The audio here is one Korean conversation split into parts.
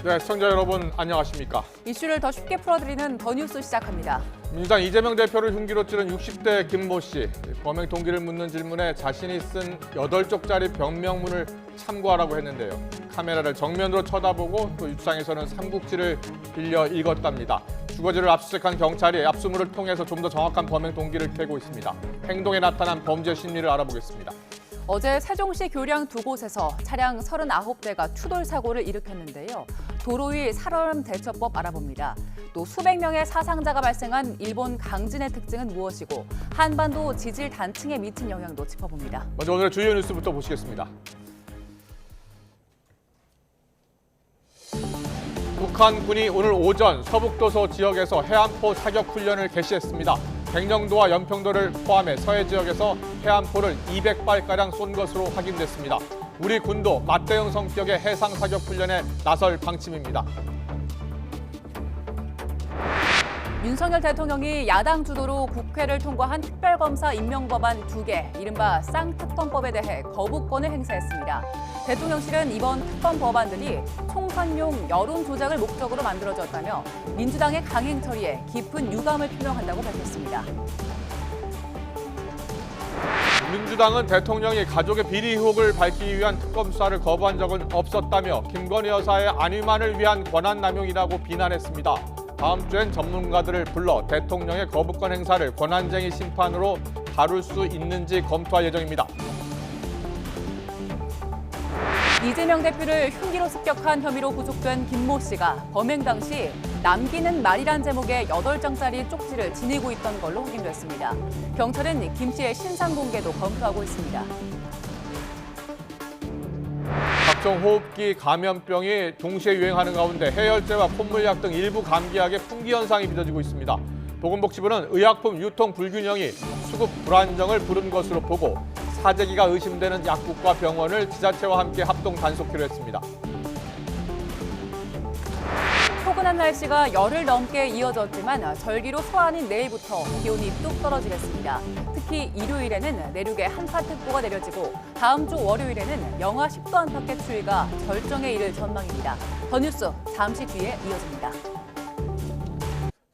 네, 시청자 여러분 안녕하십니까? 이슈를 더 쉽게 풀어드리는 더 뉴스 시작합니다. 민주당 이재명 대표를 흉기로 찌른 60대 김모 씨. 범행 동기를 묻는 질문에 자신이 쓴 8쪽짜리 병명문을 참고하라고 했는데요. 카메라를 정면으로 쳐다보고 또 유상에서는 삼국지를 빌려 읽었답니다. 주거지를 압수수색한 경찰이 압수물을 통해서 좀 더 정확한 범행 동기를 캐고 있습니다. 행동에 나타난 범죄 심리를 알아보겠습니다. 어제 세종시 교량 두 곳에서 차량 39대가 추돌 사고를 일으켰는데요. 도로 위 살얼음 대처법 알아봅니다. 또 수백 명의 사상자가 발생한 일본 강진의 특징은 무엇이고 한반도 지질 단층에 미친 영향도 짚어봅니다. 먼저 오늘의 주요 뉴스부터 보시겠습니다. 북한군이 오늘 오전 서북도서 지역에서 해안포 사격 훈련을 개시했습니다. 백령도와 연평도를 포함해 서해 지역에서 해안포를 200발가량 쏜 것으로 확인됐습니다. 우리 군도 맞대응 성격의 해상 사격 훈련에 나설 방침입니다. 윤석열 대통령이 야당 주도로 국회를 통과한 특별검사 임명법안 2개, 이른바 쌍특검법에 대해 거부권을 행사했습니다. 대통령실은 이번 특검 법안들이 총선용 여론 조작을 목적으로 만들어졌다며 민주당의 강행 처리에 깊은 유감을 표명한다고 밝혔습니다. 민주당은 대통령이 가족의 비리 의혹을 밝히기 위한 특검 수사를 거부한 적은 없었다며 김건희 여사의 안위만을 위한 권한남용이라고 비난했습니다. 다음 주엔 전문가들을 불러 대통령의 거부권 행사를 권한쟁의 심판으로 다룰 수 있는지 검토할 예정입니다. 이재명 대표를 흉기로 습격한 혐의로 구속된 김모 씨가 범행 당시 남기는 말이란 제목의 8장짜리 쪽지를 지니고 있던 걸로 확인됐습니다. 경찰은 김 씨의 신상 공개도 검토하고 있습니다. 각종 호흡기 감염병이 동시에 유행하는 가운데 해열제와 콧물약 등 일부 감기약의 품귀 현상이 빚어지고 있습니다. 보건복지부는 의약품 유통 불균형이 수급 불안정을 부른 것으로 보고 사재기가 의심되는 약국과 병원을 지자체와 함께 합동 단속키로 했습니다. 포근한 날씨가 열흘 넘게 이어졌지만 절기로 소환인 내일부터 기온이 뚝 떨어지겠습니다. 특히 일요일에는 내륙에 한파특보가 내려지고 다음 주 월요일에는 영하 10도 안팎의 추위가 절정에 이를 전망입니다. 더 뉴스 잠시 뒤에 이어집니다.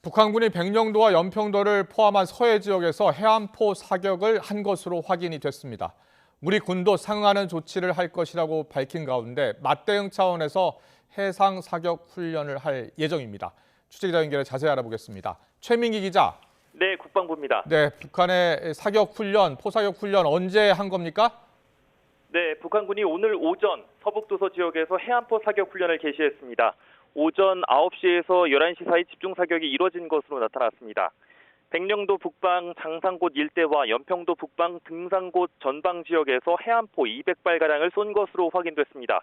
북한군이 백령도와 연평도를 포함한 서해 지역에서 해안포 사격을 한 것으로 확인이 됐습니다. 우리 군도 상응하는 조치를 할 것이라고 밝힌 가운데 맞대응 차원에서 해상 사격 훈련을 할 예정입니다. 취재기자 연결해 자세히 알아보겠습니다. 최민기 기자. 네, 국방부입니다. 네, 북한의 사격 훈련, 포사격 훈련 언제 한 겁니까? 네, 북한군이 오늘 오전 서북도서 지역에서 해안포 사격 훈련을 개시했습니다. 오전 9시에서 11시 사이 집중 사격이 이뤄진 것으로 나타났습니다. 백령도 북방 장상곶 일대와 연평도 북방 등산곶 전방 지역에서 해안포 200발가량을 쏜 것으로 확인됐습니다.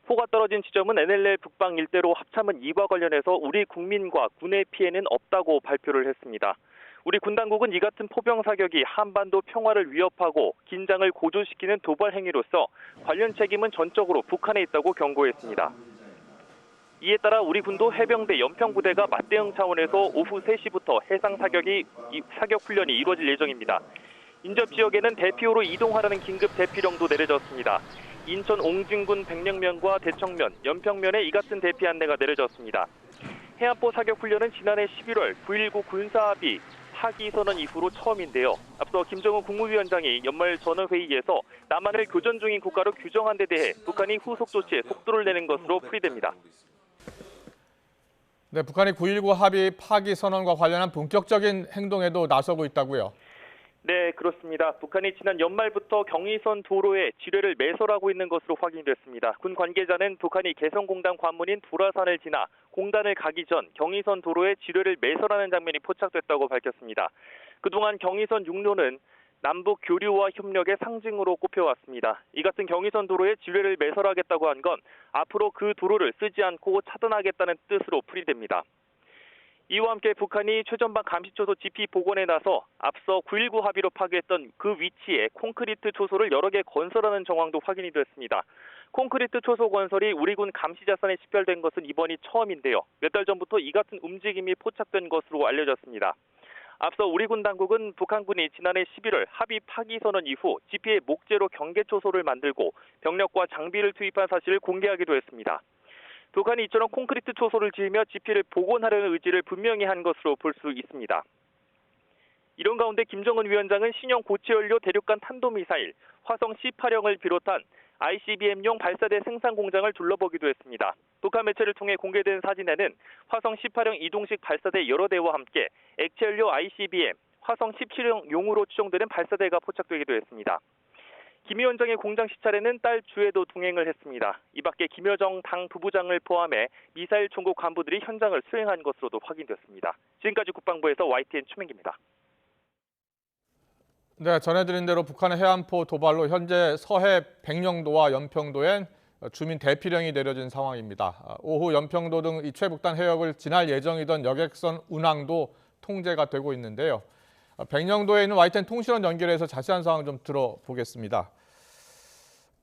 포가 떨어진 지점은 NLL 북방 일대로 합참은 이와 관련해서 우리 국민과 군의 피해는 없다고 발표를 했습니다. 우리 군 당국은 이 같은 포병 사격이 한반도 평화를 위협하고 긴장을 고조시키는 도발 행위로서 관련 책임은 전적으로 북한에 있다고 경고했습니다. 이에 따라 우리 군도 해병대 연평부대가 맞대응 차원에서 오후 3시부터 해상 사격 훈련이 이루어질 예정입니다. 인접 지역에는 대피호로 이동하라는 긴급 대피령도 내려졌습니다. 인천 옹진군 백령면과 대청면, 연평면에 이 같은 대피 안내가 내려졌습니다. 해안포 사격 훈련은 지난해 11월 9.19 군사합의 파기 선언 이후로 처음인데요. 앞서 김정은 국무위원장이 연말 전원회의에서 남한을 교전 중인 국가로 규정한 데 대해 북한이 후속 조치에 속도를 내는 것으로 풀이됩니다. 네, 북한이 9.19 합의 파기 선언과 관련한 본격적인 행동에도 나서고 있다고요? 네, 그렇습니다. 북한이 지난 연말부터 경의선 도로에 지뢰를 매설하고 있는 것으로 확인됐습니다. 군 관계자는 북한이 개성공단 관문인 도라산을 지나 공단을 가기 전 경의선 도로에 지뢰를 매설하는 장면이 포착됐다고 밝혔습니다. 그동안 경의선 육로는 남북 교류와 협력의 상징으로 꼽혀왔습니다. 이 같은 경의선 도로에 지뢰를 매설하겠다고 한 건 앞으로 그 도로를 쓰지 않고 차단하겠다는 뜻으로 풀이됩니다. 이와 함께 북한이 최전방 감시초소 GP 복원에 나서 앞서 9.19 합의로 파괴했던 그 위치에 콘크리트 초소를 여러 개 건설하는 정황도 확인이 됐습니다. 콘크리트 초소 건설이 우리 군 감시자산에 집결된 것은 이번이 처음인데요. 몇 달 전부터 이 같은 움직임이 포착된 것으로 알려졌습니다. 앞서 우리 군 당국은 북한군이 지난해 11월 합의 파기 선언 이후 GP의 목재로 경계 초소를 만들고 병력과 장비를 투입한 사실을 공개하기도 했습니다. 북한이 이처럼 콘크리트 초소를 지으며 지피를 복원하려는 의지를 분명히 한 것으로 볼 수 있습니다. 이런 가운데 김정은 위원장은 신형 고체연료 대륙간 탄도미사일 화성 C8형을 비롯한 ICBM용 발사대 생산 공장을 둘러보기도 했습니다. 북한 매체를 통해 공개된 사진에는 화성 C8형 이동식 발사대 여러 대와 함께 액체연료 ICBM, 화성 17형용으로 추정되는 발사대가 포착되기도 했습니다. 김 위원장의 공장 시찰에는 딸 주에도 동행을 했습니다. 이 밖에 김여정 당 부부장을 포함해 미사일 총국 간부들이 현장을 수행한 것으로도 확인됐습니다. 지금까지 국방부에서 YTN 추명기입니다. 네, 전해드린 대로 북한의 해안포 도발로 현재 서해 백령도와 연평도엔 주민 대피령이 내려진 상황입니다. 오후 연평도 등 이 최북단 해역을 지날 예정이던 여객선 운항도 통제가 되고 있는데요. 백령도에 있는 YTN 통신원 연결해서 자세한 상황 좀 들어보겠습니다.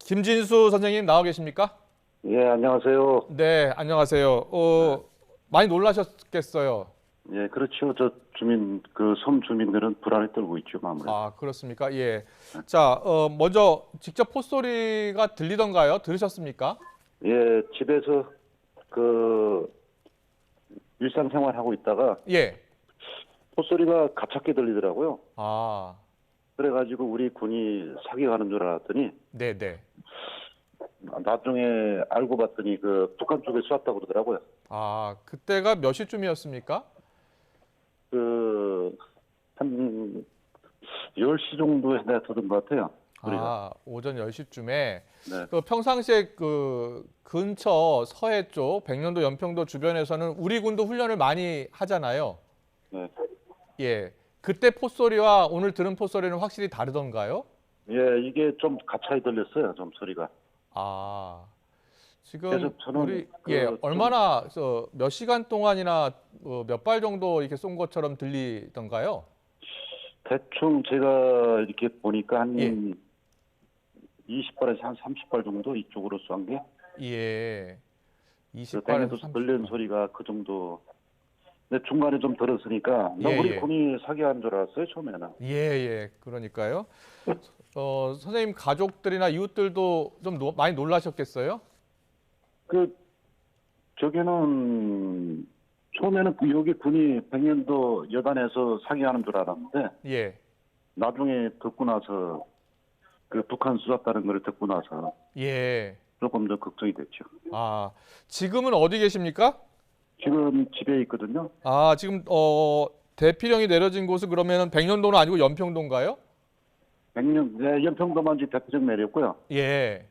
김진수 선생님 나와 계십니까? 예, 안녕하세요. 네, 안녕하세요. 많이 놀라셨겠어요. 예, 그렇죠. 저 주민, 섬 주민들은 불안에 떨고 있죠, 아무래도. 아, 그렇습니까? 예. 자, 먼저 직접 포소리가 들리던가요? 들으셨습니까? 예, 집에서 일상생활하고 있다가 예. 콧소리가 가깝게 들리더라고요. 아, 그래가지고 우리 군이 사격하는 줄 알았더니 네네. 나중에 알고 봤더니 북한 쪽에 쐈다고 그러더라고요. 아, 그때가 몇 시쯤이었습니까? 한 10시 정도에 내가 들은 것 같아요. 아, 오전 10시쯤에. 네. 평상시에 근처 서해 쪽 백령도 연평도 주변에서는 우리 군도 훈련을 많이 하잖아요. 네. 예. 그때 포소리와 오늘 들은 포소리는 확실히 다르던가요? 예, 이게 좀 가차이 들렸어요, 좀 소리가. 아, 지금 그래서 저는 우리 얼마나 몇 시간 동안이나 몇 발 정도 이렇게 쏜 것처럼 들리던가요? 대충 제가 이렇게 보니까 한 예. 20발에서 한 30발 정도 이쪽으로 쏜 게. 예. 20발에서 땡에도 30발. 들리는 소리가 그 정도. 근데 중간에 좀 들었으니까 예, 우리 예. 군이 사기한 줄 알았어요, 처음에는. 예. 그러니까요. 선생님 가족들이나 이웃들도 좀 많이 놀라셨겠어요? 저기는 처음에는 여기 군이 백년도 여단에서 사기하는 줄 알았는데 예. 나중에 듣고 나서 북한 쏘았다는 걸 듣고 나서 예. 조금 더 걱정이 됐죠. 아, 지금은 어디 계십니까? 지금 집에 있거든요. 아, 지금 대피령이 내려진 곳은 그러면 백령도는 아니고 연평도인가요? 네, 연평도만 지금 대표적 내렸고요. 예.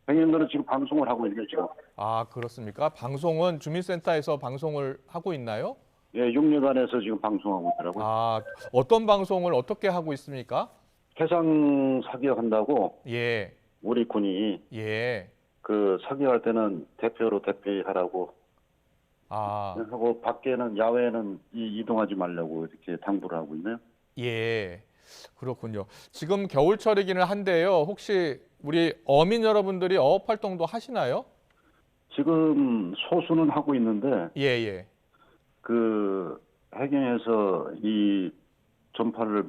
백년도는 지금 방송을 하고 있네요, 지금. 아, 그렇습니까? 방송은 주민센터에서 방송을 하고 있나요? 예, 육려단에서 지금 방송하고 있더라고요. 아, 어떤 방송을 어떻게 하고 있습니까? 해상 사격한다고 예. 우리 군이 예. 사격할 때는 대표로 대피하라고 아, 하고 밖에는 야외에는 이동하지 말라고 이렇게 당부를 하고 있네요. 예. 그렇군요. 지금 겨울철이기는 한데요. 혹시 우리 어민 여러분들이 어업 활동도 하시나요? 지금 소수는 하고 있는데 예. 해경에서 이 전파를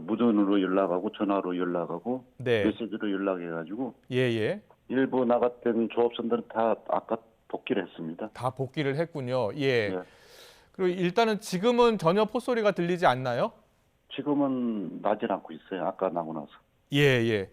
무전으로 연락하고 전화로 연락하고 네. 메시지로 연락해가지고 예. 일부 나갔던 조업선들은 다 아까 복귀를 했습니다. 다 복귀를 했군요. 예. 네. 그리고 일단은 지금은 전혀 포소리가 들리지 않나요? 지금은 나질 않고 있어요. 아까 나고 나서. 예.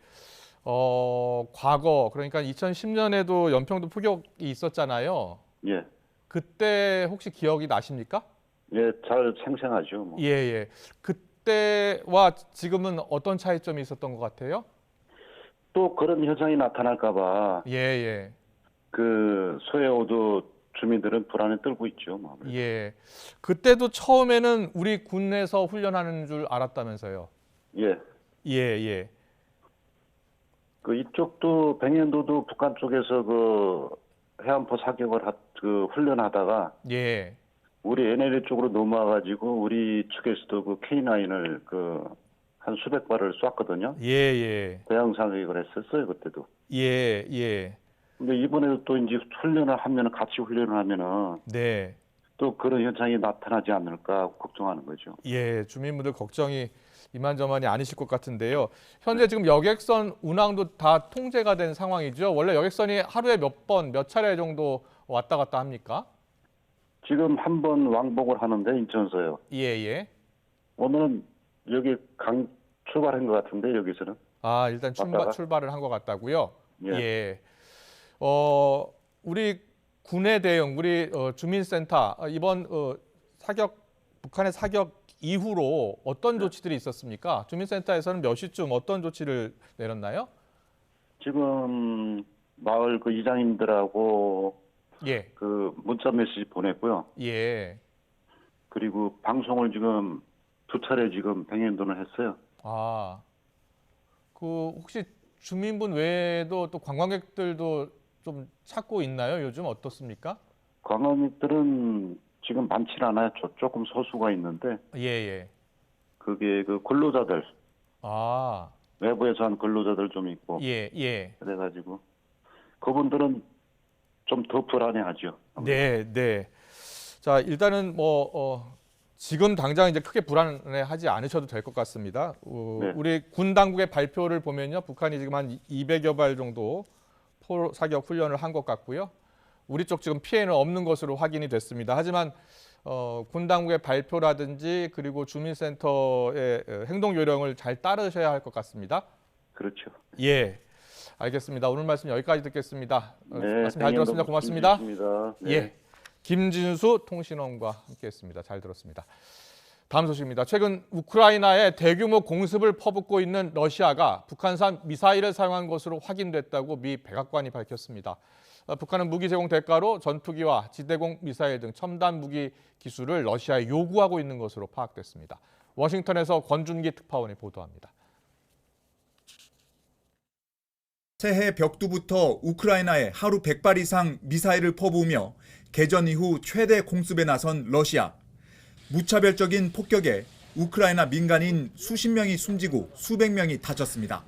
과거 그러니까 2010년에도 연평도 포격이 있었잖아요. 예. 그때 혹시 기억이 나십니까? 예, 잘 생생하죠. 뭐. 예. 그때와 지금은 어떤 차이점이 있었던 것 같아요? 또 그런 현상이 나타날까봐 예. 소해오도 주민들은 불안에 떨고 있죠. 뭐. 예. 그때도 처음에는 우리 군에서 훈련하는 줄 알았다면서요? 예. 예. 이쪽도 백년도도 북한 쪽에서 해안포 사격을 훈련하다가 예. 우리 NLL 쪽으로 넘어와가지고 우리 측에서도 K9을 한 수백 발을 쐈거든요. 예. 대형 사격을 했었어요 그때도. 예. 근데 이번에도 또 이제 같이 훈련을 하면은 네. 또 그런 현상이 나타나지 않을까 걱정하는 거죠. 예, 주민분들 걱정이 이만저만이 아니실 것 같은데요. 현재 지금 여객선 운항도 다 통제가 된 상황이죠. 원래 여객선이 하루에 몇 차례 정도 왔다 갔다 합니까? 지금 한 번 왕복을 하는데 인천서요. 예, 예. 오늘은 여기 출발한 것 같은데 여기서는. 아, 일단 왔다가? 출발을 한 것 같다고요? 예. 예. 우리 군의 대응, 우리 주민센터 이번 북한의 사격 이후로 어떤 조치들이 있었습니까? 주민센터에서는 몇 시쯤 어떤 조치를 내렸나요? 지금 마을 그 이장님들하고 예, 그 문자 메시지 보냈고요. 예. 그리고 방송을 지금 2차례 지금 병행도는 했어요. 아, 그 혹시 주민분 외에도 또 관광객들도 좀 찾고 있나요? 요즘 어떻습니까? 관광객들은 지금 많지는 않아요. 조금 소수가 있는데 예, 예. 그게 그 근로자들 아, 외부에서 한 근로자들 좀 있고 예, 예. 그래가지고 그분들은 좀 더 불안해하죠. 네, 네. 자, 일단은 지금 당장 이제 크게 불안해하지 않으셔도 될 것 같습니다. 네. 우리 군 당국의 발표를 보면요, 북한이 지금 한 200여 발 정도 포 사격 훈련을 한 것 같고요. 우리 쪽 지금 피해는 없는 것으로 확인이 됐습니다. 하지만 군 당국의 발표라든지 그리고 주민센터의 행동 요령을 잘 따르셔야 할 것 같습니다. 그렇죠. 예, 알겠습니다. 오늘 말씀 여기까지 듣겠습니다. 네, 말씀 잘 들었습니다. 고맙습니다. 네. 예, 김진수 통신원과 함께했습니다. 잘 들었습니다. 다음 소식입니다. 최근 우크라이나에 대규모 공습을 퍼붓고 있는 러시아가 북한산 미사일을 사용한 것으로 확인됐다고 미 백악관이 밝혔습니다. 북한은 무기 제공 대가로 전투기와 지대공 미사일 등 첨단 무기 기술을 러시아에 요구하고 있는 것으로 파악됐습니다. 워싱턴에서 권준기 특파원이 보도합니다. 새해 벽두부터 우크라이나에 하루 100발 이상 미사일을 퍼부으며 개전 이후 최대 공습에 나선 러시아. 무차별적인 폭격에 우크라이나 민간인 수십 명이 숨지고 수백 명이 다쳤습니다.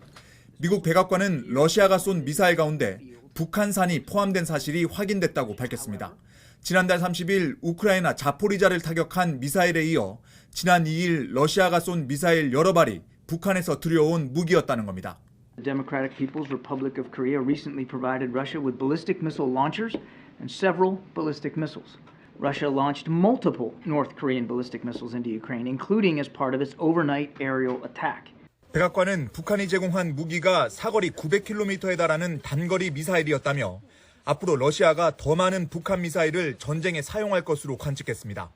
미국 백악관은 러시아가 쏜 미사일 가운데 북한산이 포함된 사실이 확인됐다고 밝혔습니다. 지난달 30일 우크라이나 자포리자를 타격한 미사일에 이어 지난 2일 러시아가 쏜 미사일 여러 발이 북한에서 들여온 무기였다는 겁니다. The Democratic People's Republic of Korea recently provided Russia with ballistic missile launchers and several ballistic missiles. Russia launched multiple North Korean ballistic missiles into Ukraine, including as part of its overnight aerial attack. 백악관은 북한이 제공한 무기가 사거리 900km에 달하는 단거리 미사일이었다며 앞으로 러시아가 더 많은 북한 미사일을 전쟁에 사용할 것으로 관측했습니다.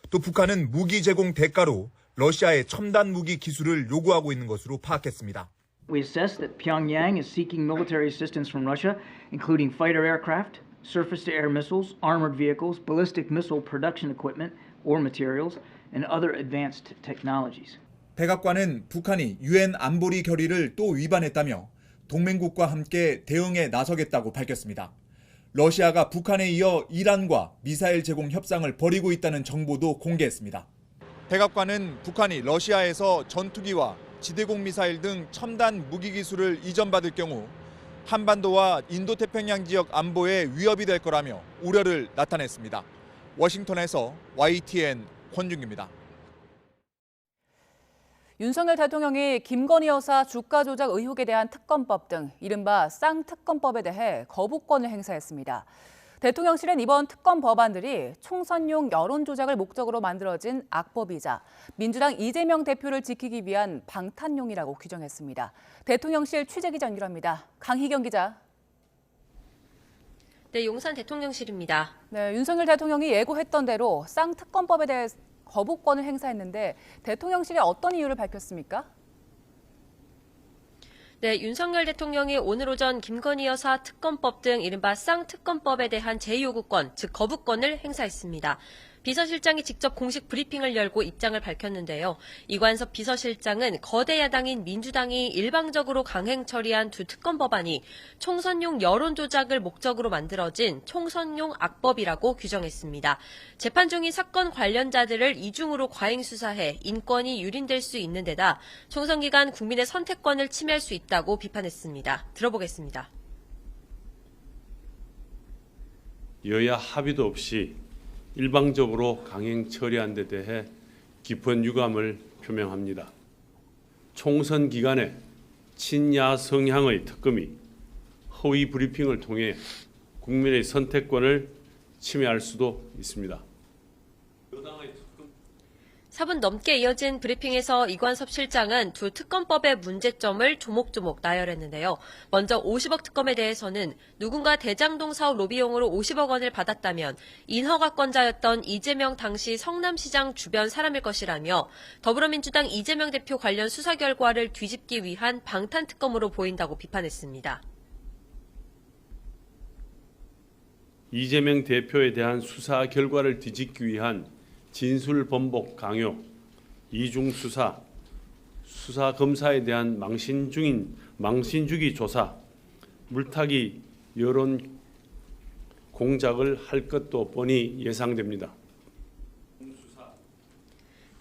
또 북한은 무기 제공 대가로 러시아의 첨단 무기 기술을 요구하고 있는 것으로 파악했습니다. We assess that Pyongyang is seeking military assistance from Russia, including fighter aircraft, surface-to-air missiles, armored vehicles, ballistic missile production equipment or materials, and other advanced technologies. 백악관은 북한이 유엔 안보리 결의를 또 위반했다며 동맹국과 함께 대응에 나서겠다고 밝혔습니다. 러시아가 북한에 이어 이란과 미사일 제공 협상을 벌이고 있다는 정보도 공개했습니다. 백악관은 북한이 러시아에서 전투기와 지대공 미사일 등 첨단 무기 기술을 이전받을 경우 한반도와 인도태평양 지역 안보에 위협이 될 거라며 우려를 나타냈습니다. 워싱턴에서 YTN 권준기입니다. 윤석열 대통령이 김건희 여사 주가 조작 의혹에 대한 특검법 등 이른바 쌍특검법에 대해 거부권을 행사했습니다. 대통령실은 이번 특검 법안들이 총선용 여론 조작을 목적으로 만들어진 악법이자 민주당 이재명 대표를 지키기 위한 방탄용이라고 규정했습니다. 대통령실 취재기자 연결합니다. 강희경 기자. 네, 용산 대통령실입니다. 네, 윤석열 대통령이 예고했던 대로 쌍특검법에 대해 거부권을 행사했는데 대통령실이 어떤 이유를 밝혔습니까? 네, 윤석열 대통령이 오늘 오전 김건희 여사 특검법 등 이른바 쌍특검법에 대한 제2요구권, 즉 거부권을 행사했습니다. 비서실장이 직접 공식 브리핑을 열고 입장을 밝혔는데요. 이관섭 비서실장은 거대 야당인 민주당이 일방적으로 강행 처리한 두 특검 법안이 총선용 여론 조작을 목적으로 만들어진 총선용 악법이라고 규정했습니다. 재판 중인 사건 관련자들을 이중으로 과잉 수사해 인권이 유린될 수 있는 데다 총선 기간 국민의 선택권을 침해할 수 있다고 비판했습니다. 들어보겠습니다. 여야 합의도 없이 일방적으로 강행 처리한 데 대해 깊은 유감을 표명합니다. 총선 기간에 친야 성향의 특검이 허위 브리핑을 통해 국민의 선택권을 침해할 수도 있습니다. 4분 넘게 이어진 브리핑에서 이관섭 실장은 두 특검법의 문제점을 조목조목 나열했는데요. 먼저 50억 특검에 대해서는 누군가 대장동 사업 로비용으로 50억 원을 받았다면 인허가권자였던 이재명 당시 성남시장 주변 사람일 것이라며 더불어민주당 이재명 대표 관련 수사 결과를 뒤집기 위한 방탄특검으로 보인다고 비판했습니다. 이재명 대표에 대한 수사 결과를 뒤집기 위한 진술 번복 강요, 이중 수사, 수사 검사에 대한 망신주기 조사, 물타기 여론 공작을 할 것도 뻔히 예상됩니다.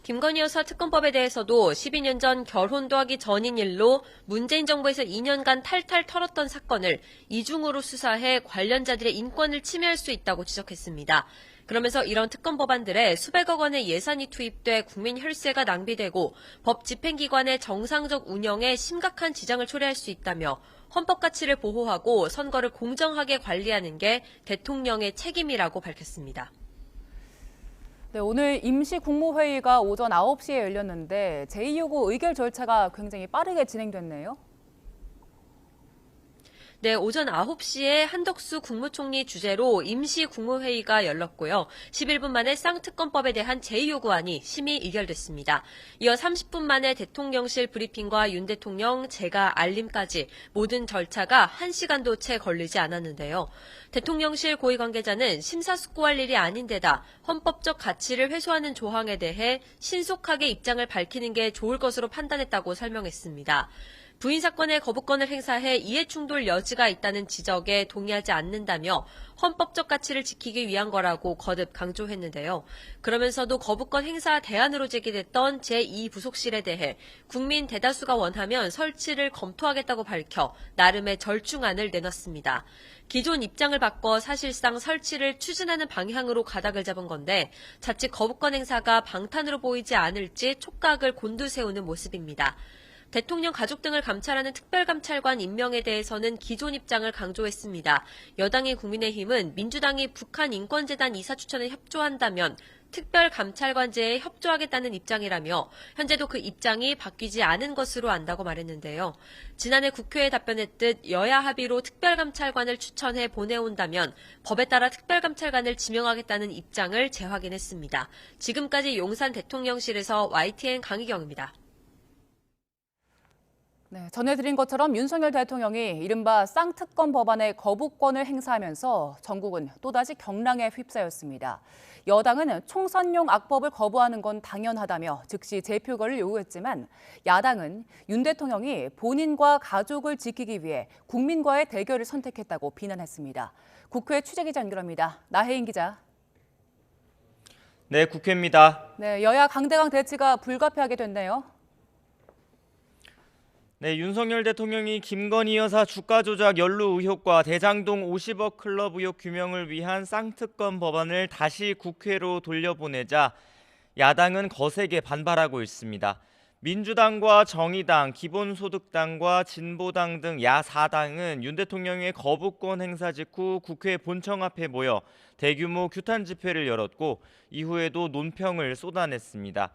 김건희 여사 특검법에 대해서도 12년 전 결혼도 하기 전인 일로 문재인 정부에서 2년간 탈탈 털었던 사건을 이중으로 수사해 관련자들의 인권을 침해할 수 있다고 지적했습니다. 그러면서 이런 특검 법안들에 수백억 원의 예산이 투입돼 국민 혈세가 낭비되고 법 집행기관의 정상적 운영에 심각한 지장을 초래할 수 있다며 헌법 가치를 보호하고 선거를 공정하게 관리하는 게 대통령의 책임이라고 밝혔습니다. 네, 오늘 임시국무회의가 오전 9시에 열렸는데 제2요구 의결 절차가 굉장히 빠르게 진행됐네요. 네, 오전 9시에 한덕수 국무총리 주재로 임시국무회의가 열렸고요. 11분 만에 쌍특검법에 대한 제2요구안이 심의 의결됐습니다. 이어 30분 만에 대통령실 브리핑과 윤 대통령 재가 알림까지 모든 절차가 1시간도 채 걸리지 않았는데요. 대통령실 고위 관계자는 심사숙고할 일이 아닌데다 헌법적 가치를 훼손하는 조항에 대해 신속하게 입장을 밝히는 게 좋을 것으로 판단했다고 설명했습니다. 부인 사건의 거부권을 행사해 이해충돌 여지가 있다는 지적에 동의하지 않는다며 헌법적 가치를 지키기 위한 거라고 거듭 강조했는데요. 그러면서도 거부권 행사 대안으로 제기됐던 제2부속실에 대해 국민 대다수가 원하면 설치를 검토하겠다고 밝혀 나름의 절충안을 내놨습니다. 기존 입장을 바꿔 사실상 설치를 추진하는 방향으로 가닥을 잡은 건데 자칫 거부권 행사가 방탄으로 보이지 않을지 촉각을 곤두세우는 모습입니다. 대통령 가족 등을 감찰하는 특별감찰관 임명에 대해서는 기존 입장을 강조했습니다. 여당의 국민의힘은 민주당이 북한 인권재단 이사 추천에 협조한다면 특별감찰관제에 협조하겠다는 입장이라며 현재도 그 입장이 바뀌지 않은 것으로 안다고 말했는데요. 지난해 국회에 답변했듯 여야 합의로 특별감찰관을 추천해 보내온다면 법에 따라 특별감찰관을 지명하겠다는 입장을 재확인했습니다. 지금까지 용산 대통령실에서 YTN 강희경입니다. 네, 전해드린 것처럼 윤석열 대통령이 이른바 쌍특검 법안의 거부권을 행사하면서 전국은 또다시 경랑에 휩싸였습니다. 여당은 총선용 악법을 거부하는 건 당연하다며 즉시 재표결을 요구했지만 야당은 윤 대통령이 본인과 가족을 지키기 위해 국민과의 대결을 선택했다고 비난했습니다. 국회 취재기자 연결합니다. 나혜인 기자. 네, 국회입니다. 네, 여야 강대강 대치가 불가피하게 됐네요. 네, 윤석열 대통령이 김건희 여사 주가 조작 연루 의혹과 대장동 50억 클럽 의혹 규명을 위한 쌍특검 법안을 다시 국회로 돌려보내자 야당은 거세게 반발하고 있습니다. 민주당과 정의당, 기본소득당과 진보당 등 야4당은 윤 대통령의 거부권 행사 직후 국회 본청 앞에 모여 대규모 규탄 집회를 열었고 이후에도 논평을 쏟아냈습니다.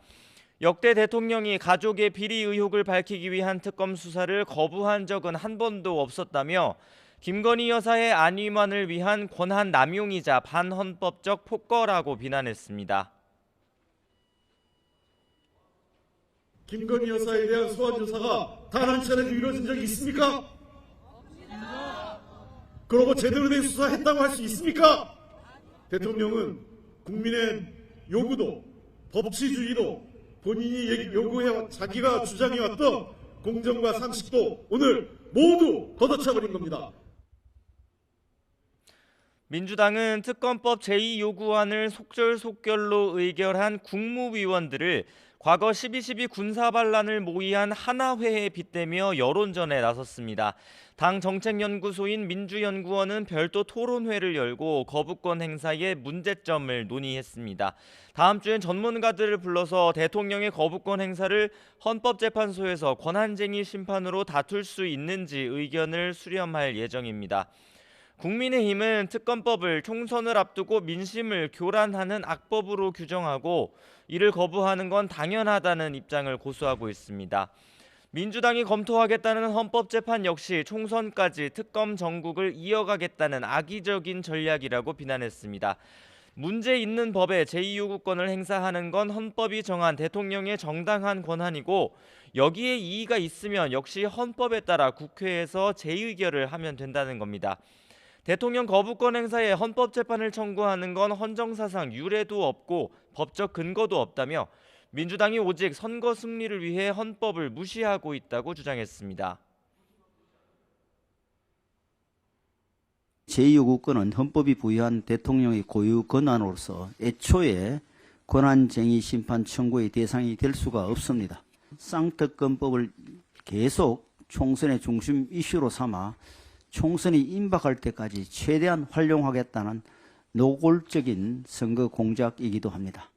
역대 대통령이 가족의 비리 의혹을 밝히기 위한 특검 수사를 거부한 적은 한 번도 없었다며 김건희 여사의 안위만을 위한 권한 남용이자 반헌법적 폭거라고 비난했습니다. 김건희 여사에 대한 소환 조사가 단 한 차례도 이루어진 적이 있습니까? 그러고 제대로 된 수사했다고 할 수 있습니까? 대통령은 국민의 요구도 법치주의도 본인이 요구해 자기가 주장해왔던 공정과 상식도 오늘 모두 걷어차버린 겁니다. 민주당은 특검법 제2요구안을 속절속결로 의결한 국무위원들을 과거 12.12 군사반란을 모의한 하나회에 빗대며 여론전에 나섰습니다. 당 정책연구소인 민주연구원은 별도 토론회를 열고 거부권 행사의 문제점을 논의했습니다. 다음 주엔 전문가들을 불러서 대통령의 거부권 행사를 헌법재판소에서 권한쟁의 심판으로 다툴 수 있는지 의견을 수렴할 예정입니다. 국민의힘은 특검법을 총선을 앞두고 민심을 교란하는 악법으로 규정하고 이를 거부하는 건 당연하다는 입장을 고수하고 있습니다. 민주당이 검토하겠다는 헌법재판 역시 총선까지 특검 정국을 이어가겠다는 악의적인 전략이라고 비난했습니다. 문제 있는 법에 제2요구권을 행사하는 건 헌법이 정한 대통령의 정당한 권한이고 여기에 이의가 있으면 역시 헌법에 따라 국회에서 재의결을 하면 된다는 겁니다. 대통령 거부권 행사에 헌법재판을 청구하는 건 헌정사상 유례도 없고 법적 근거도 없다며 민주당이 오직 선거 승리를 위해 헌법을 무시하고 있다고 주장했습니다. 제2요구권은 헌법이 부여한 대통령의 고유 권한으로서 애초에 권한쟁의 심판 청구의 대상이 될 수가 없습니다. 쌍특검법을 계속 총선의 중심 이슈로 삼아 총선이 임박할 때까지 최대한 활용하겠다는 노골적인 선거 공작이기도 합니다.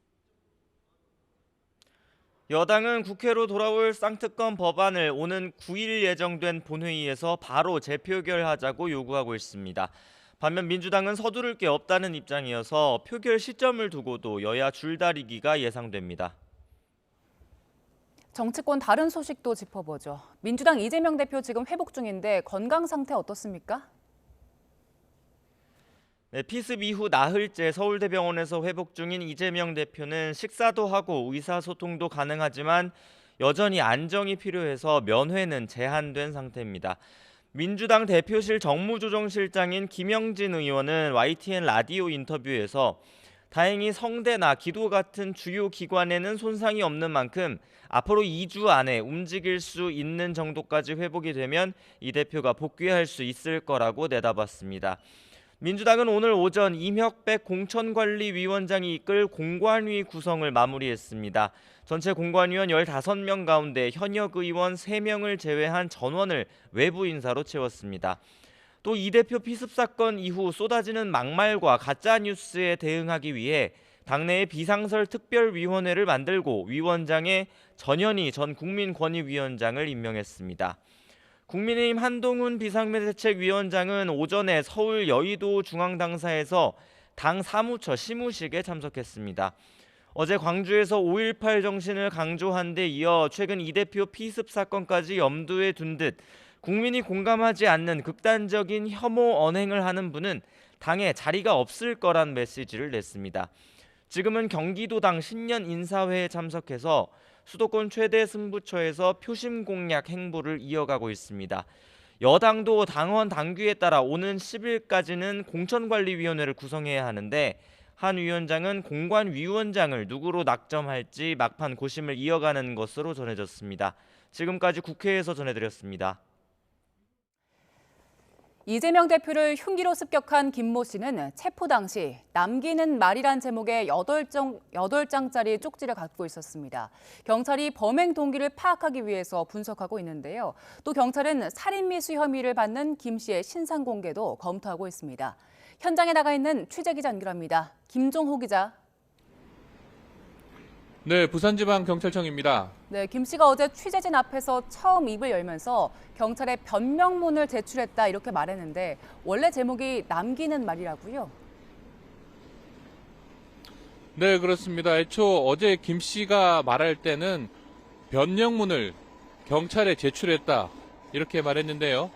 여당은 국회로 돌아올 쌍특검 법안을 오는 9일 예정된 본회의에서 바로 재표결하자고 요구하고 있습니다. 반면 민주당은 서두를 게 없다는 입장이어서 표결 시점을 두고도 여야 줄다리기가 예상됩니다. 정치권 다른 소식도 짚어보죠. 민주당 이재명 대표 지금 회복 중인데 건강 상태 어떻습니까? 네, 피습 이후 나흘째 서울대병원에서 회복 중인 이재명 대표는 식사도 하고 의사소통도 가능하지만 여전히 안정이 필요해서 면회는 제한된 상태입니다. 민주당 대표실 정무조정실장인 김영진 의원은 YTN 라디오 인터뷰에서 다행히 성대나 기도 같은 주요 기관에는 손상이 없는 만큼 앞으로 2주 안에 움직일 수 있는 정도까지 회복이 되면 이 대표가 복귀할 수 있을 거라고 내다봤습니다. 민주당은 오늘 오전 임혁백 공천관리위원장이 이끌 공관위 구성을 마무리했습니다. 전체 공관위원 15명 가운데 현역 의원 3명을 제외한 전원을 외부 인사로 채웠습니다. 또 이 대표 피습 사건 이후 쏟아지는 막말과 가짜뉴스에 대응하기 위해 당내에 비상설 특별위원회를 만들고 위원장에 전현희 전 국민권익위원장을 임명했습니다. 국민의힘 한동훈 비상대책위원장은 오전에 서울 여의도 중앙당사에서 당 사무처 시무식에 참석했습니다. 어제 광주에서 5.18 정신을 강조한 데 이어 최근 이 대표 피습 사건까지 염두에 둔 듯 국민이 공감하지 않는 극단적인 혐오 언행을 하는 분은 당에 자리가 없을 거란 메시지를 냈습니다. 지금은 경기도당 신년 인사회에 참석해서 수도권 최대 승부처에서 표심 공략 행보를 이어가고 있습니다. 여당도 당원 당규에 따라 오는 10일까지는 공천관리위원회를 구성해야 하는데 한 위원장은 공관위원장을 누구로 낙점할지 막판 고심을 이어가는 것으로 전해졌습니다. 지금까지 국회에서 전해드렸습니다. 이재명 대표를 흉기로 습격한 김모 씨는 체포 당시 남기는 말이란 제목의 8장짜리 쪽지를 갖고 있었습니다. 경찰이 범행 동기를 파악하기 위해서 분석하고 있는데요. 또 경찰은 살인미수 혐의를 받는 김 씨의 신상 공개도 검토하고 있습니다. 현장에 나가 있는 취재기자 연결합니다. 김종호 기자. 네, 부산지방경찰청입니다. 네, 김 씨가 어제 취재진 앞에서 처음 입을 열면서 경찰에 변명문을 제출했다 이렇게 말했는데 원래 제목이 남기는 말이라고요? 네, 그렇습니다. 애초 어제 김 씨가 말할 때는 변명문을 경찰에 제출했다 이렇게 말했는데요.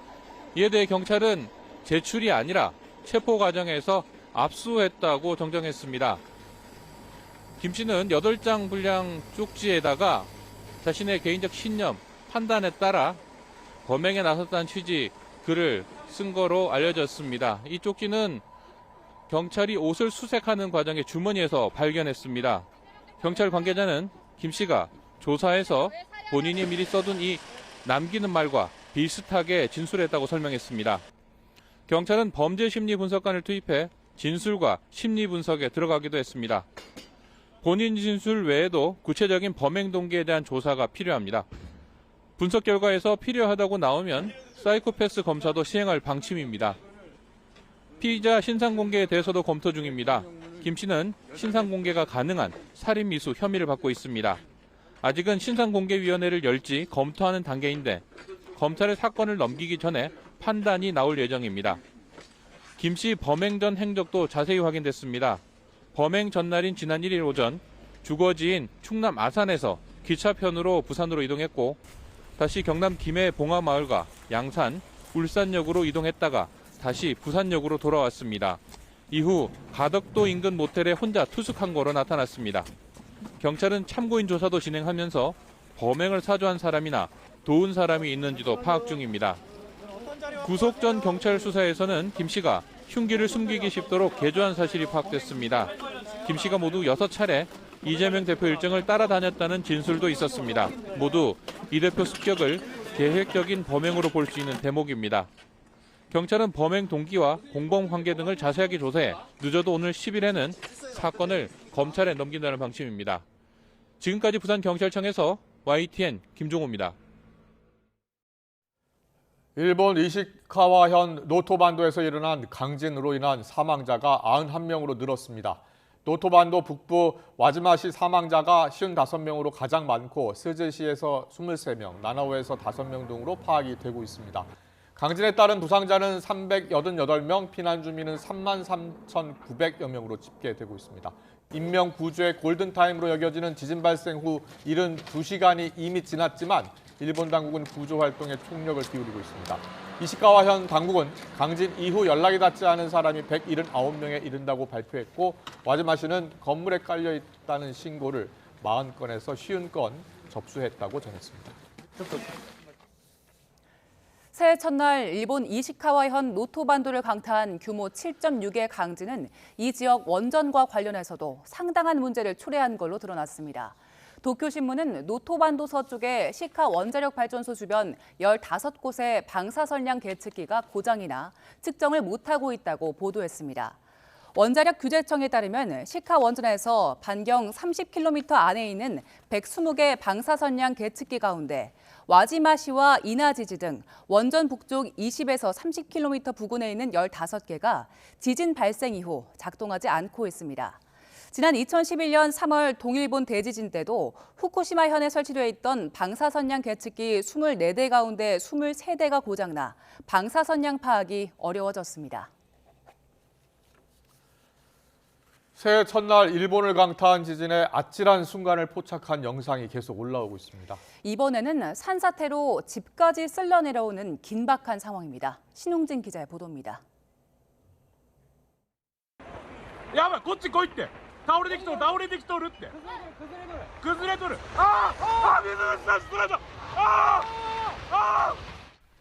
이에 대해 경찰은 제출이 아니라 체포 과정에서 압수했다고 정정했습니다. 김 씨는 8장 분량 쪽지에다가 자신의 개인적 신념, 판단에 따라 범행에 나섰다는 취지 글을 쓴 거로 알려졌습니다. 이 쪽지는 경찰이 옷을 수색하는 과정에 주머니에서 발견했습니다. 경찰 관계자는 김 씨가 조사에서 본인이 미리 써둔 이 남기는 말과 비슷하게 진술했다고 설명했습니다. 경찰은 범죄심리분석관을 투입해 진술과 심리분석에 들어가기도 했습니다. 본인 진술 외에도 구체적인 범행 동기에 대한 조사가 필요합니다. 분석 결과에서 필요하다고 나오면 사이코패스 검사도 시행할 방침입니다. 피의자 신상 공개에 대해서도 검토 중입니다. 김 씨는 신상 공개가 가능한 살인미수 혐의를 받고 있습니다. 아직은 신상공개위원회를 열지 검토하는 단계인데 검찰에 사건을 넘기기 전에 판단이 나올 예정입니다. 김 씨 범행 전 행적도 자세히 확인됐습니다. 범행 전날인 지난 1일 오전 주거지인 충남 아산에서 기차편으로 부산으로 이동했고 다시 경남 김해 봉화마을과 양산, 울산역으로 이동했다가 다시 부산역으로 돌아왔습니다. 이후 가덕도 인근 모텔에 혼자 투숙한 거로 나타났습니다. 경찰은 참고인 조사도 진행하면서 범행을 사주한 사람이나 도운 사람이 있는지도 파악 중입니다. 구속 전 경찰 수사에서는 김 씨가 흉기를 숨기기 쉽도록 개조한 사실이 파악됐습니다. 김 씨가 모두 6차례 이재명 대표 일정을 따라다녔다는 진술도 있었습니다. 모두 이 대표 습격을 계획적인 범행으로 볼 수 있는 대목입니다. 경찰은 범행 동기와 공범 관계 등을 자세하게 조사해 늦어도 오늘 10일에는 사건을 검찰에 넘긴다는 방침입니다. 지금까지 부산경찰청에서 YTN 김종호입니다. 일본 이시카와현 노토반도에서 일어난 강진으로 인한 사망자가 91명으로 늘었습니다. 노토반도 북부 와즈마시 사망자가 55명으로 가장 많고 스즈시에서 23명, 나나오에서 5명 등으로 파악이 되고 있습니다. 강진에 따른 부상자는 388명, 피난 주민은 33,900여 명으로 집계되고 있습니다. 인명 구조의 골든타임으로 여겨지는 지진 발생 후 72시간이 이미 지났지만 일본 당국은 구조 활동에 총력을 기울이고 있습니다. 이시카와현 당국은 강진 이후 연락이 닿지 않은 사람이 179명에 이른다고 발표했고 와즈마시는 건물에 깔려 있다는 신고를 40건에서 50건 접수했다고 전했습니다. 새해 첫날 일본 이시카와현 노토반도를 강타한 규모 7.6의 강진은 이 지역 원전과 관련해서도 상당한 문제를 초래한 걸로 드러났습니다. 도쿄신문은 노토반도 서쪽의 시카 원자력 발전소 주변 15곳의 방사선량 계측기가 고장이나 측정을 못하고 있다고 보도했습니다. 원자력 규제청에 따르면 시카 원전에서 반경 30km 안에 있는 120개 방사선량 계측기 가운데 와지마시와 이나지지 등 원전 북쪽 20에서 30km 부근에 있는 15개가 지진 발생 이후 작동하지 않고 있습니다. 지난 2011년 3월 동일본 대지진 때도 후쿠시마현에 설치되어 있던 방사선량 계측기 24대 가운데 23대가 고장나 방사선량 파악이 어려워졌습니다. 새해 첫날 일본을 강타한 지진의 아찔한 순간을 포착한 영상이 계속 올라오고 있습니다. 이번에는 산사태로 집까지 쓸려 내려오는 긴박한 상황입니다. 신웅진 기자의 보도입니다. やばいこっち来いって倒れてきとるって崩れとる水差し取れた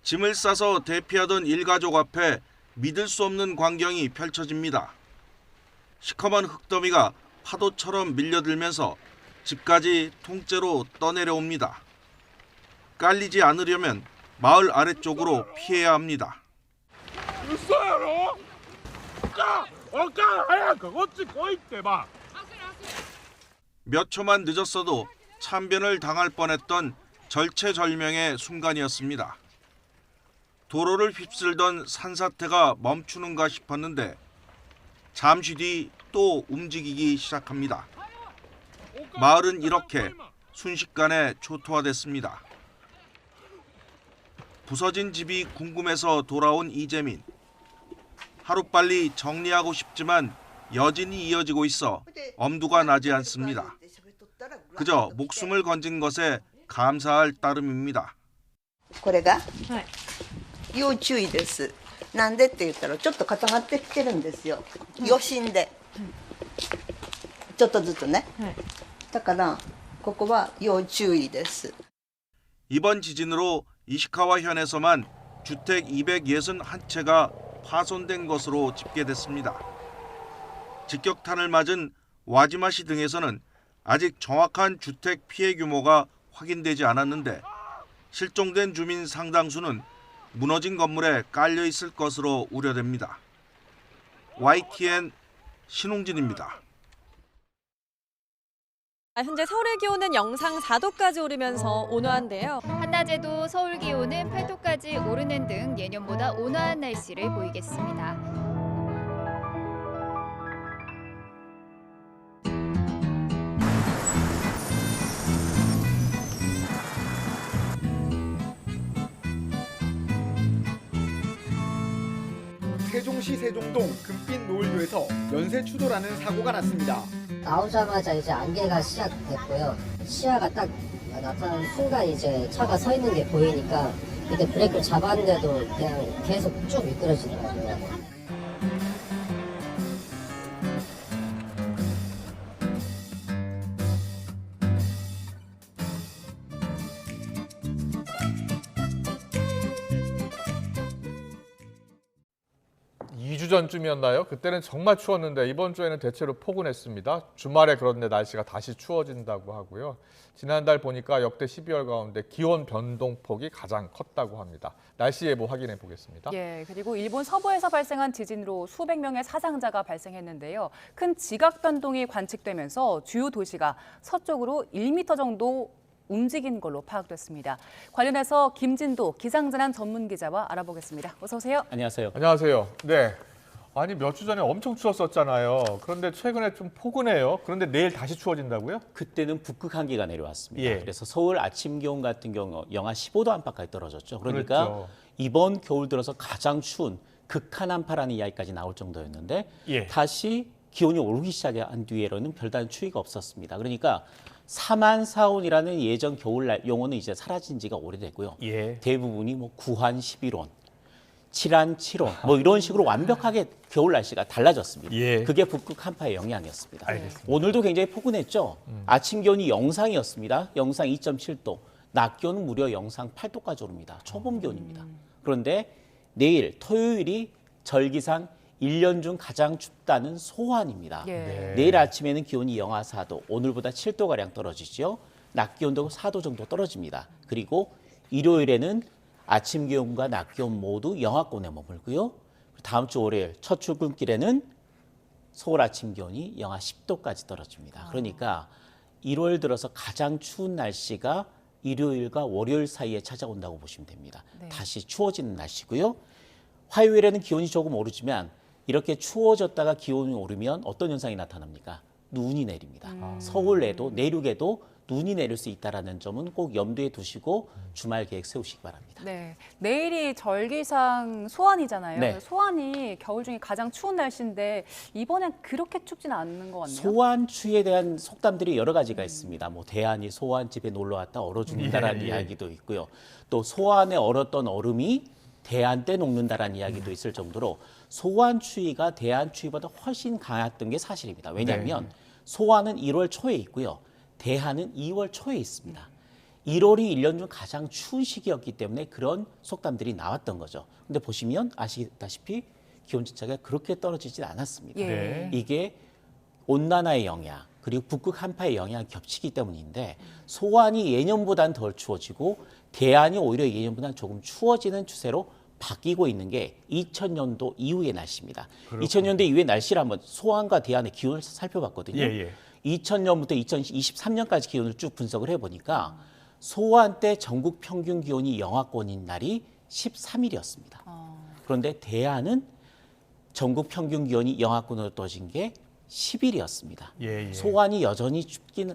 짐을 싸서 대피하던 일가족 앞에 믿을 수 없는 광경이 펼쳐집니다. 시커먼 흙더미가 파도처럼 밀려들면서 집까지 통째로 떠내려옵니다. 깔리지 않으려면 마을 아래쪽으로 피해야 합니다. 몇 초만 늦었어도 참변을 당할 뻔했던 절체절명의 순간이었습니다. 도로를 휩쓸던 산사태가 멈추는가 싶었는데 잠시 뒤 또 움직이기 시작합니다. 마을은 이렇게 순식간에 초토화됐습니다. 부서진 집이 궁금해서 돌아온 이재민. 하루빨리 정리하고 싶지만 여진이 이어지고 있어 엄두가 나지 않습니다. 그저 목숨을 건진 것에 감사할 따름입니다. これが要注意です。なんでって言ったらちょっと固まってきてるんですよ。余震で。ちょっとずつね。だからここは要注意です。 이번 지진으로 이시카와현에서만 주택 261채가 파손된 것으로 집계됐습니다. 직격탄을 맞은 와지마시 등에서는 아직 정확한 주택 피해 규모가 확인되지 않았는데 실종된 주민 상당수는 무너진 건물에 깔려 있을 것으로 우려됩니다. YTN 신웅진입니다. 현재 서울의 기온은 영상 4도까지 오르면서 온화한데요. 한낮에도 서울 기온은 8도까지 오르는 등 예년보다 온화한 날씨를 보이겠습니다. 세종 서울시 세종동 금빛 노을교에서 연쇄 추돌하는 사고가 났습니다. 나오자마자 이제 안개가 시작됐고요. 시야가 딱 나타나는 순간 이제 차가 서 있는 게 보이니까 이때 브레이크를 잡았는데도 그냥 계속 쭉 미끄러지더라고요. 이 주 전쯤이었나요? 그때는 정말 추웠는데 이번 주에는 대체로 포근했습니다. 주말에 그런데 날씨가 다시 추워진다고 하고요. 지난달 보니까 역대 12월 가운데 기온 변동폭이 가장 컸다고 합니다. 날씨 예보 확인해 보겠습니다. 예, 그리고 일본 서부에서 발생한 지진으로 수백 명의 사상자가 발생했는데요. 큰 지각 변동이 관측되면서 주요 도시가 서쪽으로 1m 정도 움직인 걸로 파악됐습니다. 관련해서 김진도 기상재난 전문 기자와 알아보겠습니다. 어서 오세요. 안녕하세요. 안녕하세요. 네. 아니 몇 주 전에 엄청 추웠었잖아요. 그런데 최근에 좀 포근해요. 그런데 내일 다시 추워진다고요? 그때는 북극 한기가 내려왔습니다. 예. 그래서 서울 아침 기온 같은 경우 영하 15도 안팎까지 떨어졌죠. 그러니까 그렇죠. 이번 겨울 들어서 가장 추운 극한 한파라는 이야기까지 나올 정도였는데 예. 다시 기온이 오르기 시작한 뒤에는 별다른 추위가 없었습니다. 그러니까 사만사온이라는 예전 겨울날 용어는 이제 사라진 지가 오래됐고요. 예. 대부분이 뭐 구한 11온, 칠한 7온 뭐 이런 식으로 완벽하게 겨울 날씨가 달라졌습니다. 예. 그게 북극 한파의 영향이었습니다. 알겠습니다. 오늘도 굉장히 포근했죠. 아침 기온이 영상이었습니다. 영상 2.7도, 낮 기온은 무려 영상 8도까지 오릅니다. 초봄 기온입니다. 그런데 내일 토요일이 절기상 1년 중 가장 춥다는 소환입니다. 예. 내일 아침에는 기온이 영하 4도, 오늘보다 7도가량 떨어지죠. 낮 기온도 4도 정도 떨어집니다. 그리고 일요일에는 아침 기온과 낮 기온 모두 영하권에 머물고요. 다음 주 월요일 첫 출근길에는 서울 아침 기온이 영하 10도까지 떨어집니다. 그러니까 1월 들어서 가장 추운 날씨가 일요일과 월요일 사이에 찾아온다고 보시면 됩니다. 네. 다시 추워지는 날씨고요. 화요일에는 기온이 조금 오르지만 이렇게 추워졌다가 기온이 오르면 어떤 현상이 나타납니까? 눈이 내립니다. 서울에도 내륙에도 눈이 내릴 수 있다는 점은 꼭 염두에 두시고 주말 계획 세우시기 바랍니다. 네, 내일이 절기상 소환이잖아요. 네. 소환이 겨울 중에 가장 추운 날씨인데 이번엔 그렇게 춥지는 않는 것 같네요. 소환 추위에 대한 속담들이 여러 가지가 있습니다. 뭐 대안이 소환 집에 놀러 왔다 얼어 죽는다라는 이야기도 있고요. 또 소환에 얼었던 얼음이 대안 때 녹는다라는 이야기도 있을 정도로 소환 추위가 대안 추위보다 훨씬 강했던 게 사실입니다. 왜냐하면 소환은 1월 초에 있고요. 대한은 2월 초에 있습니다. 1월이 1년 중 가장 추운 시기였기 때문에 그런 속담들이 나왔던 거죠. 근데 보시면 아시다시피 기온 자체가 그렇게 떨어지진 않았습니다. 예. 이게 온난화의 영향, 그리고 북극 한파의 영향이 겹치기 때문인데 소환이 예년보다는 덜 추워지고 대한이 오히려 예년보다는 조금 추워지는 추세로 바뀌고 있는 게 2000년도 이후의 날씨입니다. 그렇군요. 2000년도 이후의 날씨를 한번 소환과 대한의 기온을 살펴봤거든요. 예. 2000년부터 2023년까지 기온을 쭉 분석을 해보니까 소환 때 전국 평균 기온이 영하권인 날이 13일이었습니다. 그런데 대한은 전국 평균 기온이 영하권으로 떨어진 게 10일이었습니다. 예. 소환이 여전히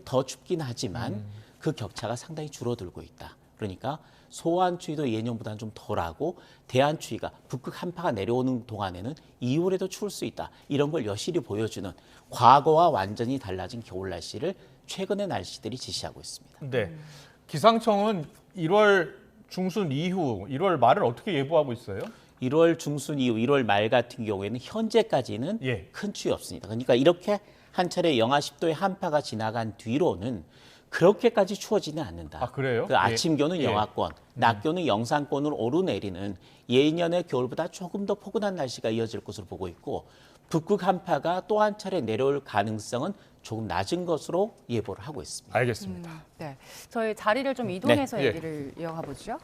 더 춥긴 하지만 그 격차가 상당히 줄어들고 있다. 그러니까 소환 추위도 예년보다는 좀 덜하고 대한 추위가 북극 한파가 내려오는 동안에는 2월에도 추울 수 있다. 이런 걸 여실히 보여주는 과거와 완전히 달라진 겨울 날씨를 최근의 날씨들이 지시하고 있습니다. 네. 기상청은 1월 중순 이후 1월 말을 어떻게 예보하고 있어요? 1월 중순 이후 1월 말 같은 경우에는 현재까지는 큰 추위 없습니다. 그러니까 이렇게 한 차례 영하 10도의 한파가 지나간 뒤로는 그렇게까지 추워지는 않는다. 아, 그래요? 그 아침 기온은 예. 영하권, 낮 기온은 영상권으로 오르내리는 예년의 겨울보다 조금 더 포근한 날씨가 이어질 것으로 보고 있고 북극 한파가 또 한 차례 내려올 가능성은 조금 낮은 것으로 예보를 하고 있습니다. 알겠습니다. 네, 저희 자리를 좀 이동해서 네. 얘기를 이어가 보죠.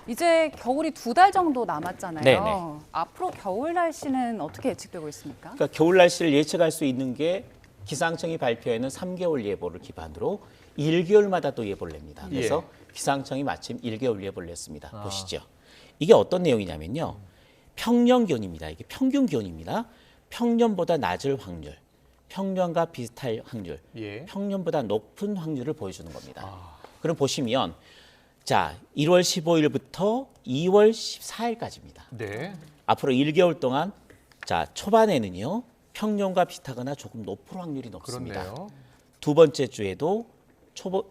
이제 겨울이 2달 정도 남았잖아요. 네네. 앞으로 겨울 날씨는 어떻게 예측되고 있습니까? 그러니까 겨울 날씨를 예측할 수 있는 게 기상청이 발표하는 3개월 예보를 기반으로 1개월마다 또 예보를 냅니다. 그래서 기상청이 마침 1개월 예보를 냈습니다. 보시죠. 이게 어떤 내용이냐면요. 평년 기온입니다. 이게 평균 기온입니다. 평년보다 낮을 확률, 평년과 비슷할 확률, 평년보다 높은 확률을 보여주는 겁니다. 그럼 보시면 자 1월 15일부터 2월 14일까지입니다. 네. 앞으로 1개월 동안 자, 초반에는요. 평년과 비슷하거나 조금 높을 확률이 높습니다. 그렇네요. 두 번째 주에도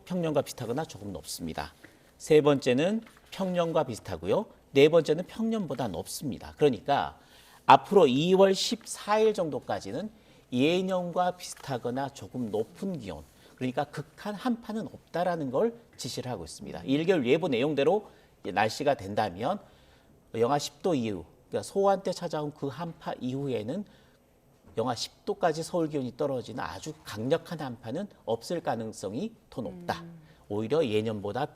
평년과 비슷하거나 조금 높습니다. 세 번째는 평년과 비슷하고요. 네 번째는 평년보다 높습니다. 그러니까 앞으로 2월 14일 정도까지는 예년과 비슷하거나 조금 높은 기온, 그러니까 극한 한파는 없다라는 걸 지시를 하고 있습니다. 1개월 예보 내용대로 날씨가 된다면 영하 10도 이후, 그러니까 소환 때 찾아온 그 한파 이후에는 영하 10도까지 서울 기온이 떨어지는 아주 강력한 한파는 없을 가능성이 더 높다. 오히려 예년과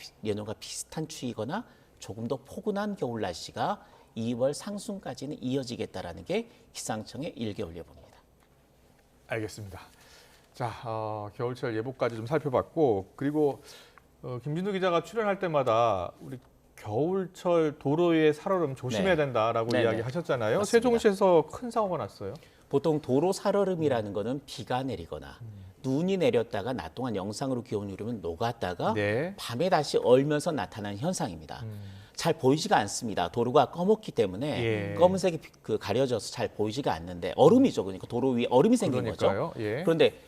비슷한 추위거나 조금 더 포근한 겨울 날씨가 2월 상순까지는 이어지겠다라는 게 기상청의 1개월 예보입니다. 알겠습니다. 자, 겨울철 예보까지 좀 살펴봤고, 그리고 김진우 기자가 출연할 때마다 우리 겨울철 도로 위의 살얼음 조심해야 된다라고 네네. 이야기하셨잖아요. 맞습니다. 세종시에서 큰 사고가 났어요. 보통 도로 살얼음이라는 거는 비가 내리거나 눈이 내렸다가 낮 동안 영상으로 기온이 오르면 녹았다가 네. 밤에 다시 얼면서 나타나는 현상입니다. 잘 보이지가 않습니다. 도로가 검었기 때문에 예. 검은색이 가려져서 잘 보이지가 않는데 얼음이죠. 그러니까 도로 위에 얼음이 생긴 그러니까요. 거죠. 예. 그런데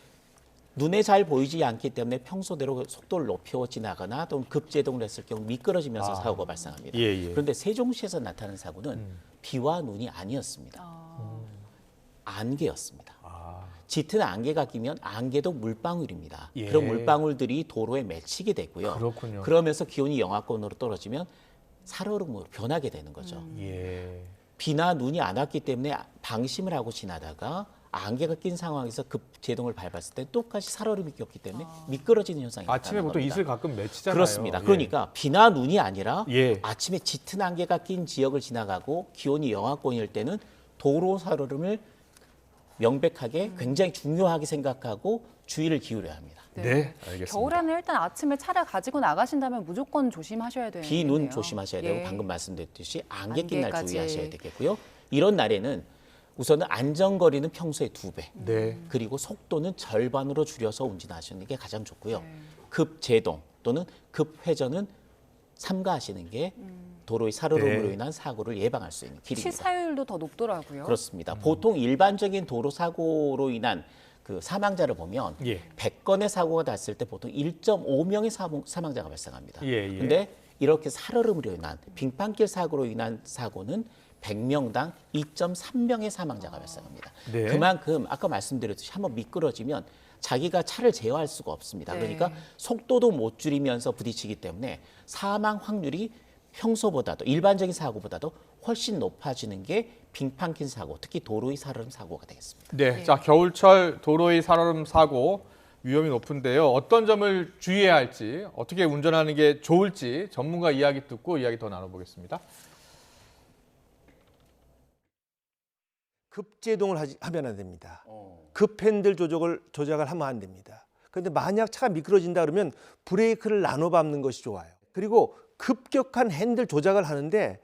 눈에 잘 보이지 않기 때문에 평소대로 속도를 높여 지나거나 또는 급제동을 했을 경우 미끄러지면서 사고가 발생합니다. 예, 예. 그런데 세종시에서 나타난 사고는 비와 눈이 아니었습니다. 안개였습니다. 짙은 안개가 끼면 안개도 물방울입니다. 예. 그런 물방울들이 도로에 맺히게 되고요. 그렇군요. 그러면서 기온이 영하권으로 떨어지면 살얼음으로 변하게 되는 거죠. 예. 비나 눈이 안 왔기 때문에 방심을 하고 지나다가 안개가 낀 상황에서 급제동을 밟았을 때 똑같이 살얼음이 꼈기 때문에 미끄러지는 현상이 아침에 나타나는 보통 겁니다. 이슬 가끔 맺히잖아요. 그렇습니다. 예. 그러니까 비나 눈이 아니라 예. 아침에 짙은 안개가 낀 지역을 지나가고 기온이 영하권일 때는 도로 살얼음을 명백하게 굉장히 중요하게 생각하고 주의를 기울여야 합니다. 네, 알겠습니다. 겨울에는 일단 아침에 차를 가지고 나가신다면 무조건 조심하셔야 되는 비, 눈 거네요. 조심하셔야 예. 되고 방금 말씀드렸듯이 안개 낀 날 안개까지. 주의하셔야 되겠고요. 이런 날에는 우선은 안전거리는 평소의 2배, 네. 그리고 속도는 절반으로 줄여서 운전하시는 게 가장 좋고요. 급제동 또는 급회전은 삼가하시는 게 도로의 살얼음으로 네. 인한 사고를 예방할 수 있는 길입니다. 치사율도 더 높더라고요. 그렇습니다. 보통 일반적인 도로 사고로 인한 그 사망자를 보면 예. 100건의 사고가 났을 때 보통 1.5명의 사망자가 발생합니다. 예, 예. 그런데 이렇게 살얼음으로 인한 빙판길 사고로 인한 사고는 100명당 2.3명의 사망자가 발생합니다. 네. 그만큼 아까 말씀드렸듯이 한번 미끄러지면 자기가 차를 제어할 수가 없습니다. 네. 그러니까 속도도 못 줄이면서 부딪히기 때문에 사망 확률이 평소보다도 일반적인 사고보다도 훨씬 높아지는 게 빙판길 사고, 특히 도로의 살얼음 사고가 되겠습니다. 네, 자 겨울철 도로의 살얼음 사고 위험이 높은데요. 어떤 점을 주의해야 할지, 어떻게 운전하는 게 좋을지 전문가 이야기 듣고 이야기 더 나눠보겠습니다. 급제동을 하면 안 됩니다. 급핸들 조작을 하면 안 됩니다. 그런데 만약 차가 미끄러진다 그러면 브레이크를 나눠 밟는 것이 좋아요. 그리고 급격한 핸들 조작을 하는데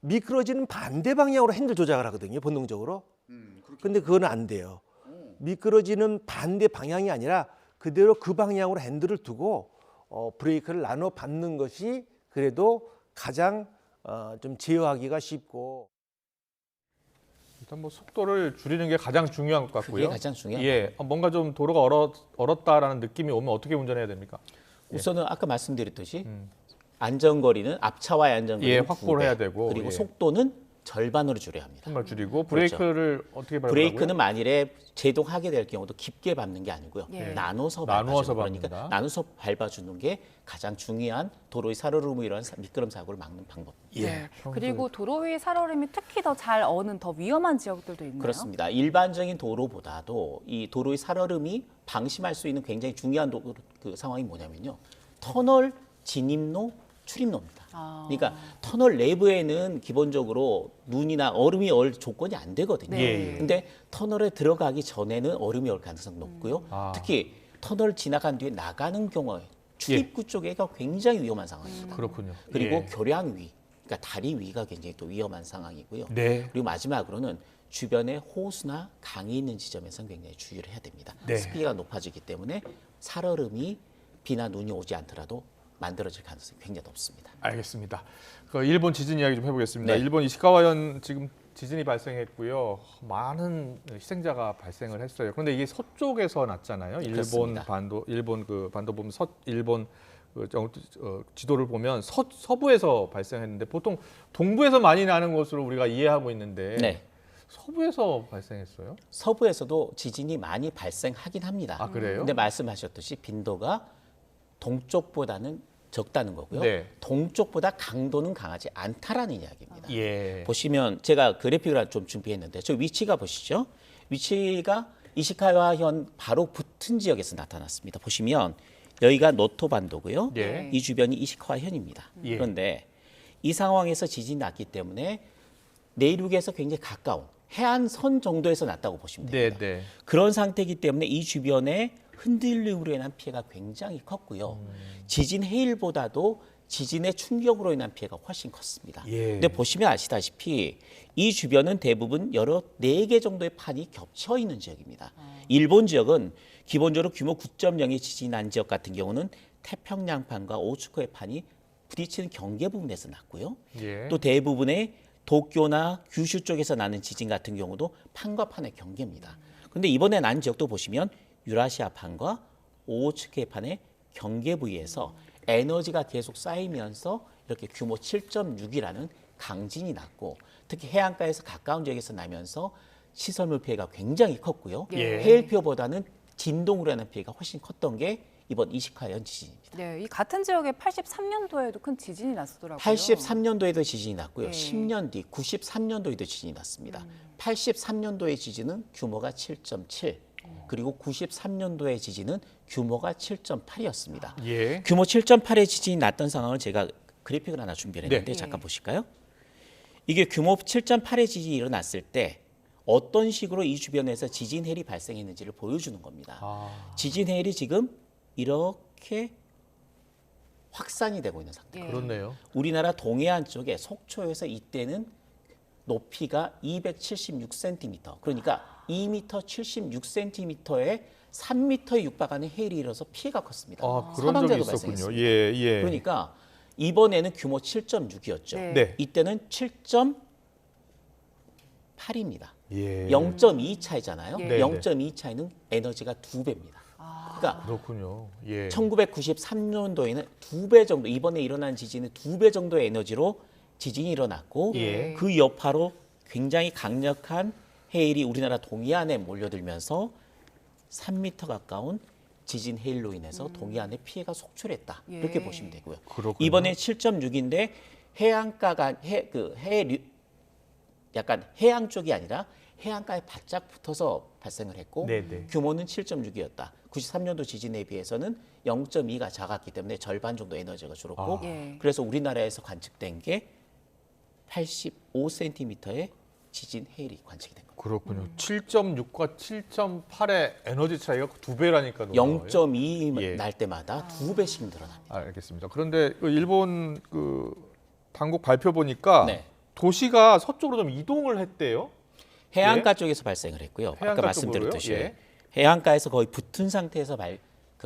미끄러지는 반대 방향으로 핸들 조작을 하거든요, 본능적으로. 근데 그건 안 돼요. 미끄러지는 반대 방향이 아니라 그대로 그 방향으로 핸들을 두고 브레이크를 나눠 밟는 것이 그래도 가장 좀 제어하기가 쉽고. 일단 뭐 속도를 줄이는 게 가장 중요한 것 같고요. 그게 가장 중요한 예, 뭔가 좀 도로가 얼었다라는 느낌이 오면 어떻게 운전해야 됩니까? 우선은 아까 말씀드렸듯이 안전거리는 앞차와의 안전거리는 예, 확보를 2배, 해야 되고, 그리고 예. 속도는 절반으로 줄여야 합니다. 정말 줄이고 브레이크를 어떻게 밟으라고요? 브레이크는 만일에 제동하게 될 경우도 깊게 밟는 게 아니고요. 예. 나눠서 나누어서 밟아주는 거니까 밟는다. 나눠서 밟아주는 게 가장 중요한 도로의 살얼음으로 일어난 미끄럼 사고를 막는 방법입니다. 네. 그리고 도로 위 살얼음이 특히 더 잘 어는 더 위험한 지역들도 있나요? 그렇습니다. 일반적인 도로보다도 이 도로의 살얼음이 방심할 수 있는 굉장히 중요한 그 상황이 뭐냐면요. 터널 진입로, 출입로입니다. 그러니까 터널 내부에는 기본적으로 눈이나 얼음이 얼 조건이 안 되거든요. 네. 근데 터널에 들어가기 전에는 얼음이 올 가능성이 높고요. 특히 터널 지나간 뒤에 나가는 경우에 출입구 쪽에가 굉장히 위험한 상황입니다. 그렇군요. 그리고 예. 교량 위, 그러니까 다리 위가 굉장히 또 위험한 상황이고요. 네. 그리고 마지막으로는 주변에 호수나 강이 있는 지점에서는 굉장히 주의를 해야 됩니다. 네. 습기가 높아지기 때문에 살얼음이 비나 눈이 오지 않더라도 만들어질 가능성이 굉장히 높습니다. 알겠습니다. 그 일본 지진 이야기 좀 해보겠습니다. 네. 일본 이시카와현 지금 지진이 발생했고요. 많은 희생자가 발생을 했어요. 그런데 이게 서쪽에서 났잖아요. 그렇습니다. 일본 반도 보면 일본 지도를 보면 서부에서 발생했는데 보통 동부에서 많이 나는 것으로 우리가 이해하고 있는데 네. 서부에서 발생했어요? 서부에서도 지진이 많이 발생하긴 합니다. 아, 그래요? 근데 말씀하셨듯이 빈도가 동쪽보다는 적다는 거고요. 네. 동쪽보다 강도는 강하지 않다라는 이야기입니다. 예. 보시면 제가 그래픽을 좀 준비했는데 저 위치가 보시죠. 위치가 이시카와현 바로 붙은 지역에서 나타났습니다. 보시면 여기가 노토 반도고요. 예. 이 주변이 이시카와현입니다. 예. 그런데 이 상황에서 지진이 났기 때문에 내륙에서 굉장히 가까운 해안선 정도에서 났다고 보시면 됩니다. 네. 그런 상태이기 때문에 이 주변에 흔들림으로 인한 피해가 굉장히 컸고요. 지진 해일보다도 지진의 충격으로 인한 피해가 훨씬 컸습니다. 예. 근데 보시면 아시다시피 이 주변은 대부분 여러 4개 정도의 판이 겹쳐 있는 지역입니다. 일본 지역은 기본적으로 규모 9.0의 지진이 난 지역 같은 경우는 태평양판과 오츠코의 판이 부딪히는 경계 부분에서 났고요. 예. 또 대부분의 도쿄나 규슈 쪽에서 나는 지진 같은 경우도 판과 판의 경계입니다. 그런데 이번에 난 지역도 보시면 유라시아 판과 오츠케 판의 경계 부위에서 에너지가 계속 쌓이면서 이렇게 규모 7.6이라는 강진이 났고 특히 해안가에서 가까운 지역에서 나면서 시설물 피해가 굉장히 컸고요. 예. 해일 피해보다는 진동으로 인한 피해가 훨씬 컸던 게 이번 이시카와현 지진입니다. 네, 이 같은 지역에 83년도에도 큰 지진이 났었더라고요. 83년도에도 지진이 났고요. 예. 10년 뒤 93년도에도 지진이 났습니다. 83년도의 지진은 규모가 7.7, 그리고 93년도의 지진은 규모가 7.8이었습니다. 예. 규모 7.8의 지진이 났던 상황을 제가 그래픽을 하나 준비했는데 네. 잠깐 보실까요? 이게 규모 7.8의 지진이 일어났을 때 어떤 식으로 이 주변에서 지진 해일이 발생했는지를 보여주는 겁니다. 지진 해일이 지금 이렇게 확산이 되고 있는 상태입니다. 그렇네요. 우리나라 동해안 쪽에 속초에서 이때는 높이가 276cm, 그러니까 2m 76cm에 3m에 육박하는 해일이 일어서 피해가 컸습니다. 아, 그런 적이 사망자도 있었군요. 발생했습니다. 예. 그러니까 이번에는 규모 7.6이었죠. 네. 이때는 7.8입니다. 예. 0.2 차이잖아요. 네. 0.2 차이는 에너지가 2배입니다. 그러니까 그렇군요. 예. 1993년도에는 2배 정도, 이번에 일어난 지진은 2배 정도의 에너지로 지진이 일어났고 예. 그 여파로 굉장히 강력한 해일이 우리나라 동해안에 몰려들면서 3m 가까운 지진 해일로 인해서 동해안에 피해가 속출했다. 예. 이렇게 보시면 되고요. 그렇군요. 이번에 7.6인데 해안가가 약간 해안 쪽이 아니라 해안가에 바짝 붙어서 발생을 했고 네네. 규모는 7.6이었다. 93년도 지진에 비해서는 0.2가 작았기 때문에 절반 정도 에너지가 줄었고 예. 그래서 우리나라에서 관측된 게 85cm의 지진 해일이 관측이 된 겁니다. 그렇군요. 7.6과 7.8의 에너지 차이가 2배라니까. 0.2 날 예. 때마다 2배씩 늘어납니다. 알겠습니다. 그런데 그 일본 당국 발표 보니까 네. 도시가 서쪽으로 좀 이동을 했대요. 해안가 쪽에서 발생을 했고요. 아까 해안가 말씀드렸듯이 쪽으로요? 예. 해안가에서 거의 붙은 상태에서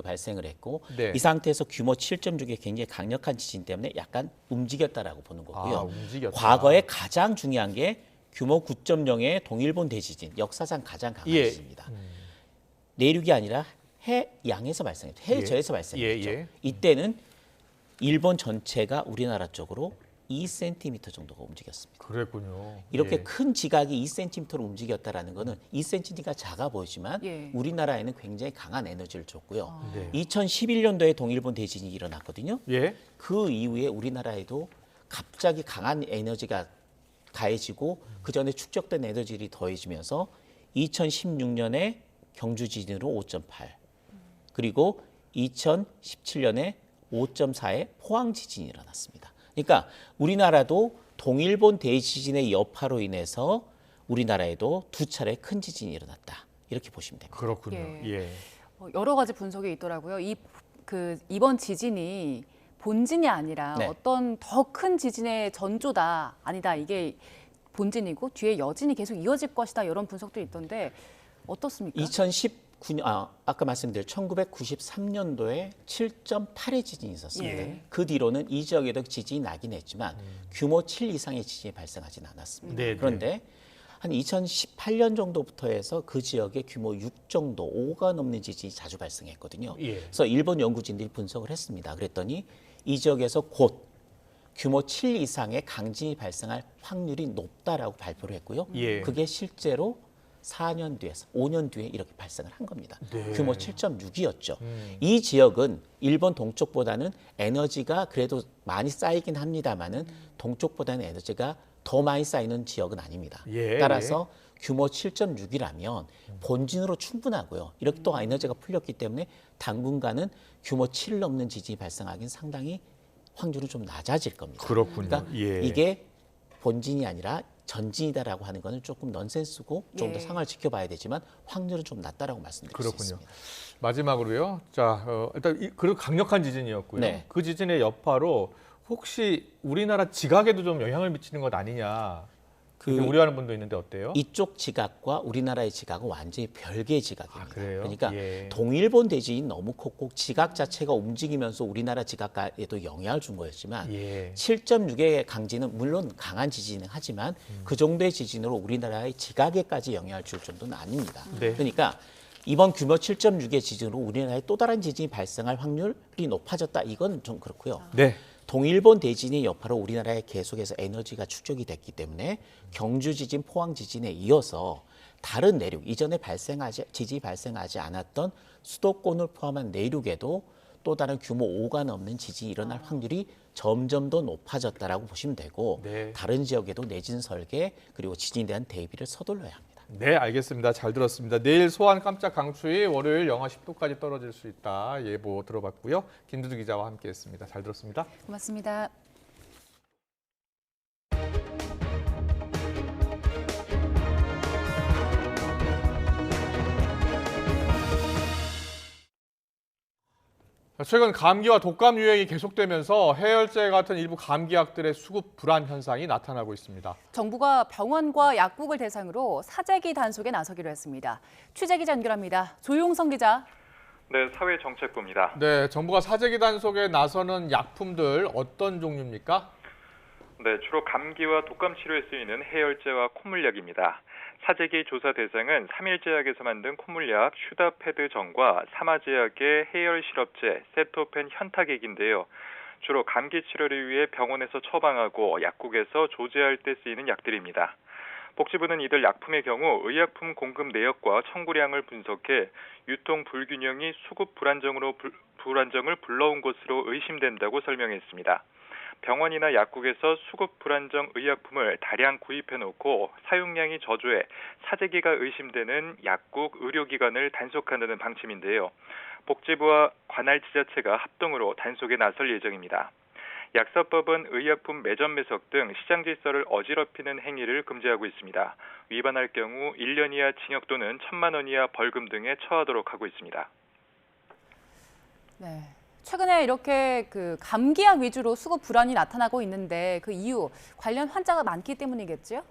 발생을 했고 네. 이 상태에서 규모 7.6의 굉장히 강력한 지진 때문에 약간 움직였다라고 보는 거고요. 움직였다. 과거에 가장 중요한 게 규모 9.0의 동일본 대지진, 역사상 가장 강한 예. 지진입니다. 내륙이 아니라 해양에서 발생했죠. 해저에서 발생했죠. 이때는 일본 전체가 우리나라 쪽으로 2cm 정도가 움직였습니다. 그랬군요. 이렇게 예. 큰 지각이 2cm로 움직였다라는 것은 2cm가 작아 보이지만 예. 우리나라에는 굉장히 강한 에너지를 줬고요. 네. 2011년도에 동일본 대지진이 일어났거든요. 예. 그 이후에 우리나라에도 갑자기 강한 에너지가 가해지고 그 전에 축적된 에너지들이 더해지면서 2016년에 경주 지진으로 5.8 그리고 2017년에 5.4의 포항 지진이 일어났습니다. 그러니까 우리나라도 동일본 대지진의 여파로 인해서 우리나라에도 2차례 큰 지진이 일어났다. 이렇게 보시면 됩니다. 그렇군요. 예. 여러 가지 분석이 있더라고요. 이번 지진이 본진이 아니라 네. 어떤 더 큰 지진의 전조다. 아니다. 이게 본진이고 뒤에 여진이 계속 이어질 것이다. 이런 분석도 있던데 어떻습니까? 아까 말씀드린 1993년도에 7.8의 지진이 있었습니다. 예. 그 뒤로는 이 지역에도 지진이 나긴 했지만 규모 7 이상의 지진이 발생하지는 않았습니다. 네, 네. 그런데 한 2018년 정도부터 해서 그 지역에 규모 6 정도, 5가 넘는 지진이 자주 발생했거든요. 예. 그래서 일본 연구진들이 분석을 했습니다. 그랬더니 이 지역에서 곧 규모 7 이상의 강진이 발생할 확률이 높다라고 발표를 했고요. 예. 그게 실제로 4년 뒤에서 5년 뒤에 이렇게 발생을 한 겁니다. 네. 규모 7.6이었죠. 이 지역은 일본 동쪽보다는 에너지가 그래도 많이 쌓이긴 합니다만은 동쪽보다는 에너지가 더 많이 쌓이는 지역은 아닙니다. 예, 따라서 규모 7.6이라면 본진으로 충분하고요. 이렇게 또 에너지가 풀렸기 때문에 당분간은 규모 7 넘는 지진이 발생하기는 상당히 확률은 좀 낮아질 겁니다. 그렇군요. 그러니까 예. 이게 본진이 아니라 전진이다라고 하는 거는 조금 넌센스고 좀 더 예. 상황을 지켜봐야 되지만 확률은 좀 낮다라고 말씀드릴 수 그렇군요. 있습니다. 마지막으로요. 자, 일단 그리고 강력한 지진이었고요. 네. 그 지진의 여파로 혹시 우리나라 지각에도 좀 영향을 미치는 것 아니냐. 그렇게 우려하는 분도 있는데 어때요? 이쪽 지각과 우리나라의 지각은 완전히 별개의 지각입니다. 그래요? 그러니까 예. 동일본 대지진이 너무 컸고 지각 자체가 움직이면서 우리나라 지각에도 영향을 준 거였지만 예. 7.6의 강진은 물론 강한 지진은 하지만 그 정도의 지진으로 우리나라의 지각에까지 영향을 줄 정도는 아닙니다. 네. 그러니까 이번 규모 7.6의 지진으로 우리나라에 또 다른 지진이 발생할 확률이 높아졌다. 이건 좀 그렇고요. 네. 동일본 대진의 여파로 우리나라에 계속해서 에너지가 축적이 됐기 때문에 경주 지진, 포항 지진에 이어서 다른 내륙, 이전에 지진이 발생하지 않았던 수도권을 포함한 내륙에도 또 다른 규모 5가 넘는 지진이 일어날 확률이 점점 더 높아졌다라고 보시면 되고 네. 다른 지역에도 내진 설계 그리고 지진에 대한 대비를 서둘러야 합니다. 네, 알겠습니다. 잘 들었습니다. 내일 소환 깜짝 강추위, 월요일 영하 10도까지 떨어질 수 있다 예보 들어봤고요. 김두두 기자와 함께했습니다. 잘 들었습니다. 고맙습니다. 최근 감기와 독감 유행이 계속되면서 해열제 같은 일부 감기약들의 수급 불안 현상이 나타나고 있습니다. 정부가 병원과 약국을 대상으로 사재기 단속에 나서기로 했습니다. 취재 기자 연결합니다. 조용성 기자. 네, 사회정책부입니다. 네, 정부가 사재기 단속에 나서는 약품들 어떤 종류입니까? 네, 주로 감기와 독감 치료에 쓰이는 해열제와 콧물약입니다. 사재기 조사 대상은 3일제약에서 만든 콧물약 슈다패드정과 사마제약의 해열 시럽제 세토펜 현타객인데요. 주로 감기 치료를 위해 병원에서 처방하고 약국에서 조제할 때 쓰이는 약들입니다. 복지부는 이들 약품의 경우 의약품 공급 내역과 청구량을 분석해 유통 불균형이 수급 불안정을 불러온 것으로 의심된다고 설명했습니다. 병원이나 약국에서 수급 불안정 의약품을 다량 구입해놓고 사용량이 저조해 사재기가 의심되는 약국, 의료기관을 단속한다는 방침인데요. 복지부와 관할 지자체가 합동으로 단속에 나설 예정입니다. 약사법은 의약품 매점 매석 등 시장 질서를 어지럽히는 행위를 금지하고 있습니다. 위반할 경우 1년 이하 징역 또는 1,000만 원 이하 벌금 등에 처하도록 하고 있습니다. 네. 최근에 이렇게 감기약 위주로 수급 불안이 나타나고 있는데 그 이유 관련 환자가 많기 때문이겠죠?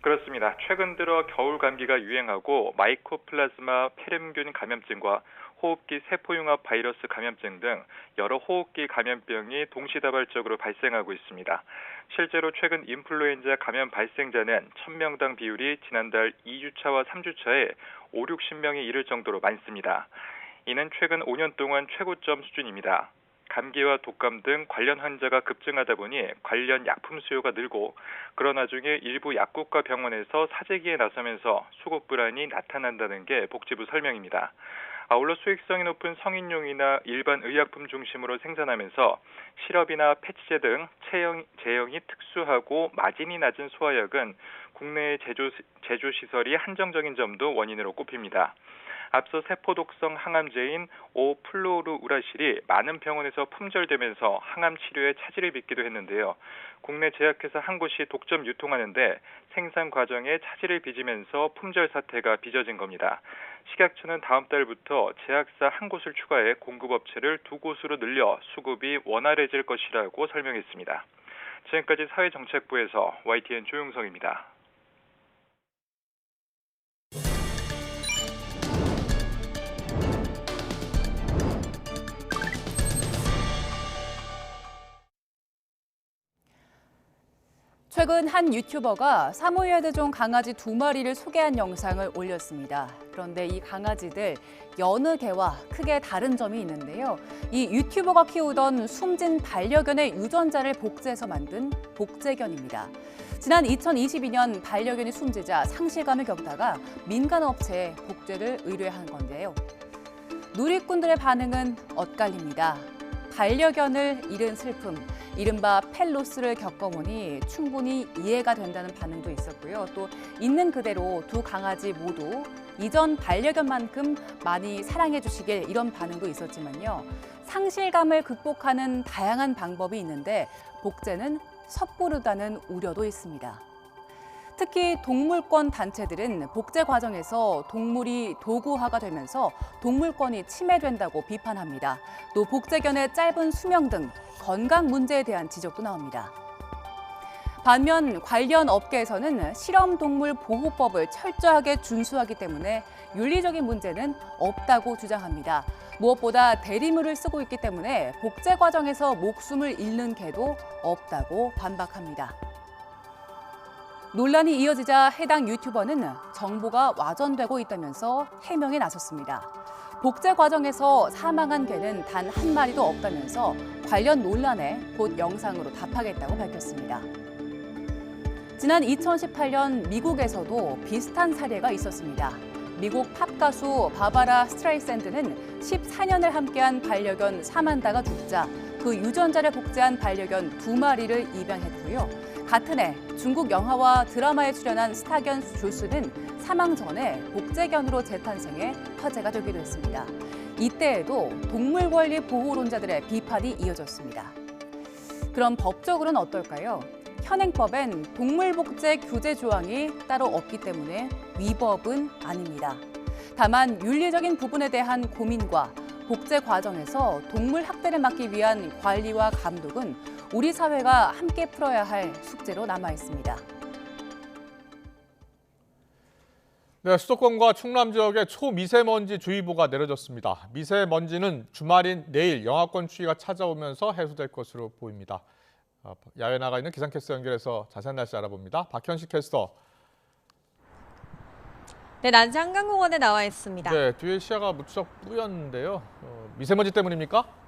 그렇습니다. 최근 들어 겨울 감기가 유행하고 마이코플라즈마 페름균 감염증과 호흡기 세포융합 바이러스 감염증 등 여러 호흡기 감염병이 동시다발적으로 발생하고 있습니다. 실제로 최근 인플루엔자 감염 발생자는 1000명당 비율이 지난달 2주차와 3주차에 5, 60명에 이를 정도로 많습니다. 이는 최근 5년 동안 최고점 수준입니다. 감기와 독감 등 관련 환자가 급증하다 보니 관련 약품 수요가 늘고 그런 와중에 일부 약국과 병원에서 사재기에 나서면서 수급 불안이 나타난다는 게 복지부 설명입니다. 아울러 수익성이 높은 성인용이나 일반 의약품 중심으로 생산하면서 시럽이나 패치제 등 제형이 특수하고 마진이 낮은 소화약은 국내의 제조시설이 한정적인 점도 원인으로 꼽힙니다. 앞서 세포독성 항암제인 오플로루우라실이 많은 병원에서 품절되면서 항암 치료에 차질을 빚기도 했는데요. 국내 제약회사 한 곳이 독점 유통하는데 생산 과정에 차질을 빚으면서 품절 사태가 빚어진 겁니다. 식약처는 다음 달부터 제약사 한 곳을 추가해 공급업체를 2곳으로 늘려 수급이 원활해질 것이라고 설명했습니다. 지금까지 사회정책부에서 YTN 조용성입니다. 최근 한 유튜버가 사모예드종 강아지 2마리를 소개한 영상을 올렸습니다. 그런데 이 강아지들 여느 개와 크게 다른 점이 있는데요. 이 유튜버가 키우던 숨진 반려견의 유전자를 복제해서 만든 복제견입니다. 지난 2022년 반려견이 숨지자 상실감을 겪다가 민간 업체에 복제를 의뢰한 건데요. 누리꾼들의 반응은 엇갈립니다. 반려견을 잃은 슬픔, 이른바 펫로스를 겪어보니 충분히 이해가 된다는 반응도 있었고요. 또 있는 그대로 두 강아지 모두 이전 반려견만큼 많이 사랑해 주시길 이런 반응도 있었지만요. 상실감을 극복하는 다양한 방법이 있는데 복제는 섣부르다는 우려도 있습니다. 특히 동물권 단체들은 복제 과정에서 동물이 도구화가 되면서 동물권이 침해된다고 비판합니다. 또 복제견의 짧은 수명 등 건강 문제에 대한 지적도 나옵니다. 반면 관련 업계에서는 실험동물 보호법을 철저하게 준수하기 때문에 윤리적인 문제는 없다고 주장합니다. 무엇보다 대리물을 쓰고 있기 때문에 복제 과정에서 목숨을 잃는 개도 없다고 반박합니다. 논란이 이어지자 해당 유튜버는 정보가 와전되고 있다면서 해명에 나섰습니다. 복제 과정에서 사망한 개는 단 한 마리도 없다면서 관련 논란에 곧 영상으로 답하겠다고 밝혔습니다. 지난 2018년 미국에서도 비슷한 사례가 있었습니다. 미국 팝 가수 바바라 스트라이샌드는 14년을 함께한 반려견 사만다가 죽자 그 유전자를 복제한 반려견 2마리를 입양했고요. 같은 해 중국 영화와 드라마에 출연한 스타견 조수는 사망 전에 복제견으로 재탄생해 화제가 되기도 했습니다. 이때에도 동물 권리 보호론자들의 비판이 이어졌습니다. 그럼 법적으로는 어떨까요? 현행법엔 동물 복제 규제 조항이 따로 없기 때문에 위법은 아닙니다. 다만 윤리적인 부분에 대한 고민과 복제 과정에서 동물 학대를 막기 위한 관리와 감독은 우리 사회가 함께 풀어야 할 숙제로 남아 있습니다. 네, 수도권과 충남 지역에 초미세먼지 주의보가 내려졌습니다. 미세먼지는 주말인 내일 영하권 추위가 찾아오면서 해소될 것으로 보입니다. 야외 나가 있는 기상캐스터 연결해서 자세한 날씨 알아봅니다. 박현식 캐스터. 네, 난지 한강공원에 나와 있습니다. 네, 뒤에 시야가 무척 뿌였는데요. 미세먼지 때문입니까?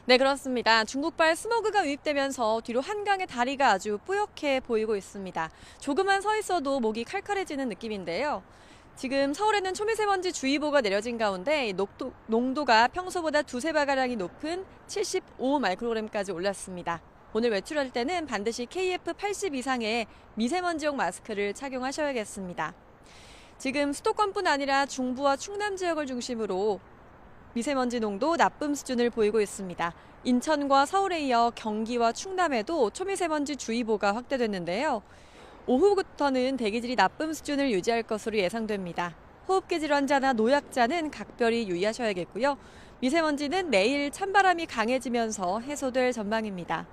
네, 그렇습니다. 중국발 스모그가 유입되면서 뒤로 한강의 다리가 아주 뿌옇게 보이고 있습니다. 조금만 서 있어도 목이 칼칼해지는 느낌인데요. 지금 서울에는 초미세먼지 주의보가 내려진 가운데 농도가 평소보다 두세 배가량이 높은 75 마이크로그램까지 올랐습니다. 오늘 외출할 때는 반드시 KF80 이상의 미세먼지용 마스크를 착용하셔야겠습니다. 지금 수도권뿐 아니라 중부와 충남 지역을 중심으로 미세먼지 농도 나쁨 수준을 보이고 있습니다. 인천과 서울에 이어 경기와 충남에도 초미세먼지 주의보가 확대됐는데요. 오후부터는 대기질이 나쁨 수준을 유지할 것으로 예상됩니다. 호흡기 질환자나 노약자는 각별히 유의하셔야겠고요. 미세먼지는 내일 찬바람이 강해지면서 해소될 전망입니다.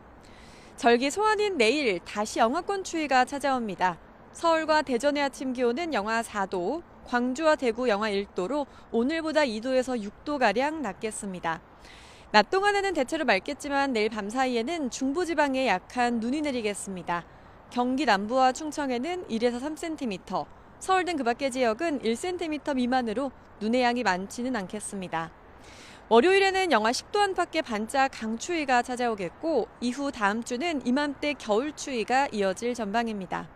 절기 소환인 내일 다시 영하권 추위가 찾아옵니다. 서울과 대전의 아침 기온은 영하 4도, 광주와 대구 영하 1도로 오늘보다 2도에서 6도가량 낮겠습니다. 낮 동안에는 대체로 맑겠지만 내일 밤 사이에는 중부지방에 약한 눈이 내리겠습니다. 경기 남부와 충청에는 1에서 3cm, 서울 등 그 밖의 지역은 1cm 미만으로 눈의 양이 많지는 않겠습니다. 월요일에는 영하 10도 안팎의 반짝 강추위가 찾아오겠고 이후 다음 주는 이맘때 겨울추위가 이어질 전망입니다.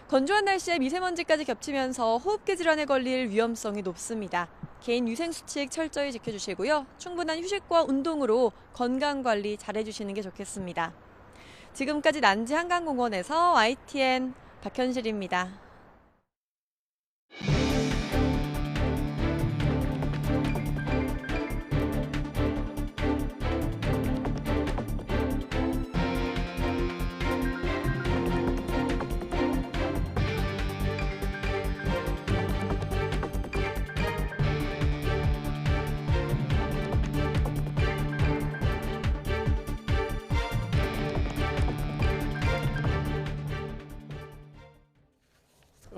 건조한 날씨에 미세먼지까지 겹치면서 호흡기 질환에 걸릴 위험성이 높습니다. 개인 위생수칙 철저히 지켜주시고요. 충분한 휴식과 운동으로 건강관리 잘해주시는 게 좋겠습니다. 지금까지 난지 한강공원에서 YTN 박현실입니다.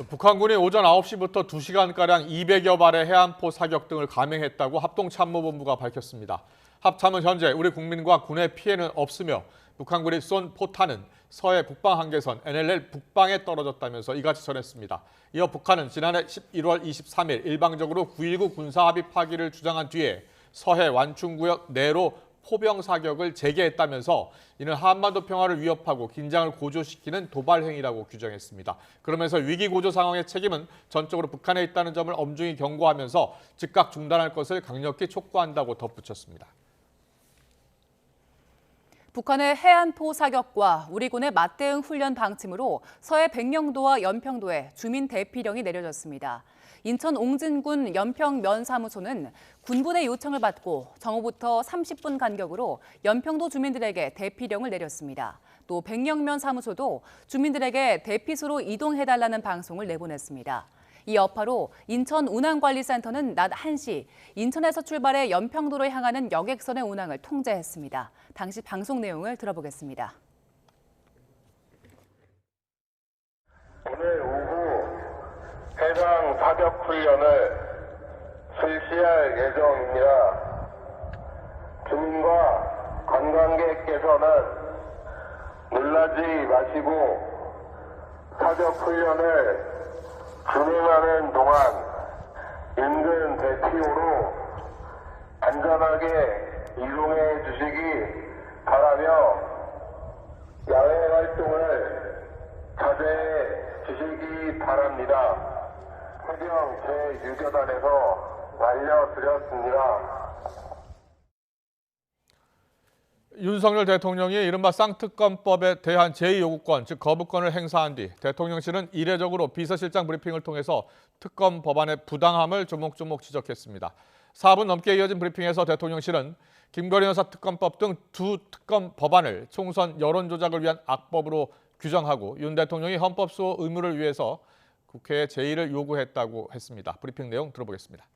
북한군이 오전 9시부터 2시간가량 200여 발의 해안포 사격 등을 감행했다고 합동참모본부가 밝혔습니다. 합참은 현재 우리 국민과 군의 피해는 없으며 북한군이 쏜 포탄은 서해 북방 한계선 NLL 북방에 떨어졌다면서 이같이 전했습니다. 이어 북한은 지난해 11월 23일 일방적으로 9.19 군사합의 파기를 주장한 뒤에 서해 완충구역 내로 포병 사격을 재개했다면서 이는 한반도 평화를 위협하고 긴장을 고조시키는 도발 행위라고 규정했습니다. 그러면서 위기 고조 상황의 책임은 전적으로 북한에 있다는 점을 엄중히 경고하면서 즉각 중단할 것을 강력히 촉구한다고 덧붙였습니다. 북한의 해안포 사격과 우리 군의 맞대응 훈련 방침으로 서해 백령도와 연평도에 주민 대피령이 내려졌습니다. 인천 옹진군 연평면사무소는 군부대 요청을 받고 정오부터 30분 간격으로 연평도 주민들에게 대피령을 내렸습니다. 또 백령면 사무소도 주민들에게 대피소로 이동해달라는 방송을 내보냈습니다. 이 여파로 인천 운항관리센터는 낮 1시 인천에서 출발해 연평도로 향하는 여객선의 운항을 통제했습니다. 당시 방송 내용을 들어보겠습니다. 오늘 오후 해상 사격 훈련을 실시할 예정입니다. 주민과 관광객께서는 놀라지 마시고 사격 훈련을 진행하는 동안 인근 대피소로 안전하게 이동해 주시기 바라며 야외 활동을 자제해 주시기 바랍니다. 해병 제6여단에서 알려드렸습니다. 윤석열 대통령이 이른바 쌍특검법에 대한 제2요구권, 즉 거부권을 행사한 뒤 대통령실은 이례적으로 비서실장 브리핑을 통해서 특검 법안의 부당함을 조목조목 지적했습니다. 4분 넘게 이어진 브리핑에서 대통령실은 김건희 여사 특검법 등 두 특검 법안을 총선 여론 조작을 위한 악법으로 규정하고 윤 대통령이 헌법 수호 의무를 위해서 국회에 제의를 요구했다고 했습니다. 브리핑 내용 들어보겠습니다.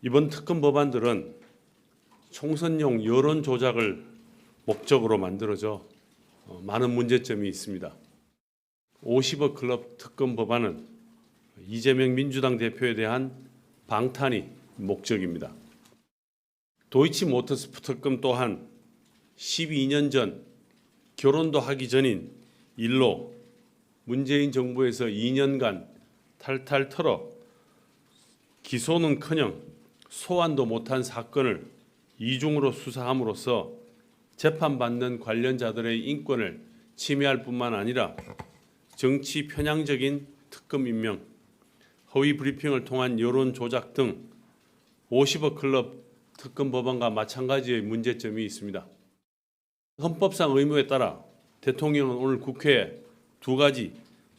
이번 특검 법안들은 총선용 여론 조작을 목적으로 만들어져 많은 문제점이 있습니다. 50억 클럽 특검 법안은 이재명 민주당 대표에 대한 방탄이 목적입니다. 도이치모터스 특검 또한 12년 전 결혼도 하기 전인 일로 문재인 정부에서 2년간 탈탈 털어 기소는커녕 소환도 못한 사건을 이중으로 수사함으로써 재판받는 관련자들의 인권을 침해할 뿐만 아니라 정치 편향적인 특검 임명, 허위 브리핑을 통한 여론 조작 등 50억 클럽 특검 법안과 마찬가지의 문제점이 있습니다. 헌법상 의무에 따라 대통령은 오늘 국회에 두 가지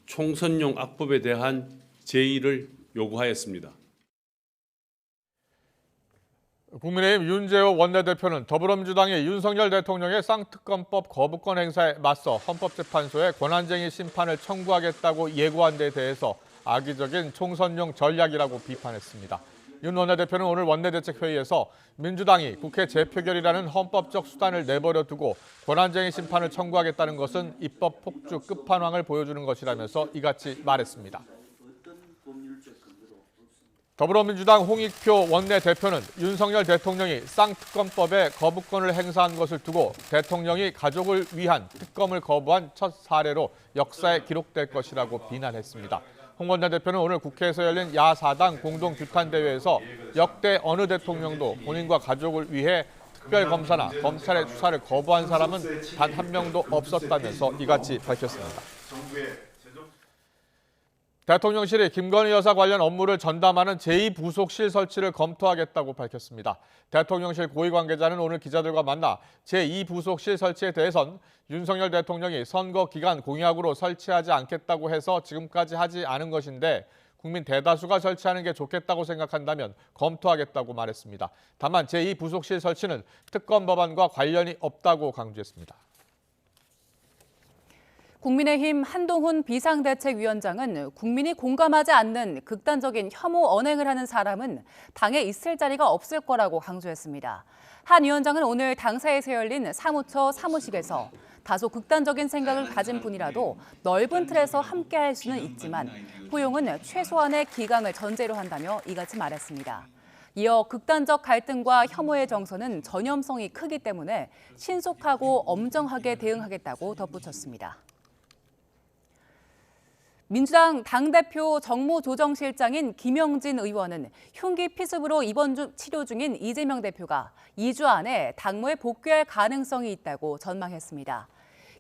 총선용 악법에 대한 제의를 요구하였습니다. 국민의힘 윤재호 원내대표는 더불어민주당이 윤석열 대통령의 쌍특검법 거부권 행사에 맞서 헌법재판소에 권한쟁의 심판을 청구하겠다고 예고한 데 대해서 악의적인 총선용 전략이라고 비판했습니다. 윤 원내대표는 오늘 원내대책회의에서 민주당이 국회 재표결이라는 헌법적 수단을 내버려 두고 권한쟁의 심판을 청구하겠다는 것은 입법 폭주 끝판왕을 보여주는 것이라면서 이같이 말했습니다. 더불어민주당 홍익표 원내대표는 윤석열 대통령이 쌍특검법에 거부권을 행사한 것을 두고 대통령이 가족을 위한 특검을 거부한 첫 사례로 역사에 기록될 것이라고 비난했습니다. 홍 원내대표는 오늘 국회에서 열린 야4당 공동규탄대회에서 역대 어느 대통령도 본인과 가족을 위해 특별검사나 검찰의 수사를 거부한 사람은 단 한 명도 없었다면서 이같이 밝혔습니다. 대통령실이 김건희 여사 관련 업무를 전담하는 제2부속실 설치를 검토하겠다고 밝혔습니다. 대통령실 고위 관계자는 오늘 기자들과 만나 제2부속실 설치에 대해선 윤석열 대통령이 선거 기간 공약으로 설치하지 않겠다고 해서 지금까지 하지 않은 것인데 국민 대다수가 설치하는 게 좋겠다고 생각한다면 검토하겠다고 말했습니다. 다만 제2부속실 설치는 특검 법안과 관련이 없다고 강조했습니다. 국민의힘 한동훈 비상대책위원장은 국민이 공감하지 않는 극단적인 혐오 언행을 하는 사람은 당에 있을 자리가 없을 거라고 강조했습니다. 한 위원장은 오늘 당사에서 열린 사무처 사무실에서 다소 극단적인 생각을 가진 분이라도 넓은 틀에서 함께할 수는 있지만 포용은 최소한의 기강을 전제로 한다며 이같이 말했습니다. 이어 극단적 갈등과 혐오의 정서는 전염성이 크기 때문에 신속하고 엄정하게 대응하겠다고 덧붙였습니다. 민주당 당대표 정무조정실장인 김영진 의원은 흉기 피습으로 입원 치료 중인 이재명 대표가 2주 안에 당무에 복귀할 가능성이 있다고 전망했습니다.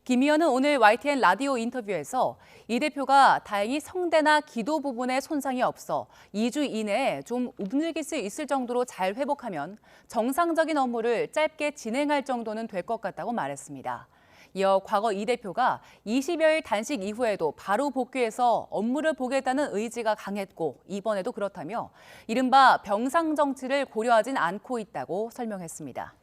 김 의원은 오늘 YTN 라디오 인터뷰에서 이 대표가 다행히 성대나 기도 부분에 손상이 없어 2주 이내에 좀 움직일 수 있을 정도로 잘 회복하면 정상적인 업무를 짧게 진행할 정도는 될 것 같다고 말했습니다. 이어 과거 이 대표가 20여일 단식 이후에도 바로 복귀해서 업무를 보겠다는 의지가 강했고 이번에도 그렇다며 이른바 병상 정치를 고려하진 않고 있다고 설명했습니다.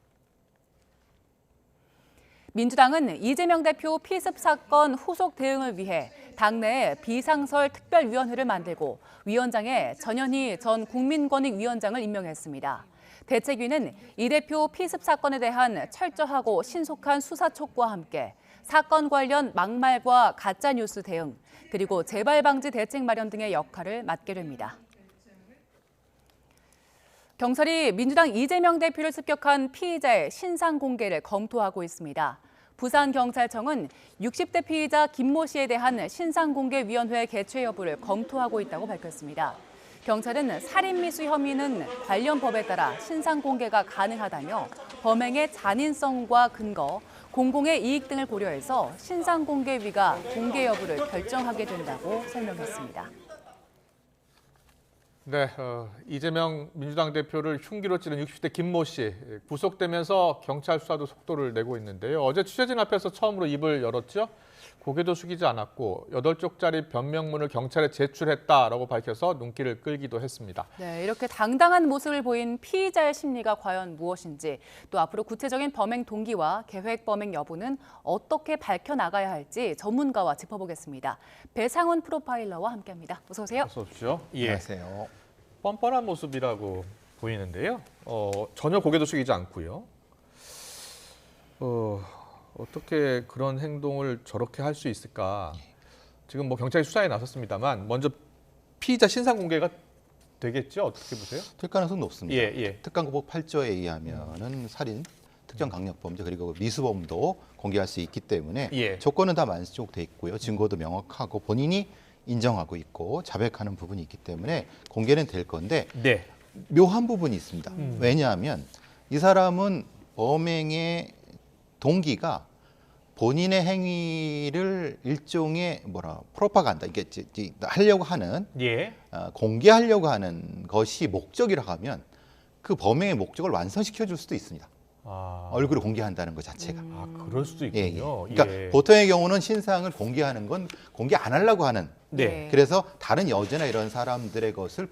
민주당은 이재명 대표 피습 사건 후속 대응을 위해 당내에 비상설 특별위원회를 만들고 위원장에 전현희 전 국민권익위원장을 임명했습니다. 대책위는 이 대표 피습 사건에 대한 철저하고 신속한 수사 촉구와 함께 사건 관련 막말과 가짜뉴스 대응, 그리고 재발 방지 대책 마련 등의 역할을 맡게 됩니다. 경찰이 민주당 이재명 대표를 습격한 피의자의 신상 공개를 검토하고 있습니다. 부산경찰청은 60대 피의자 김모 씨에 대한 신상공개위원회 개최 여부를 검토하고 있다고 밝혔습니다. 경찰은 살인미수 혐의는 관련 법에 따라 신상공개가 가능하다며 범행의 잔인성과 근거, 공공의 이익 등을 고려해서 신상공개위가 공개 여부를 결정하게 된다고 설명했습니다. 네, 이재명 민주당 대표를 흉기로 찌른 60대 김모 씨 구속되면서 경찰 수사도 속도를 내고 있는데요. 어제 취재진 앞에서 처음으로 입을 열었죠. 고개도 숙이지 않았고 8쪽짜리 변명문을 경찰에 제출했다라고 밝혀서 눈길을 끌기도 했습니다. 네, 이렇게 당당한 모습을 보인 피의자의 심리가 과연 무엇인지, 또 앞으로 구체적인 범행 동기와 계획 범행 여부는 어떻게 밝혀나가야 할지 전문가와 짚어보겠습니다. 배상훈 프로파일러와 함께합니다. 어서 오세요. 어서 오십시오. 예. 안녕하세요. 뻔뻔한 모습이라고 보이는데요. 전혀 고개도 숙이지 않고요. 어떻게 그런 행동을 저렇게 할 수 있을까? 지금 뭐 경찰이 수사에 나섰습니다만 먼저 피의자 신상 공개가 되겠죠? 어떻게 보세요? 될 가능성은 높습니다. 예. 특강법 8조에 의하면은 살인, 특정 강력범죄 그리고 미수범도 공개할 수 있기 때문에 조건은 다 만족돼 있고요. 증거도 명확하고 본인이 인정하고 있고 자백하는 부분이 있기 때문에 공개는 될 건데 묘한 부분이 있습니다. 왜냐하면 이 사람은 범행의 동기가 본인의 행위를 일종의 프로파간다, 이게 하려고 하는 공개하려고 하는 것이 목적이라고 하면 그 범행의 목적을 완성시켜 줄 수도 있습니다. 얼굴을 공개한다는 것 자체가. 그럴 수도 있군요. 그러니까 보통의 경우는 신상을 공개하는 건 공개 안 하려고 하는. 그래서 다른 여죄나 이런 사람들의 것을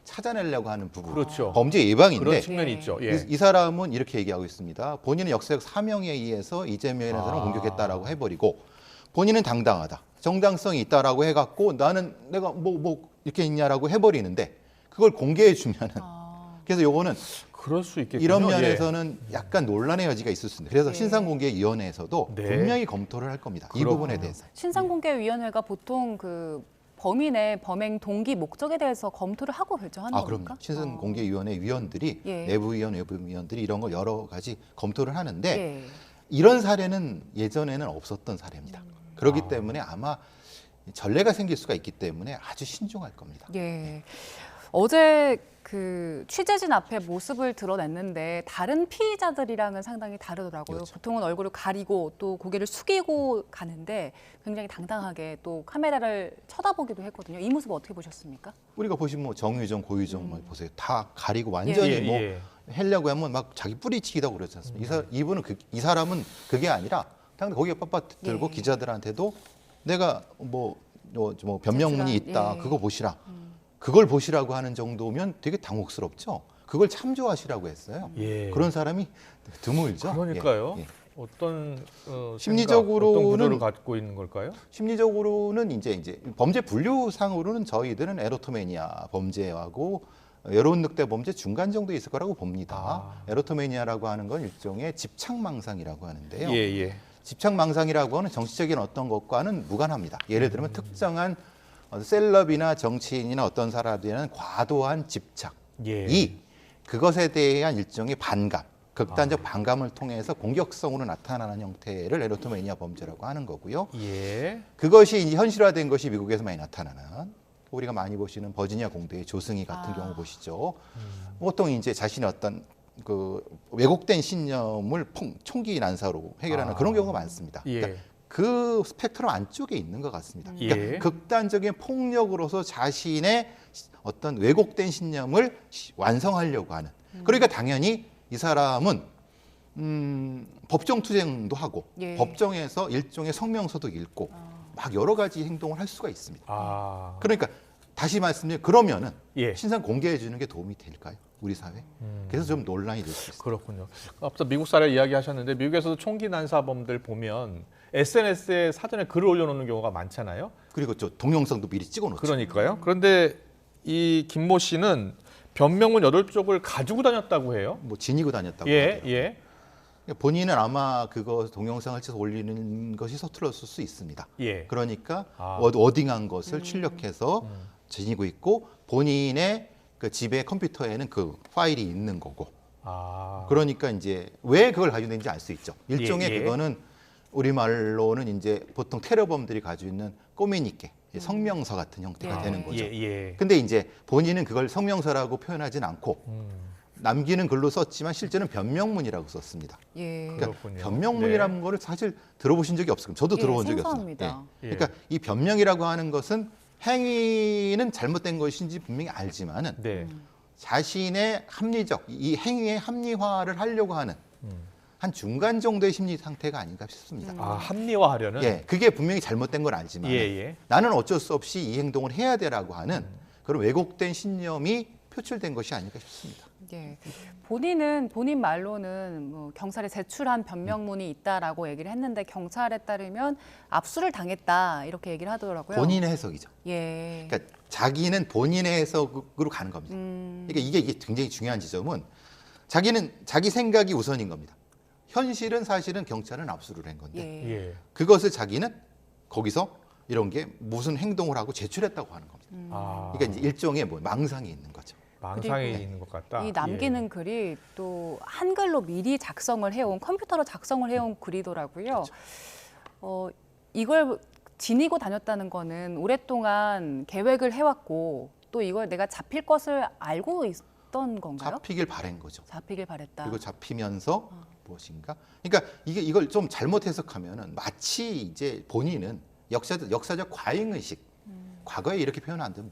찾아내려고 하는 부분. 그렇죠. 범죄 예방인데 그런 측면이 있죠. 이 사람은 이렇게 얘기하고 있습니다. 본인은 역사적 사명에 의해서 이재명이라는 사람을 공격했다라고 해버리고 본인은 당당하다, 정당성이 있다라고 해갖고 내가 뭐 이렇게 있냐라고 해버리는데 그걸 공개해 주면은 그래서 요거는 그럴 수 있겠군요. 이런 면에서는 약간 논란의 여지가 있을 수 있습니다. 그래서 신상공개위원회에서도 분명히 검토를 할 겁니다. 이 부분에 대해서. 신상공개위원회가 보통 그 범인의 범행 동기, 목적에 대해서 검토를 하고 결정하는 겁니까? 그럼요. 신상공개위원회 위원들이 내부위원, 외부위원들이 이런 걸 여러 가지 검토를 하는데 이런 사례는 예전에는 없었던 사례입니다. 그렇기 때문에 아마 전례가 생길 수가 있기 때문에 아주 신중할 겁니다. 어제 그 취재진 앞에 모습을 드러냈는데 다른 피의자들이랑은 상당히 다르더라고요. 그렇죠. 보통은 얼굴을 가리고 또 고개를 숙이고 가는데 굉장히 당당하게 또 카메라를 쳐다보기도 했거든요. 이 모습 어떻게 보셨습니까? 우리가 보시면 뭐 정유정, 고유정 보세요. 다 가리고 완전히 하려고 하면 막 자기 뿌리치기다고 그러지 않습니까? 이 사람은 그게 아니라 당연히 고개 빳빳 들고 기자들한테도 내가 뭐 변명문이 있다. 그거 보시라. 그걸 보시라고 하는 정도면 되게 당혹스럽죠. 그걸 참조하시라고 했어요. 그런 사람이 드물죠. 그러니까요. 어떤 심리적으로는 어떤 구조를 갖고 있는 걸까요? 심리적으로는 이제 범죄 분류상으로는 저희들은 에로토매니아 범죄하고 여론 늑대 범죄 중간 정도에 있을 거라고 봅니다. 에로토매니아라고 하는 건 일종의 집착망상이라고 하는데요. 집착망상이라고 하는 정치적인 어떤 것과는 무관합니다. 예를 들면 특정한 셀럽이나 정치인이나 어떤 사람들에는 과도한 집착이 그것에 대한 일종의 반감, 극단적 반감을 통해서 공격성으로 나타나는 형태를 에로토매니아 범죄라고 하는 거고요. 예. 그것이 이제 현실화된 것이 미국에서 많이 나타나는 우리가 많이 보시는 버지니아 공대의 조승희 같은 경우 보시죠. 보통 이제 자신의 어떤 그 왜곡된 신념을 총기 난사로 해결하는 그런 경우가 많습니다. 예. 그러니까 그 스펙트럼 안쪽에 있는 것 같습니다. 그러니까 예. 극단적인 폭력으로서 자신의 어떤 왜곡된 신념을 완성하려고 하는. 그러니까 당연히 이 사람은 법정 투쟁도 하고 예. 법정에서 일종의 성명서도 읽고 막 여러 가지 행동을 할 수가 있습니다. 그러니까 다시 말씀드리면 그러면은 신상 공개해 주는 게 도움이 될까요? 우리 사회? 그래서 좀 논란이 될 수 있습니다. 그렇군요. 앞서 미국 사례 이야기하셨는데 미국에서도 총기 난사범들 보면 SNS에 사전에 글을 올려놓는 경우가 많잖아요. 그리고 저 동영상도 미리 찍어놓죠. 그러니까요. 그런데 이 김모 씨는 변명문 8쪽을 가지고 다녔다고 해요. 뭐 지니고 다녔다고 예, 하더라고요. 예. 본인은 아마 그거 동영상을 찍어서 올리는 것이 서툴렀을 수 있습니다. 예. 그러니까 워딩한 것을 출력해서 지니고 있고 본인의 그 집에 컴퓨터에는 그 파일이 있는 거고. 그러니까 이제 왜 그걸 가지고 있는지 알 수 있죠. 일종의 그거는 우리말로는 이제 보통 테러범들이 가지고 있는 꼬미니케, 성명서 같은 형태가 되는 거죠. 근데 이제 본인은 그걸 성명서라고 표현하진 않고 남기는 글로 썼지만 실제는 변명문이라고 썼습니다. 그러니까 변명문이라는 거를 사실 들어보신 적이 없어요. 저도 들어본 적이 없습니다. 그러니까 이 변명이라고 하는 것은 행위는 잘못된 것인지 분명히 알지만은 자신의 합리적 이 행위의 합리화를 하려고 하는 한 중간 정도의 심리 상태가 아닌가 싶습니다. 합리화하려는? 예, 그게 분명히 잘못된 건 알지만 나는 어쩔 수 없이 이 행동을 해야 되라고 하는 그런 왜곡된 신념이 표출된 것이 아닐까 싶습니다. 예. 본인은 본인 말로는 뭐 경찰에 제출한 변명문이 있다라고 얘기를 했는데 경찰에 따르면 압수를 당했다 이렇게 얘기를 하더라고요. 본인의 해석이죠. 예. 그러니까 자기는 본인의 해석으로 가는 겁니다. 그러니까 이게 굉장히 중요한 지점은 자기는 자기 생각이 우선인 겁니다. 현실은 사실은 경찰은 압수를 한 건데 그것을 자기는 거기서 이런 게 무슨 행동을 하고 제출했다고 하는 겁니다. 그러니까 이제 일종의 뭐 망상이 있는 거죠. 망상이 있는 것 같다. 이 남기는 글이 또 한글로 미리 작성을 해온 컴퓨터로 작성을 해온 글이더라고요. 이걸 지니고 다녔다는 거는 오랫동안 계획을 해왔고 또 이걸 내가 잡힐 것을 알고 있던 건가요? 잡히길 바란 거죠. 잡히길 바랬다. 그리고 잡히면서 무엇인가? 그러니까 이걸 좀 잘못 해석하면은 마치 이제 본인은 역사적 과잉 의식. 과거에 이렇게 표현 안 되는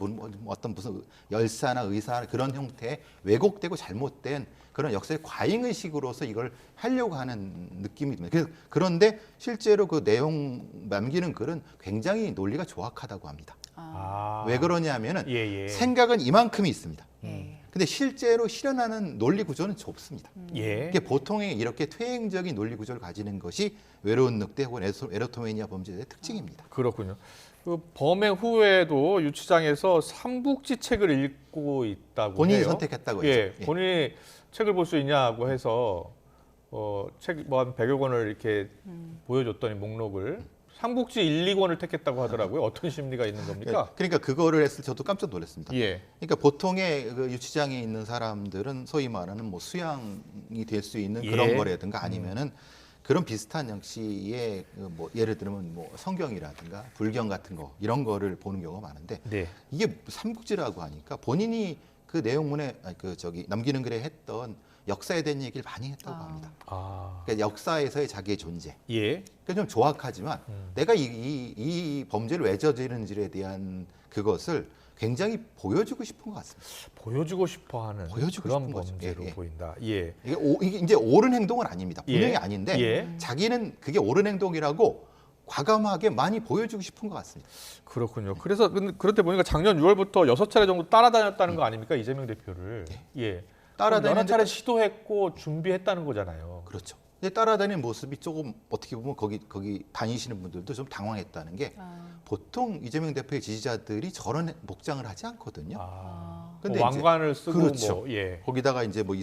어떤 무슨 열사나 의사 그런 형태의 왜곡되고 잘못된 그런 역사의 과잉 의식으로서 이걸 하려고 하는 느낌이 듭니다. 그런데 실제로 그 내용 남기는 글은 굉장히 논리가 조악하다고 합니다. 왜 그러냐면은 생각은 이만큼이 있습니다. 근데 실제로 실현하는 논리 구조는 좁습니다. 이게 보통의 이렇게 퇴행적인 논리 구조를 가지는 것이 외로운 늑대 혹은 에로토매니아 범죄의 특징입니다. 그렇군요. 그 범행 후에도 유치장에서 삼국지 책을 읽고 있다고 본인이 해요. 선택했다고 예, 했죠. 본인이 책을 볼 수 있냐고 해서 책 뭐 한 100여 권을 이렇게 보여줬더니 목록을 삼국지 1, 2권을 택했다고 하더라고요. 어떤 심리가 있는 겁니까? 그러니까 그거를 했을 때 저도 깜짝 놀랐습니다. 예. 그러니까 보통의 그 유치장에 있는 사람들은 소위 말하는 뭐 수양이 될 수 있는 그런 거라든가 아니면은 그런 비슷한 형식의 뭐 예를 들면 뭐 성경이라든가 불경 같은 거 이런 거를 보는 경우가 많은데 이게 삼국지라고 하니까 본인이 그 내용문에 남기는 글에 했던 역사에 대한 얘기를 많이 했다고 합니다. 그러니까 역사에서의 자기의 존재. 그러니까 좀 조악하지만 내가 이 범죄를 왜 저지르는지에 대한 그것을 굉장히 보여주고 싶은 것 같습니다. 보여주고 싶어하는 그런 범죄로 거죠. 보인다. 이게 이제 옳은 행동은 아닙니다. 분명히 아닌데 자기는 그게 옳은 행동이라고 과감하게 많이 보여주고 싶은 것 같습니다. 그렇군요. 그래서 그런데 보니까 작년 6월부터 6차례 정도 따라다녔다는 거 아닙니까? 이재명 대표를. 여러 차례 시도했고 준비했다는 거잖아요. 그렇죠. 근데 따라다니는 모습이 조금 어떻게 보면 거기 다니시는 분들도 좀 당황했다는 게 보통 이재명 대표의 지지자들이 저런 복장을 하지 않거든요. 근데 왕관을 쓰고 그렇죠. 거기다가 이제 뭐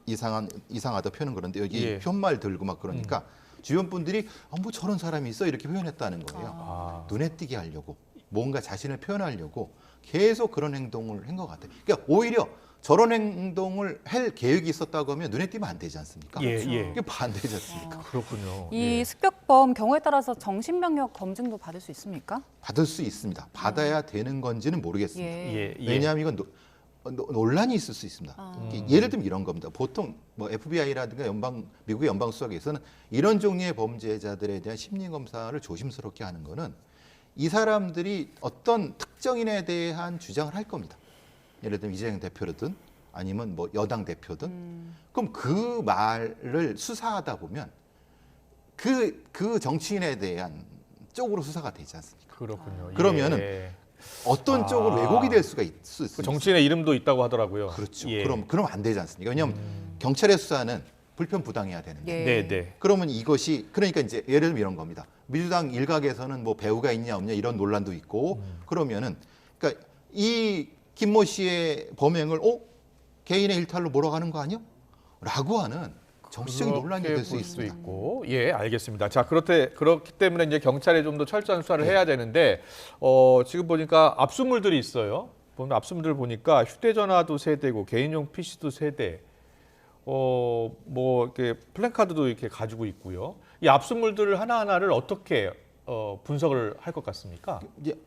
이상하다 표현은 그런데 여기 편말 들고 막 그러니까 주변 분들이 뭐 저런 사람이 있어 이렇게 표현했다는 거예요. 눈에 띄게 하려고. 뭔가 자신을 표현하려고 계속 그런 행동을 한 것 같아요. 그러니까 오히려 저런 행동을 할 계획이 있었다고 하면 눈에 띄면 안 되지 않습니까? 이게 반대지 않습니까? 그렇군요. 이 습격범 경우에 따라서 정신병력 검증도 받을 수 있습니까? 받을 수 있습니다. 받아야 되는 건지는 모르겠습니다. 왜냐하면 이건 논란이 있을 수 있습니다. 예를 들면 이런 겁니다. 보통 뭐 FBI라든가 미국의 연방수사계에서는 이런 종류의 범죄자들에 대한 심리 검사를 조심스럽게 하는 거는 이 사람들이 어떤 특정인에 대한 주장을 할 겁니다. 예를 들면 이재명 대표든 아니면 뭐 여당 대표든 그럼 그 말을 수사하다 보면 그 정치인에 대한 쪽으로 수사가 되지 않습니까? 그렇군요. 그러면은 어떤 쪽으로 왜곡이 될 수가 있을 수 정치인의 이름도 있다고 하더라고요. 그렇죠. 그럼 안 되지 않습니까? 왜냐하면 경찰의 수사는 불편부당해야 되는데. 그러면 이것이 그러니까 이제 예를 들면 이런 겁니다. 민주당 일각에서는 뭐 배우가 있냐 없냐 이런 논란도 있고 그러면은 그러니까 이 김모 씨의 범행을 개인의 일탈로 몰아가는 거 아니요? 라고 하는 정치적인 논란이 될 수 있습니다. 있고. 예, 알겠습니다. 자, 그렇기 때문에 이제 경찰이 좀 더 철저한 수사를 해야 되는데 지금 보니까 압수물들이 있어요. 보면 압수물들 보니까 휴대전화도 3대고 개인용 PC도 3대. 뭐 이렇게 플랜카드도 이렇게 가지고 있고요. 이 압수물들을 하나하나를 어떻게 분석을 할 것 같습니까? 이제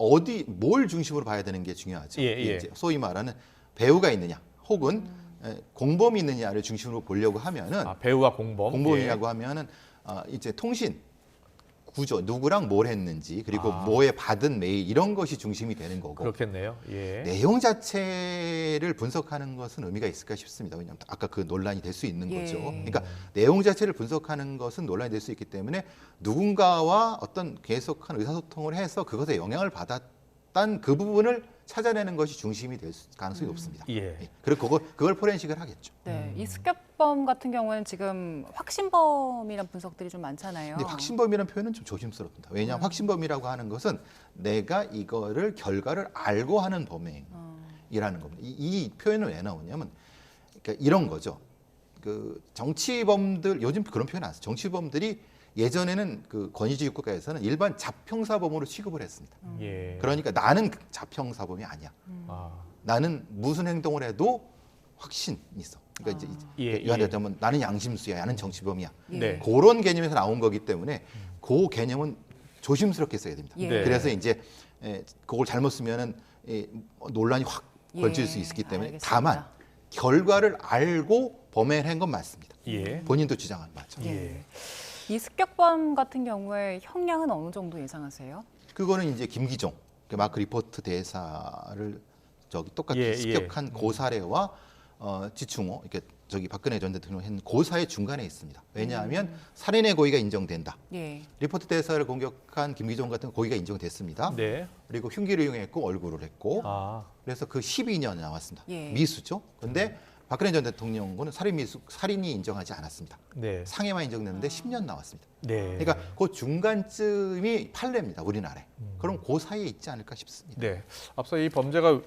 뭘 중심으로 봐야 되는 게 중요하죠. 이제 소위 말하는 배우가 있느냐, 혹은 공범이 있느냐를 중심으로 보려고 하면은 배우와 공범이라고 하면은 이제 통신 구조, 누구랑 뭘 했는지, 그리고 뭐에 받은 메일 이런 것이 중심이 되는 거고. 그렇겠네요. 내용 자체를 분석하는 것은 의미가 있을까 싶습니다. 왜냐하면 아까 그 논란이 될 수 있는 거죠. 그러니까 내용 자체를 분석하는 것은 논란이 될 수 있기 때문에 누군가와 어떤 계속한 의사소통을 해서 그것에 영향을 받았던 그 부분을 찾아내는 것이 중심이 될 가능성이 높습니다. 그리고 그걸 포렌식을 하겠죠. 네, 이 습격범 같은 경우는 지금 확신범이란 분석들이 좀 많잖아요. 근데 확신범이라는 표현은 좀 조심스럽습니다. 왜냐하면 확신범이라고 하는 것은 내가 이거를 결과를 알고 하는 범행이라는 겁니다. 이 표현은 왜 나오냐면 그러니까 이런 거죠. 그 정치범들 요즘 그런 표현 안 써요. 정치범들이 예전에는 그 권위주의 국가에서는 일반 자평사범으로 취급을 했습니다. 그러니까 나는 자평사범이 아니야. 나는 무슨 행동을 해도 확신이 있어. 그러니까 이제 이야기하자면 나는 양심수야, 나는 정치범이야. 그런 개념에서 나온 거기 때문에 그 개념은 조심스럽게 써야 됩니다. 그래서 이제 그걸 잘못 쓰면은 논란이 확 걸칠 수 있기 때문에 알겠습니다. 다만 결과를 알고 범행을 한 건 맞습니다. 본인도 주장한 맞죠. 이 습격범 같은 경우에 형량은 어느 정도 예상하세요? 그거는 이제 김기종 마크 리포트 대사를 똑같이 습격한 고사례와 지충호 이렇게 박근혜 전 대통령이 한 고사의 중간에 있습니다. 왜냐하면 살인의 고의가 인정된다. 리포트 대사를 공격한 김기종 같은 고의가 인정됐습니다. 그리고 흉기를 이용했고 얼굴을 했고 그래서 그 12년 나왔습니다. 미수죠. 그런데 박근혜 전 대통령은 살인이 인정하지 않았습니다. 상해만 인정됐는데 10년 나왔습니다. 그러니까 그 중간쯤이 판례입니다. 우리나라에. 그럼 그 사이에 있지 않을까 싶습니다. 앞서 이 범죄가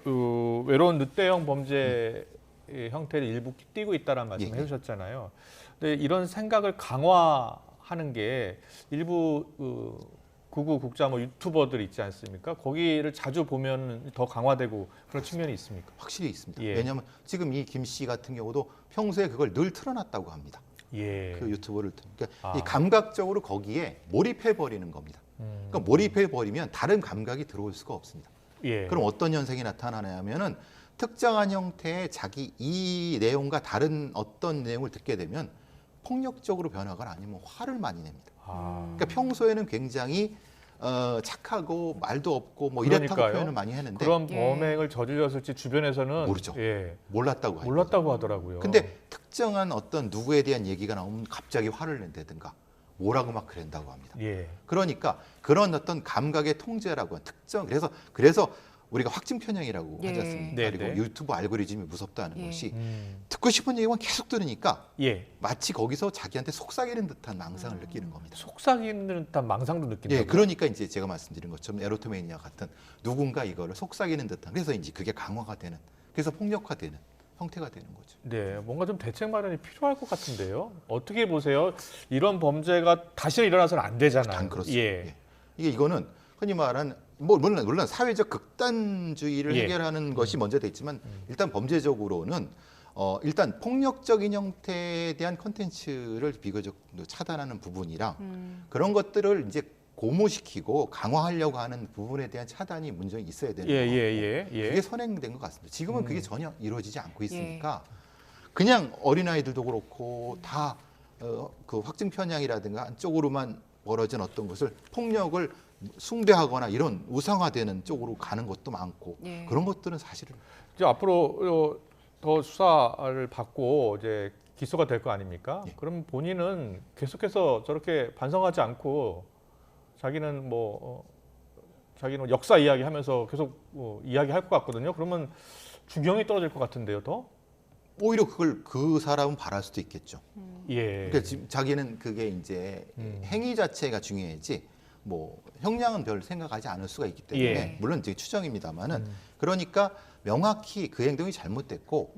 외로운 늑대형 범죄 형태를 일부 띠고 있다는 말씀을 해주셨잖아요. 근데 이런 생각을 강화하는 게 일부 구구 국자 유튜버들 있지 않습니까? 거기를 자주 보면 더 강화되고 그런 측면이 있습니까? 확실히 있습니다. 왜냐하면 지금 이 김 씨 같은 경우도 평소에 그걸 늘 틀어놨다고 합니다. 그 유튜브를 그러니까 이 감각적으로 거기에 몰입해 버리는 겁니다. 그러니까 몰입해 버리면 다른 감각이 들어올 수가 없습니다. 그럼 어떤 현상이 나타나냐면은 특정한 형태의 자기 이 내용과 다른 어떤 내용을 듣게 되면 폭력적으로 변하거나 아니면 화를 많이 냅니다. 그러니까 평소에는 굉장히 착하고 말도 없고 뭐 이랬다고 표현을 많이 했는데 그런 범행을 저질렀을지 주변에서는 모르죠. 몰랐다고 하더라고요. 근데 특정한 어떤 누구에 대한 얘기가 나오면 갑자기 화를 낸다든가 뭐라고 막 그런다고 합니다. 그러니까 그런 어떤 감각의 통제라고 특정 그래서 우리가 확증 편향이라고 하지 않습니까? 그리고 유튜브 알고리즘이 무섭다는 것이 듣고 싶은 얘기만 계속 들으니까 마치 거기서 자기한테 속삭이는 듯한 망상을 느끼는 겁니다. 속삭이는 듯한 망상도 느낀다고요? 그러니까 이제 제가 말씀드린 것처럼 에로토메니아 같은 누군가 이거를 속삭이는 듯한 그래서 이제 그게 강화가 되는 그래서 폭력화되는 형태가 되는 거죠. 뭔가 좀 대책 마련이 필요할 것 같은데요. 어떻게 보세요? 이런 범죄가 다시는 일어나서는 안 되잖아요. 그렇습니다. 이거는 흔히 말하는 물론 사회적 극단주의를 예. 해결하는 것이 먼저 돼 있지만 일단 범죄적으로는 일단 폭력적인 형태에 대한 콘텐츠를 비교적 차단하는 부분이랑 그런 것들을 이제 고무시키고 강화하려고 하는 부분에 대한 차단이 문제가 있어야 되는 거고 그게 선행된 것 같습니다. 지금은 그게 전혀 이루어지지 않고 있으니까 그냥 어린아이들도 그렇고 다 그 확증 편향이라든가 한쪽으로만 벌어진 어떤 것을 폭력을 숭배하거나 이런 우상화되는 쪽으로 가는 것도 많고 그런 것들은 사실은 이제 앞으로 더 수사를 받고 이제 기소가 될 거 아닙니까? 그럼 본인은 계속해서 저렇게 반성하지 않고 자기는 자기는 역사 이야기하면서 계속 이야기할 것 같거든요. 그러면 주경이 떨어질 것 같은데요, 더? 오히려 그걸 그 사람은 바랄 수도 있겠죠. 예. 그러니까 지금 자기는 그게 이제 행위 자체가 중요하지 형량은 별 생각하지 않을 수가 있기 때문에 물론 이제 추정입니다만은 그러니까 명확히 그 행동이 잘못됐고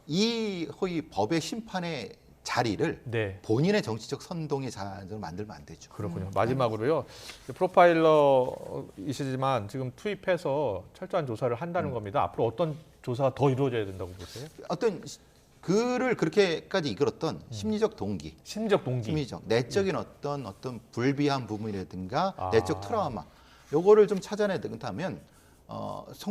이 법의 심판의 자리를 본인의 정치적 선동의 자리로 만들면 안 되죠. 그렇군요. 마지막으로요. 프로파일러이시지만 지금 투입해서 철저한 조사를 한다는 겁니다. 앞으로 어떤 조사가 더 이루어져야 된다고 보세요? 어떤 그를 그렇게까지 이끌었던 심리적 동기, 내적인 어떤 불비한 부분이라든가 내적 트라우마, 요거를 좀 찾아내야 된다면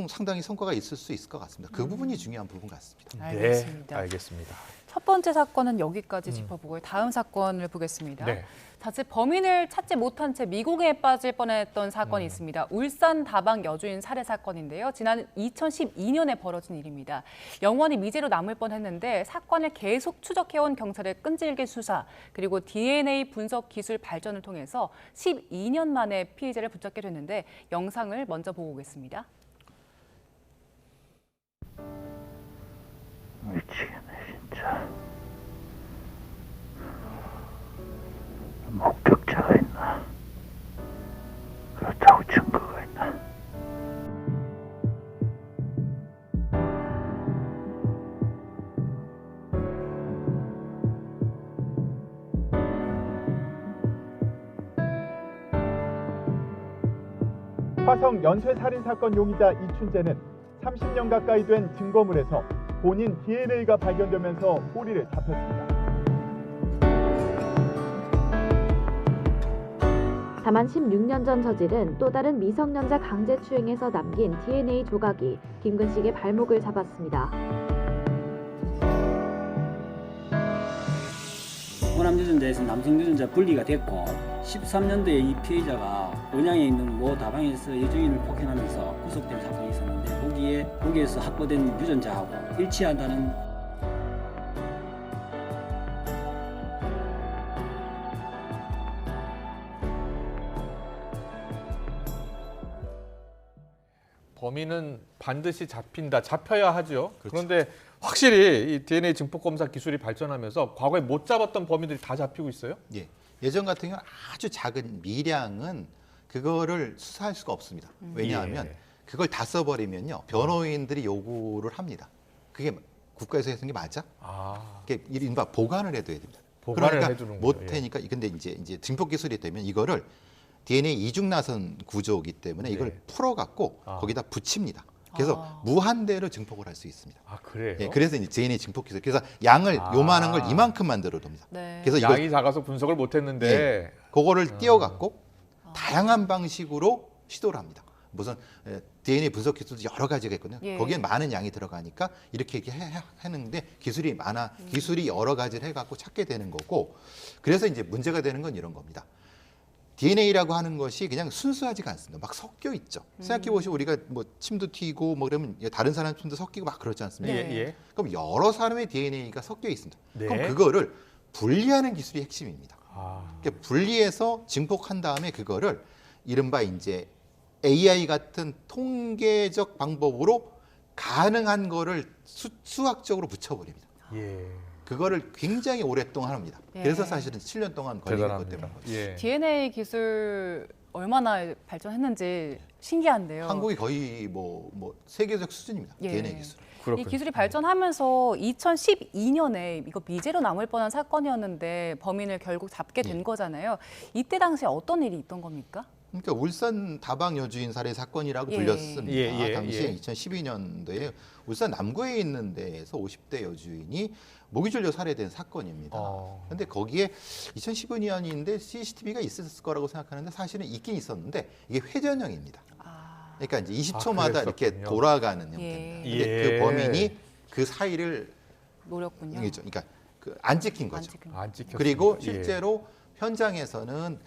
상당히 성과가 있을 수 있을 것 같습니다. 그 부분이 중요한 부분 같습니다. 알겠습니다. 네, 알겠습니다. 첫 번째 사건은 여기까지 짚어보고요. 다음 사건을 보겠습니다. 네. 자칫 범인을 찾지 못한 채 미궁에 빠질 뻔했던 사건이 있습니다. 울산 다방 여주인 살해 사건인데요. 지난 2012년에 벌어진 일입니다. 영원히 미제로 남을 뻔했는데 사건을 계속 추적해온 경찰의 끈질긴 수사 그리고 DNA 분석 기술 발전을 통해서 12년 만에 피해자를 붙잡게 됐는데 영상을 먼저 보고 오겠습니다. 미치겠네 진짜. 목격자가 있나? 그렇다고 증거가 있나? 화성 연쇄살인 사건 용의자 이춘재는 30년 가까이 된 증거물에서 본인 DNA가 발견되면서 꼬리를 잡혔습니다. 다만 16년 전 저지른 또 다른 미성년자 강제추행에서 남긴 DNA 조각이 김근식의 발목을 잡았습니다. 호남 유전자에서 남성 유전자 분리가 됐고 13년도에 이 피해자가 언양에 있는 모 다방에서 여주인을 폭행하면서 구속된 사건이 있었는데 거기에서 확보된 유전자하고 일치한다는 범인은 반드시 잡혀야 하죠. 그런데 확실히 이 DNA 증폭 검사 기술이 발전하면서 과거에 못 잡았던 범인들이 다 잡히고 있어요? 예. 예전 같은 경우는 아주 작은 미량은 그거를 수사할 수가 없습니다. 왜냐하면 그걸 다 써버리면요 변호인들이 요구를 합니다. 그게 국가에서 했던 게 맞아? 그게 이른바 보관을 해둬야 됩니다. 그러니까 못하니까 근데 이제 증폭 기술이 되면 이거를 DNA 이중 나선 구조이기 때문에 이걸 풀어갖고 거기다 붙입니다. 그래서 무한대로 증폭을 할 수 있습니다. 그래요? 예, 그래서 이제 DNA 증폭 기술. 그래서 양을 요만한 걸 이만큼 만들어 둡니다. 그래서 양이 작아서 분석을 못했는데 그거를 띄워갖고 다양한 방식으로 시도를 합니다. 무슨 DNA 분석 기술도 여러 가지가 있거든요. 거기에 많은 양이 들어가니까 이렇게 하는데 기술이 여러 가지를 해갖고 찾게 되는 거고 그래서 이제 문제가 되는 건 이런 겁니다. DNA라고 하는 것이 그냥 순수하지가 않습니다. 막 섞여 있죠. 생각해 보시면 우리가 침도 튀고 그러면 다른 사람 침도 섞이고 막 그렇지 않습니까? 그럼 여러 사람의 DNA가 섞여 있습니다. 그럼 그거를 분리하는 기술이 핵심입니다. 그러니까 분리해서 증폭한 다음에 그거를 이른바 이제 AI 같은 통계적 방법으로 가능한 거를 수학적으로 붙여버립니다. 그거를 굉장히 오랫동안 합니다. 그래서 사실은 7년 동안 걸리는 것 때문에. DNA 기술 얼마나 발전했는지 신기한데요. 한국이 거의 세계적 수준입니다. DNA 기술. 이 기술이 발전하면서 2012년에 이거 미제로 남을 뻔한 사건이었는데 범인을 결국 잡게 된 거잖아요. 이때 당시에 어떤 일이 있던 겁니까? 그러니까 울산 다방 여주인 살해 사건이라고 예. 불렸습니다. 예. 당시에 2012년도에 울산 남구에 있는 데에서 50대 여주인이 모기졸려 살해된 사건입니다. 그런데 거기에 2015년인데 CCTV가 있었을 거라고 생각하는데 사실은 있긴 있었는데 이게 회전형입니다. 그러니까 이제 20초마다 이렇게 돌아가는 형태입니다. 예. 근데 그 범인이 그 사이를 노렸군요. 그러니까 안 찍힌 거죠. 안 찍혔습니다. 그리고 예. 실제로 현장에서는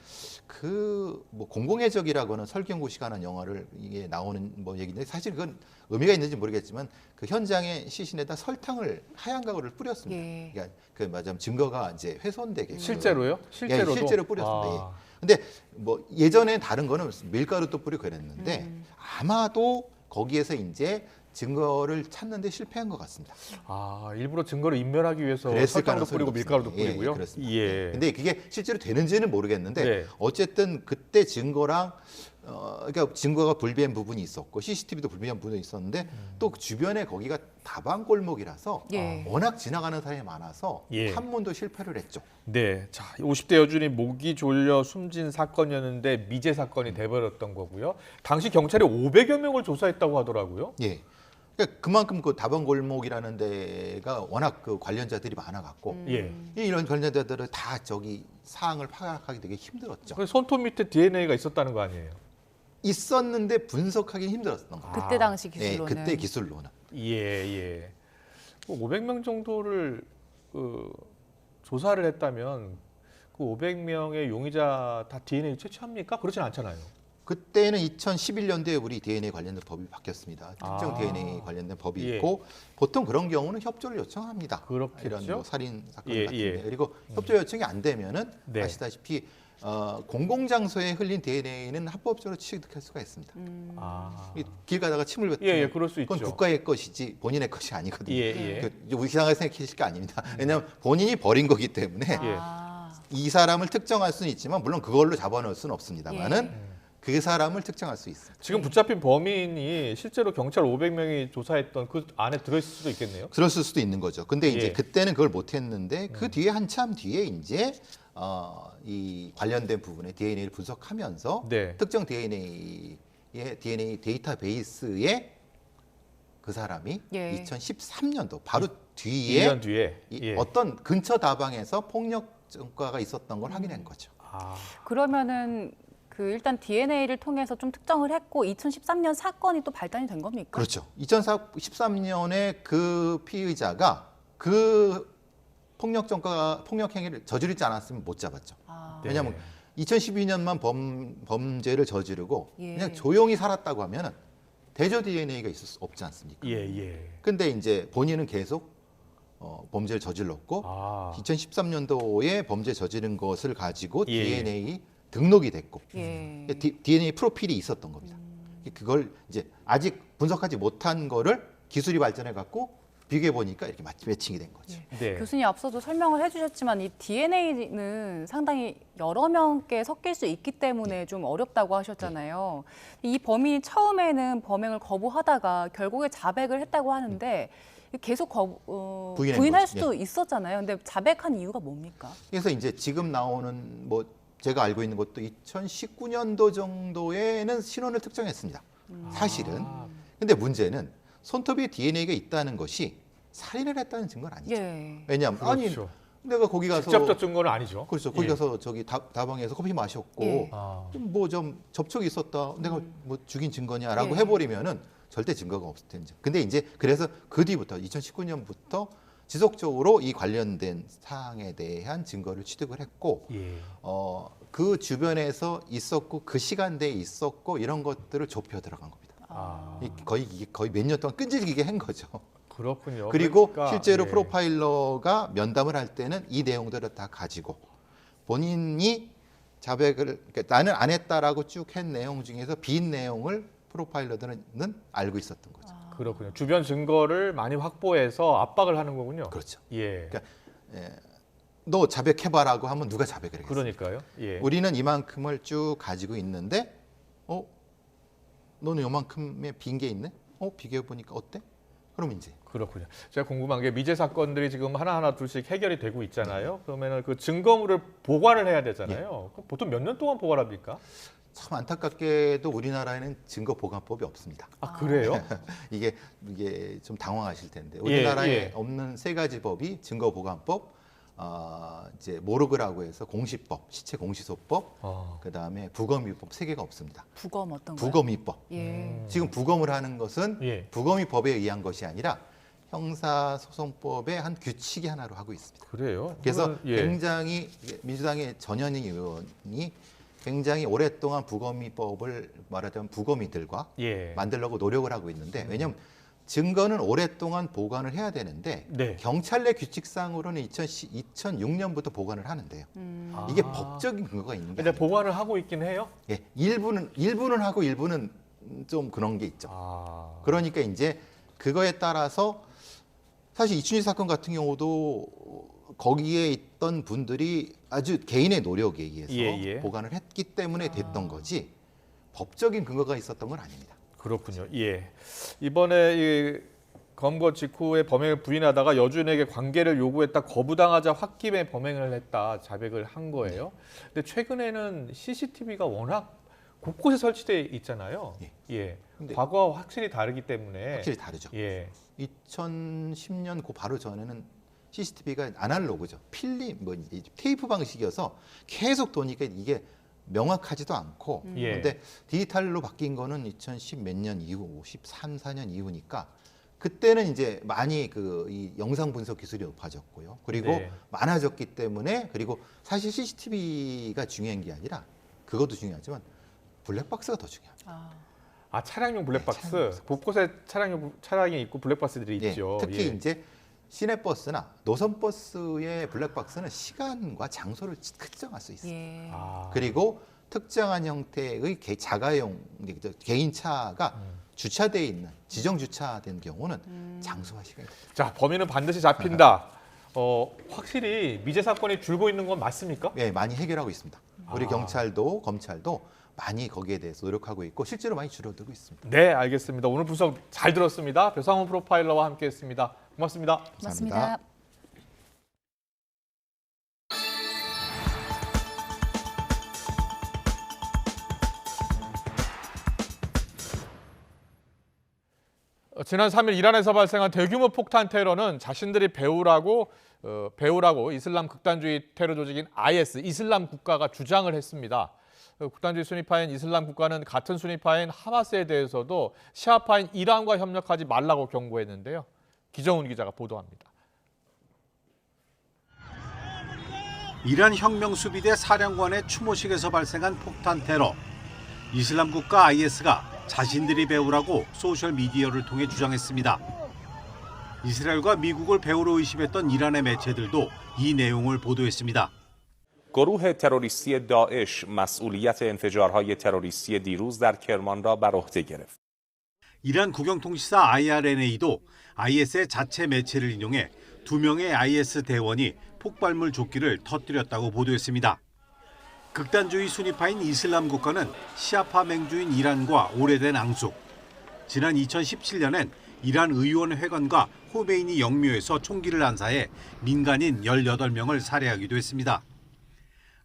그 뭐 공공의 적이라고는 설경구 씨가 하는 영화를 이게 나오는 뭐 얘기인데 사실 그건 의미가 있는지 모르겠지만 그 현장의 시신에다 설탕을 하얀 가루를 뿌렸습니다. 예. 그러니까 그 맞아 증거가 이제 훼손되게 실제로요? 실제로도? 예, 실제로 뿌렸습니다. 예. 근데 뭐 예전에 다른 거는 밀가루도 뿌리고 그랬는데 아마도 거기에서 이제 증거를 찾는데 실패한 것 같습니다. 일부러 증거를 인멸하기 위해서 그랬을 설탕도 가능성이 뿌리고 밀가루도 높습니다. 뿌리고요. 예, 그렇습니다. 예. 근데 그게 실제로 되는지는 모르겠는데 네. 어쨌든 그때 증거랑 그러니까 증거가 불비한 부분이 있었고 CCTV도 불비한 부분이 있었는데 또 그 주변에 거기가 다방 골목이라서 예. 워낙 지나가는 사람이 많아서 예. 탐문도 실패를 했죠. 네, 자 50대 여주인이 목이 졸려 숨진 사건이었는데 미제 사건이 돼버렸던 거고요. 당시 경찰이 500여 명을 조사했다고 하더라고요. 예. 그러니까 그만큼 그 다방 골목이라는 데가 워낙 그 관련자들이 많아갖고 예. 이런 관련자들을 다 저기 사항을 파악하기 되게 힘들었죠. 그 손톱 밑에 DNA가 있었다는 거 아니에요? 있었는데 분석하기 힘들었던 거예요. 그때 당시 기술로는. 예, 그때 기술로는. 예. 500명 정도를 조사를 했다면 그 500명의 용의자 다 DNA 채취합니까? 그렇진 않잖아요. 그때는 2011년도에 우리 DNA 관련된 법이 바뀌었습니다. 특정 DNA 관련된 법이 예. 있고 보통 그런 경우는 협조를 요청합니다. 그렇겠죠? 이런 뭐 살인 사건 예, 같은데 예. 그리고 협조 요청이 안 되면은 네. 아시다시피 공공장소에 흘린 DNA는 합법적으로 취득할 수가 있습니다. 길 가다가 침을 뱉으면 예, 그럴 수 그건 있죠. 국가의 것이지 본인의 것이 아니거든요. 예. 우리 이상하게 생각하실 게 아닙니다. 왜냐하면 본인이 버린 거기 때문에 이 사람을 특정할 수는 있지만 물론 그걸로 잡아놓을 수는 없습니다만은 그 사람을 특정할 수 있습니다. 지금 붙잡힌 범인이 실제로 경찰 500명이 조사했던 그 안에 들어있을 수도 있겠네요. 들었을 수도 있는 거죠. 근데 이제 예. 그때는 그걸 못했는데 그 뒤에 한참 뒤에 이제 이 관련된 부분에 DNA를 분석하면서 네. 특정 DNA의 DNA 데이터베이스에 그 사람이 예. 2013년도 바로 뒤에 1년 뒤에 예. 어떤 근처 다방에서 폭력 전과가 있었던 걸 확인한 거죠. 그러면은 그 일단 DNA를 통해서 좀 특정을 했고 2013년 사건이 또 발단이 된 겁니까? 그렇죠. 2013년에 그 피의자가 그 폭력 행위를 저지르지 않았으면 못 잡았죠. 왜냐하면 2012년만 범죄를 저지르고 예. 그냥 조용히 살았다고 하면은 대조 DNA가 있을 수 없지 않습니까? 예. 근데 이제 본인은 계속 범죄를 저질렀고 2013년도에 범죄 저지른 것을 가지고 예. DNA 등록이 됐고 예. DNA 프로필이 있었던 겁니다. 그걸 이제 아직 분석하지 못한 거를 기술이 발전해 갖고 비교해 보니까 이렇게 매칭이 된 거죠. 네. 교수님 앞서도 설명을 해주셨지만 이 DNA는 상당히 여러 명께 섞일 수 있기 때문에 좀 어렵다고 하셨잖아요. 이 범인이 처음에는 범행을 거부하다가 결국에 자백을 했다고 하는데 계속 부인할 거죠. 수도 있었잖아요. 근데 자백한 이유가 뭡니까? 그래서 이제 지금 나오는 뭐 제가 알고 있는 것도 2019년도 정도에는 신원을 특정했습니다. 사실은. 근데 문제는 손톱에 DNA가 있다는 것이 살인을 했다는 증거는 아니죠. 예. 왜냐하면 그렇죠. 내가 거기 가서 직접적 증거는 아니죠. 그렇죠. 거기 예. 가서 저기 다방에서 커피 마셨고 예. 뭐 좀 접촉이 있었다. 내가 뭐 죽인 증거냐라고 예. 해버리면은 절대 증거가 없을 텐데. 근데 이제 그래서 그 뒤부터 2019년부터 지속적으로 이 관련된 사항에 대한 증거를 취득을 했고 예. 그 주변에서 있었고 그 시간대에 있었고 이런 것들을 좁혀 들어간 겁니다. 거의 몇 년 동안 끈질기게 한 거죠. 그렇군요. 그리고 그러니까, 실제로 예. 프로파일러가 면담을 할 때는 이 내용들을 다 가지고 본인이 자백을 그러니까 나는 안 했다라고 쭉 한 내용 중에서 빈 내용을 프로파일러들은 알고 있었던 거죠. 그렇군요. 주변 증거를 많이 확보해서 압박을 하는 거군요. 그렇죠. 예. 그러니까 너 자백해봐라고 하면 누가 자백을 해요? 그러니까요. 예. 우리는 이만큼을 쭉 가지고 있는데, 너는 요만큼의 빈 게 있네? 비교해 보니까 어때? 그럼 이제. 그렇군요. 제가 궁금한 게 미제 사건들이 지금 하나하나 둘씩 해결이 되고 있잖아요. 그러면은 그 증거물을 보관을 해야 되잖아요. 그럼 보통 몇 년 동안 보관합니까? 참 안타깝게도 우리나라에는 증거보관법이 없습니다. 아, 그래요? 이게 좀 당황하실 텐데 우리나라에 예. 없는 세 가지 법이 증거보관법, 이제 모르그라고 해서 공시법, 시체 공시소법, 그다음에 부검위법 세 개가 없습니다. 부검 어떤 거요? 부검위법. 예. 지금 부검을 하는 것은 예. 부검위법에 의한 것이 아니라 형사소송법의 한 규칙이 하나로 하고 있습니다. 그래요? 그래서 예. 굉장히 민주당의 전현희 의원이 굉장히 오랫동안 부검위법을 말하자면 부검이들과 예. 만들려고 노력을 하고 있는데 왜냐하면 증거는 오랫동안 보관을 해야 되는데 네. 경찰 내 규칙상으로는 2006년부터 보관을 하는데요. 이게 법적인 근거가 있는 게 근데 아닙니다. 보관을 하고 있긴 해요? 예, 일부는 하고 일부는 좀 그런 게 있죠. 그러니까 이제 그거에 따라서 사실 이춘희 사건 같은 경우도 거기에 있던 분들이 아주 개인의 노력에 의해서 보관을 했기 때문에 됐던 거지 법적인 근거가 있었던 건 아닙니다. 그렇군요. 예. 이번에 이 검거 직후에 범행을 부인하다가 여주인에게 관계를 요구했다 거부당하자 홧김에 범행을 했다 자백을 한 거예요. 근데 최근에는 CCTV가 워낙 곳곳에 설치돼 있잖아요. 예. 과거와 확실히 다르기 때문에 확실히 다르죠. 예. 2010년 그 바로 전에는 CCTV가 아날로그죠. 필름, 테이프 방식이어서 계속 도니까 이게 명확하지도 않고 그런데 디지털로 바뀐 거는 2010 몇 년 이후, 13, 14년 이후니까 그때는 이제 많이 이 영상 분석 기술이 높아졌고요. 그리고 많아졌기 때문에 그리고 사실 CCTV가 중요한 게 아니라 그것도 중요하지만 블랙박스가 더 중요합니다. 차량용 블랙박스. 곳곳에 차량이 있고 블랙박스들이 있죠. 특히 이제 시내버스나 노선버스의 블랙박스는 시간과 장소를 특정할 수 있습니다. 그리고 특정한 형태의 자가용 개인차가 주차되어 있는 지정 주차된 경우는 장소와 시간이 자, 범인은 반드시 잡힌다. 확실히 미제 사건이 줄고 있는 건 맞습니까? 네, 많이 해결하고 있습니다. 우리 경찰도 검찰도 많이 거기에 대해서 노력하고 있고 실제로 많이 줄어들고 있습니다. 네, 알겠습니다. 오늘 분석 잘 들었습니다. 배상훈 프로파일러와 함께했습니다. 고맙습니다. 고맙습니다. 지난 3일 이란에서 발생한 대규모 폭탄 테러는 자신들이 배우라고 이슬람 극단주의 테러 조직인 IS, 이슬람 국가가 주장을 했습니다. 극단주의 순위파인 이슬람 국가는 같은 순위파인 하마스에 대해서도 시아파인 이란과 협력하지 말라고 경고했는데요. 기정훈 기자가 보도합니다. 이란 혁명수비대 사령관의 추모식에서 발생한 폭탄 테러. 이슬람 국가 IS가 자신들이 배우라고 소셜미디어를 통해 주장했습니다. 이스라엘과 미국을 배우로 의심했던 이란의 매체들도 이 내용을 보도했습니다. گروه تروریستی داعش مسئولیت انفجارهای تروریستی دیروز در کرمان را بر عهده گرفت. 이란 국영통신사 IRNA도 IS의 자체 매체를 인용해 2명의 IS 대원이 폭발물 조끼를 터뜨렸다고 보도했습니다. 극단주의 순위파인 이슬람 국가는 시아파 맹주인 이란과 오래된 앙숙. 지난 2017년엔 이란 의원 회관과 호메이니 영묘에서 총기를 난사해 민간인 18명을 살해하기도 했습니다.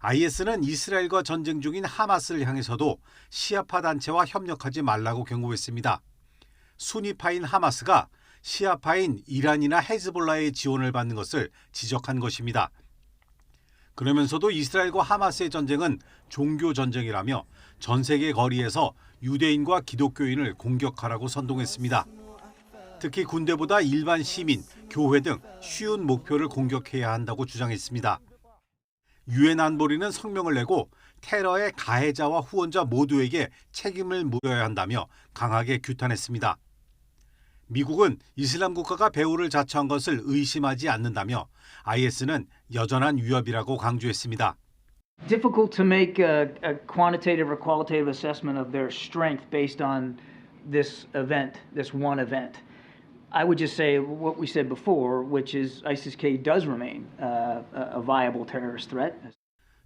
IS는 이스라엘과 전쟁 중인 하마스를 향해서도 시아파 단체와 협력하지 말라고 경고했습니다. 순위파인 하마스가 시아파인 이란이나 헤즈볼라의 지원을 받는 것을 지적한 것입니다. 그러면서도 이스라엘과 하마스의 전쟁은 종교 전쟁이라며 전 세계 거리에서 유대인과 기독교인을 공격하라고 선동했습니다. 특히 군대보다 일반 시민, 교회 등 쉬운 목표를 공격해야 한다고 주장했습니다. 유엔 안보리는 성명을 내고 테러의 가해자와 후원자 모두에게 책임을 물어야 한다며 강하게 규탄했습니다. 미국은 이슬람 국가가 배후를 자처한 것을 의심하지 않는다며 IS는 여전한 위협이라고 강조했습니다. Difficult to make a quantitative or qualitative assessment of their strength based on this event, this one event. I would just say what we said before, which is ISIS-K does remain a viable terrorist threat.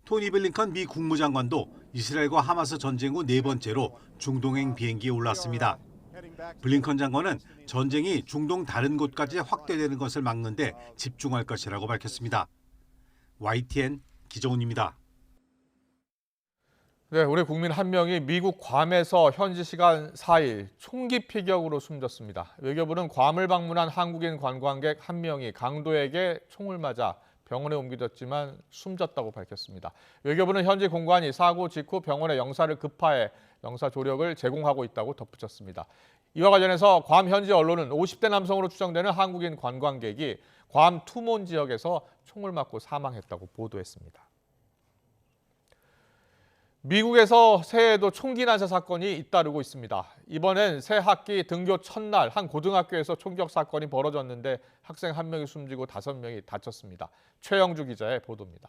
토니 블링컨 미 국무장관도 이스라엘과 하마스 전쟁 후 4번째로 중동행 비행기에 올랐습니다. 블링컨 장관은 전쟁이 중동 다른 곳까지 확대되는 것을 막는 데 집중할 것이라고 밝혔습니다. YTN 기정훈입니다. 네, 우리 국민 한 명이 미국 괌에서 현지 시간 4일 총기 피격으로 숨졌습니다. 외교부는 괌을 방문한 한국인 관광객 한 명이 강도에게 총을 맞아 병원에 옮겨졌지만 숨졌다고 밝혔습니다. 외교부는 현지 공관이 사고 직후 병원에 영사를 급파해 영사 조력을 제공하고 있다고 덧붙였습니다. 이와 관련해서 괌 현지 언론은 50대 남성으로 추정되는 한국인 관광객이 괌 투몬 지역에서 총을 맞고 사망했다고 보도했습니다. 미국에서 새해에도 총기 난사 사건이 잇따르고 있습니다. 이번엔 새 학기 등교 첫날 한 고등학교에서 총격 사건이 벌어졌는데 학생 1명이 숨지고 5명이 다쳤습니다. 최영주 기자의 보도입니다.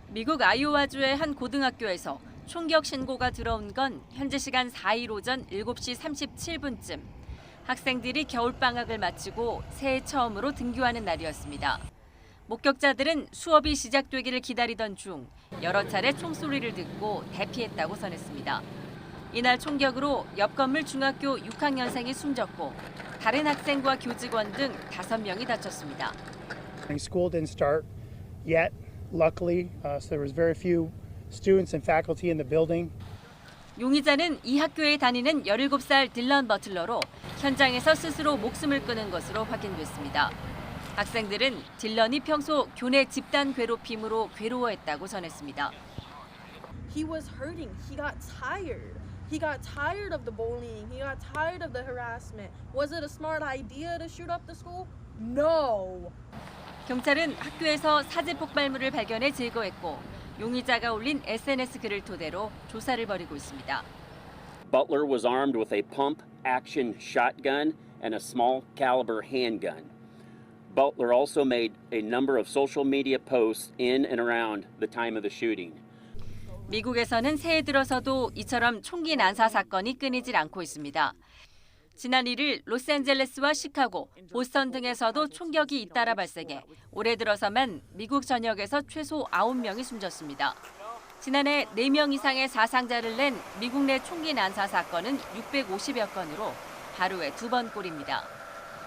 미국 아이오와주의 한 고등학교에서 총격 신고가 들어온 건 현지 시간 4일 오전 7시 37분쯤. 학생들이 겨울방학을 마치고 새해 처음으로 등교하는 날이었습니다. 목격자들은 수업이 시작되기를 기다리던 중 여러 차례 총소리를 듣고 대피했다고 전했습니다. 이날 총격으로 옆 건물 중학교 6학년생이 숨졌고 다른 학생과 교직원 등 5명이 다쳤습니다. School didn't start yet, luckily, so there was very few students and faculty in the building. 용의자는 이 학교에 다니는 17살 딜런 버틀러로 현장에서 스스로 목숨을 끊은 것으로 확인됐습니다. 학생들은 딜런이 평소 교내 집단 괴롭힘으로 괴로워했다고 전했습니다. He was hurting. He got tired. He got tired of the bullying. He got tired of the harassment. Was it a smart idea to shoot up the school? No. 경찰은 학교에서 사제 폭발물을 발견해 제거했고 용의자가 올린 SNS 글을 토대로 조사를 벌이고 있습니다. Butler was armed with a pump-action shotgun and a small caliber handgun. Butler also made a number of social media posts in and around the time of the shooting. 미국에서는 새해 들어서도 이처럼 총기 난사 사건이 끊이질 않고 있습니다. 지난 1일 로스앤젤레스와 시카고, 보스턴 등에서도 총격이 잇따라 발생해 올해 들어서만 미국 전역에서 최소 9명이 숨졌습니다. 지난해 4명 이상의 사상자를 낸 미국 내 총기 난사 사건은 650여 건으로 하루에 2번 꼴입니다.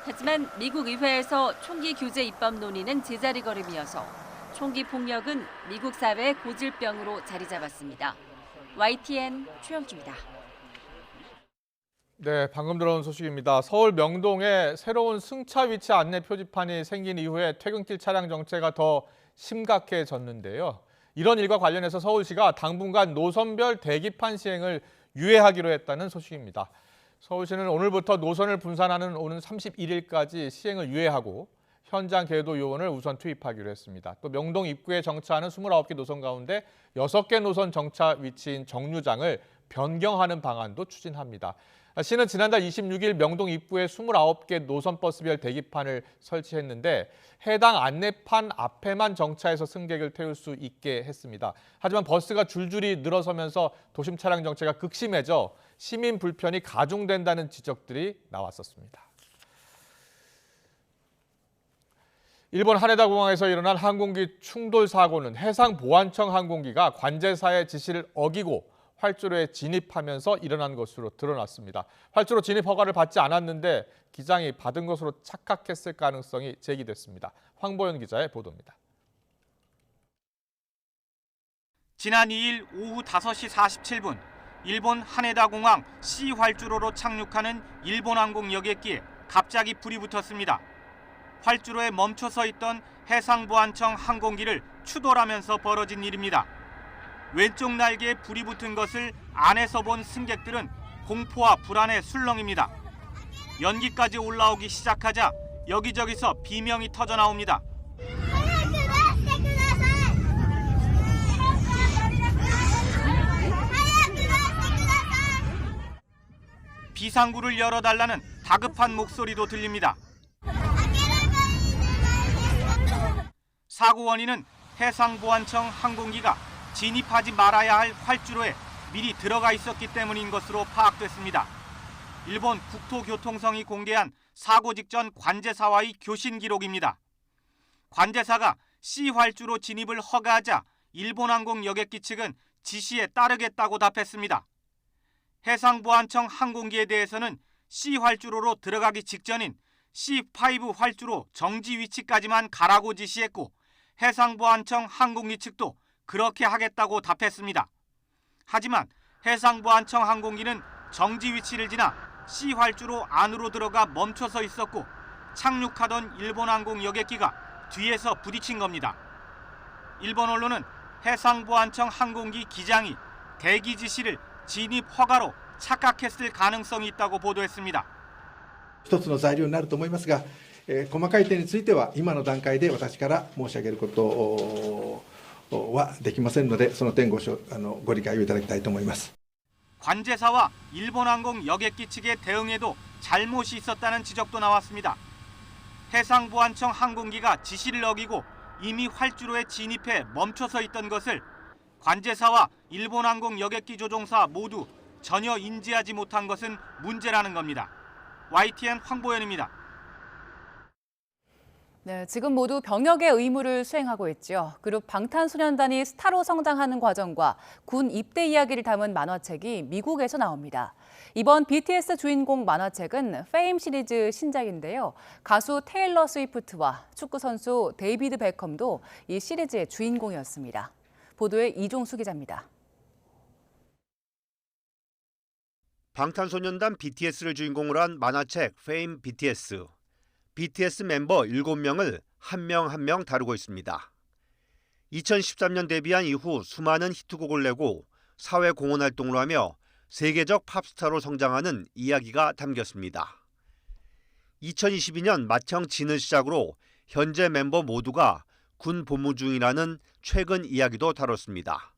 하지만 미국 의회에서 총기 규제 입법 논의는 제자리 걸음이어서 총기 폭력은 미국 사회의 고질병으로 자리 잡았습니다. YTN 최영주입니다. 네, 방금 들어온 소식입니다. 서울 명동에 새로운 승차 위치 안내 표지판이 생긴 이후에 퇴근길 차량 정체가 더 심각해졌는데요. 이런 일과 관련해서 서울시가 당분간 노선별 대기판 시행을 유예하기로 했다는 소식입니다. 서울시는 오늘부터 노선을 분산하는 오는 31일까지 시행을 유예하고 현장 계도 요원을 우선 투입하기로 했습니다. 또 명동 입구에 정차하는 29개 노선 가운데 6개 노선 정차 위치인 정류장을 변경하는 방안도 추진합니다. 시는 지난달 26일 명동 입구에 29개 노선버스별 대기판을 설치했는데 해당 안내판 앞에만 정차해서 승객을 태울 수 있게 했습니다. 하지만 버스가 줄줄이 늘어서면서 도심 차량 정체가 극심해져 시민 불편이 가중된다는 지적들이 나왔었습니다. 일본 하네다 공항에서 일어난 항공기 충돌 사고는 해상보안청 항공기가 관제사의 지시를 어기고 활주로에 진입하면서 일어난 것으로 드러났습니다. 활주로 진입 허가를 받지 않았는데 기장이 받은 것으로 착각했을 가능성이 제기됐습니다. 황보연 기자의 보도입니다. 지난 2일 오후 5시 47분 일본 하네다 공항 C 활주로로 착륙하는 일본항공 여객기에 갑자기 불이 붙었습니다. 활주로에 멈춰서 있던 해상보안청 항공기를 추돌하면서 벌어진 일입니다. 왼쪽 날개에 불이 붙은 것을 안에서 본 승객들은 공포와 불안에 술렁입니다. 연기까지 올라오기 시작하자 여기저기서 비명이 터져 나옵니다. 비상구를 열어달라는 다급한 목소리도 들립니다. 사고 원인은 해상보안청 항공기가 진입하지 말아야 할 활주로에 미리 들어가 있었기 때문인 것으로 파악됐습니다. 일본 국토교통성이 공개한 사고 직전 관제사와의 교신 기록입니다. 관제사가 C 활주로 진입을 허가하자 일본항공 여객기 측은 지시에 따르겠다고 답했습니다. 해상보안청 항공기에 대해서는 C 활주로로 들어가기 직전인 C5 활주로 정지 위치까지만 가라고 지시했고 해상보안청 항공기 측도 그렇게 하겠다고 답했습니다. 하지만 해상보안청 항공기는 정지 위치를 지나 C 활주로 안으로 들어가 멈춰서 있었고 착륙하던 일본 항공 여객기가 뒤에서 부딪힌 겁니다. 일본 언론은 해상보안청 항공기 기장이 대기 지시를 진입 허가로 착각했을 가능성이 있다고 보도했습니다. 一つの材料になると思いますが、細かい点については今の段階で私から申し上げることはできませんので、その点ご理解をいただきたいと思います。 관제사와 일본항공 여객기 측의 대응에도 잘못이 있었다는 지적도 나왔습니다. 해상보안청 항공기가 지시를 어기고 이미 활주로에 진입해 멈춰서 있던 것을 관제사와 일본항공 여객기 조종사 모두 전혀 인지하지 못한 것은 문제라는 겁니다. YTN 황보현입니다. 네, 지금 모두 병역의 의무를 수행하고 있죠. 그룹 방탄소년단이 스타로 성장하는 과정과 군 입대 이야기를 담은 만화책이 미국에서 나옵니다. 이번 BTS 주인공 만화책은 페임 시리즈 신작인데요. 가수 테일러 스위프트와 축구 선수 데이비드 베컴도 이 시리즈의 주인공이었습니다. 보도에 이종수 기자입니다. 방탄소년단 BTS를 주인공으로 한 만화책 페임 BTS. BTS 멤버 7명을 한 명 한 명 다루고 있습니다. 2013년 데뷔한 이후 수많은 히트곡을 내고 사회 공헌 활동을 하며 세계적 팝스타로 성장하는 이야기가 담겼습니다. 2022년 맏형 진을 시작으로 현재 멤버 모두가 군 복무 중이라는 최근 이야기도 다뤘습니다.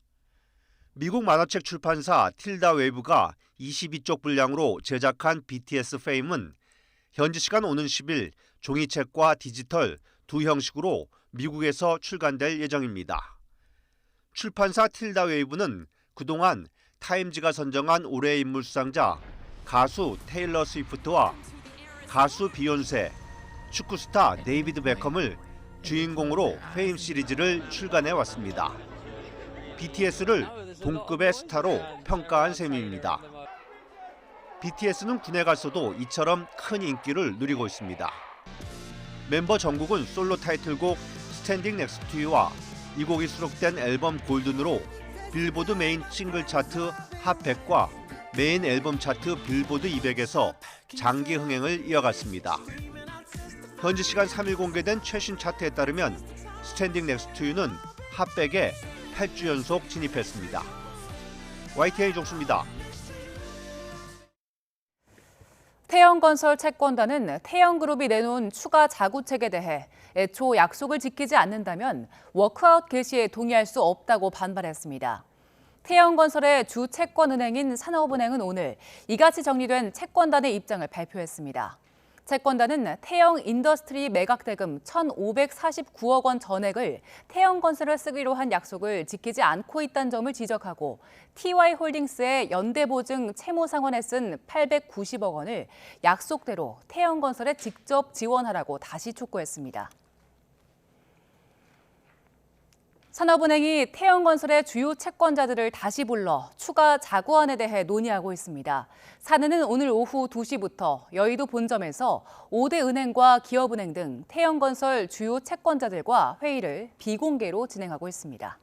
미국 만화책 출판사 틸다 웨이브가 22쪽 분량으로 제작한 BTS 페임은 현지 시간 오는 10일 종이책과 디지털 두 형식으로 미국에서 출간될 예정입니다. 출판사 틸다 웨이브는 그동안 타임지가 선정한 올해의 인물 수상자 가수 테일러 스위프트와 가수 비욘세, 축구 스타 데이비드 베컴을 주인공으로 페임 시리즈를 출간해 왔습니다. BTS를 동급의 스타로 평가한 셈입니다. BTS는 군에 갔어도 이처럼 큰 인기를 누리고 있습니다. 멤버 정국은 솔로 타이틀곡 스탠딩 넥스트 투 유와 이 곡이 수록된 앨범 골든으로 빌보드 메인 싱글 차트 핫 100과 메인 앨범 차트 빌보드 200에서 장기 흥행을 이어갔습니다. 현지 시간 3일 공개된 최신 차트에 따르면 스탠딩 넥스트 투 유는 핫 100에 8주 연속 진입했습니다. YTN 이종수입니다. 태영건설 채권단은 태영그룹이 내놓은 추가 자구책에 대해 애초 약속을 지키지 않는다면 워크아웃 개시에 동의할 수 없다고 반발했습니다. 태영건설의 주 채권은행인 산업은행은 오늘 이같이 정리된 채권단의 입장을 발표했습니다. 채권단은 태영 인더스트리 매각 대금 1,549억 원 전액을 태영건설을 쓰기로 한 약속을 지키지 않고 있다는 점을 지적하고 TY홀딩스의 연대보증 채무상환에 쓴 890억 원을 약속대로 태영건설에 직접 지원하라고 다시 촉구했습니다. 산업은행이 태영건설의 주요 채권자들을 다시 불러 추가 자구안에 대해 논의하고 있습니다. 사내는 오늘 오후 2시부터 여의도 본점에서 5대 은행과 기업은행 등 태영건설 주요 채권자들과 회의를 비공개로 진행하고 있습니다.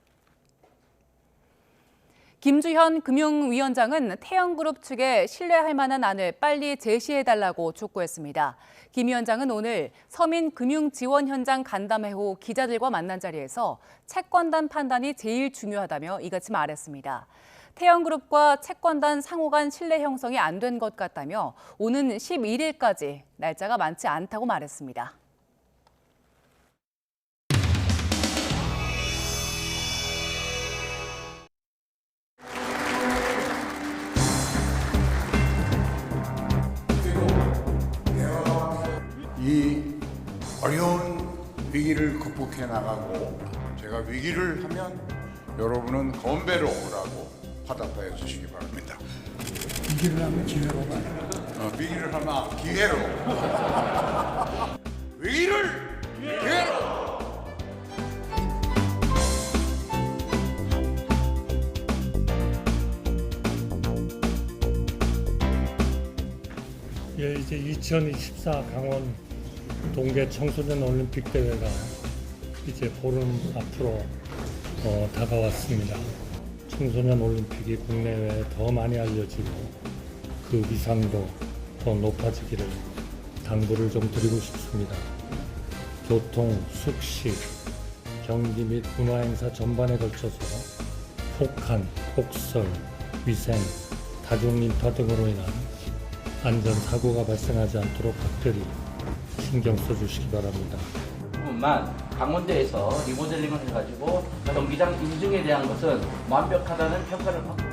김주현 금융위원장은 태영그룹 측에 신뢰할 만한 안을 빨리 제시해달라고 촉구했습니다. 김 위원장은 오늘 서민금융지원 현장 간담회 후 기자들과 만난 자리에서 채권단 판단이 제일 중요하다며 이같이 말했습니다. 태영그룹과 채권단 상호 간 신뢰 형성이 안 된 것 같다며 오는 11일까지 날짜가 많지 않다고 말했습니다. 이 어려운 위기를 극복해 나가고 제가 위기를 하면 여러분은 건배로 오라고 화답해 주시기 바랍니다. 위기를 하면 기회로 가요. 위기를 하면 기회로. 위기를 기회로. 예, 이제 2024 강원 동계 청소년 올림픽 대회가 이제 보름 앞으로 다가왔습니다. 청소년 올림픽이 국내외에 더 많이 알려지고 그 위상도 더 높아지기를 당부를 좀 드리고 싶습니다. 교통, 숙식, 경기 및 문화행사 전반에 걸쳐서 폭한, 폭설, 위생, 다중인파 등으로 인한 안전사고가 발생하지 않도록 각별히 신경 써주시기 바랍니다. 뿐만 강원도에서 리모델링을 해가지고 경기장 인증에 대한 것은 완벽하다는 평가를 받고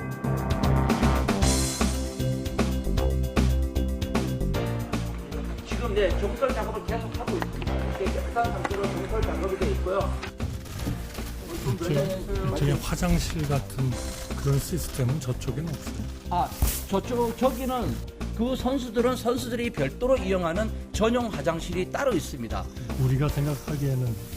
지금 정설 작업을 계속 하고 있습니다. 이게 깨끗한 상태로 정설 작업이 되어 있고요. 저기 화장실 같은 그런 시스템은 저쪽에는 없어요? 저기는 그 선수들이 별도로 이용하는 전용 화장실이 따로 있습니다. 우리가 생각하기에는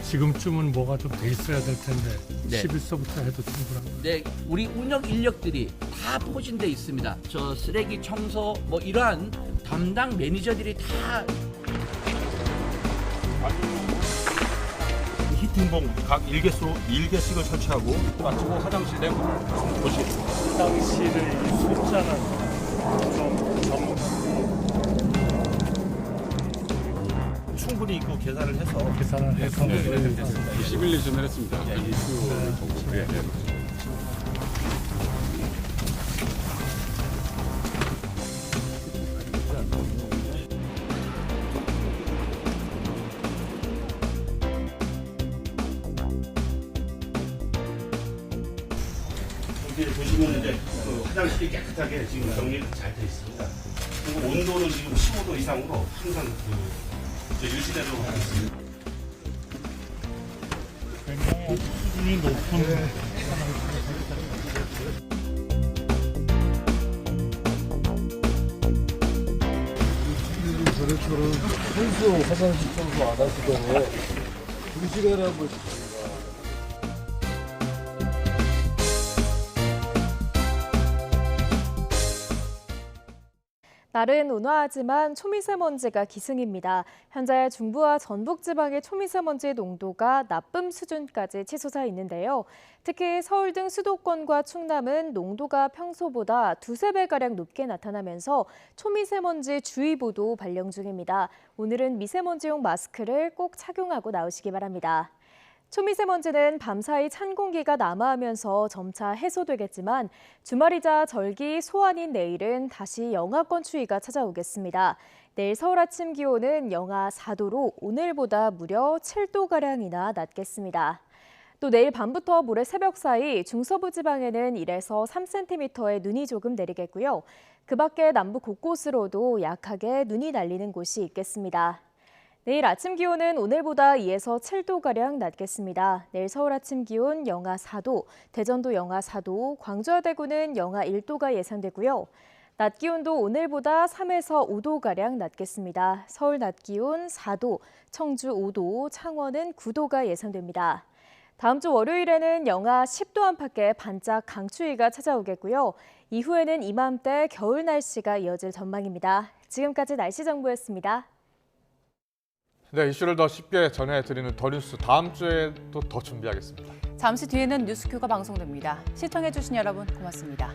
지금쯤은 뭐가 좀 돼 있어야 될 텐데 네. 11서부터 해도 충분합니다. 네, 우리 운영 인력들이 다 포진돼 있습니다. 저 쓰레기 청소 뭐 이러한 담당 매니저들이 다 히팅봉 각 1개씩을 설치하고 마치고 화장실 내부를 보시겠습니다. 화장실의 숫자는 충분히 그 계산을 해서 네, 21리즌을 했습니다. 여기 보시면 이제 그 화장실이 깨끗하게 지금 정리가 잘 되어 있습니다. 그리고 온도는 지금 15도 이상으로 항상 유지되도록 하고 있습니다. 굉장히 수준이 높은 저래처럼 선수 화장실 청소 안 하시더니 2시간에 한 번씩. 날은 온화하지만 초미세먼지가 기승입니다. 현재 중부와 전북 지방의 초미세먼지 농도가 나쁨 수준까지 치솟아 있는데요. 특히 서울 등 수도권과 충남은 농도가 평소보다 2~3배가량 높게 나타나면서 초미세먼지 주의보도 발령 중입니다. 오늘은 미세먼지용 마스크를 꼭 착용하고 나오시기 바랍니다. 초미세먼지는 밤사이 찬 공기가 남하하면서 점차 해소되겠지만 주말이자 절기 소환인 내일은 다시 영하권 추위가 찾아오겠습니다. 내일 서울 아침 기온은 영하 4도로 오늘보다 무려 7도가량이나 낮겠습니다. 또 내일 밤부터 모레 새벽 사이 중서부 지방에는 1에서 3cm의 눈이 조금 내리겠고요. 그 밖에 남부 곳곳으로도 약하게 눈이 날리는 곳이 있겠습니다. 내일 아침 기온은 오늘보다 2에서 7도가량 낮겠습니다. 내일 서울 아침 기온 영하 4도, 대전도 영하 4도, 광주와 대구는 영하 1도가 예상되고요. 낮 기온도 오늘보다 3에서 5도가량 낮겠습니다. 서울 낮 기온 4도, 청주 5도, 창원은 9도가 예상됩니다. 다음 주 월요일에는 영하 10도 안팎의 반짝 강추위가 찾아오겠고요. 이후에는 이맘때 겨울 날씨가 이어질 전망입니다. 지금까지 날씨 정보였습니다. 네, 이슈를 더 쉽게 전해드리는 더 뉴스 다음 주에도 더 준비하겠습니다. 잠시 뒤에는 뉴스큐가 방송됩니다. 시청해주신 여러분 고맙습니다.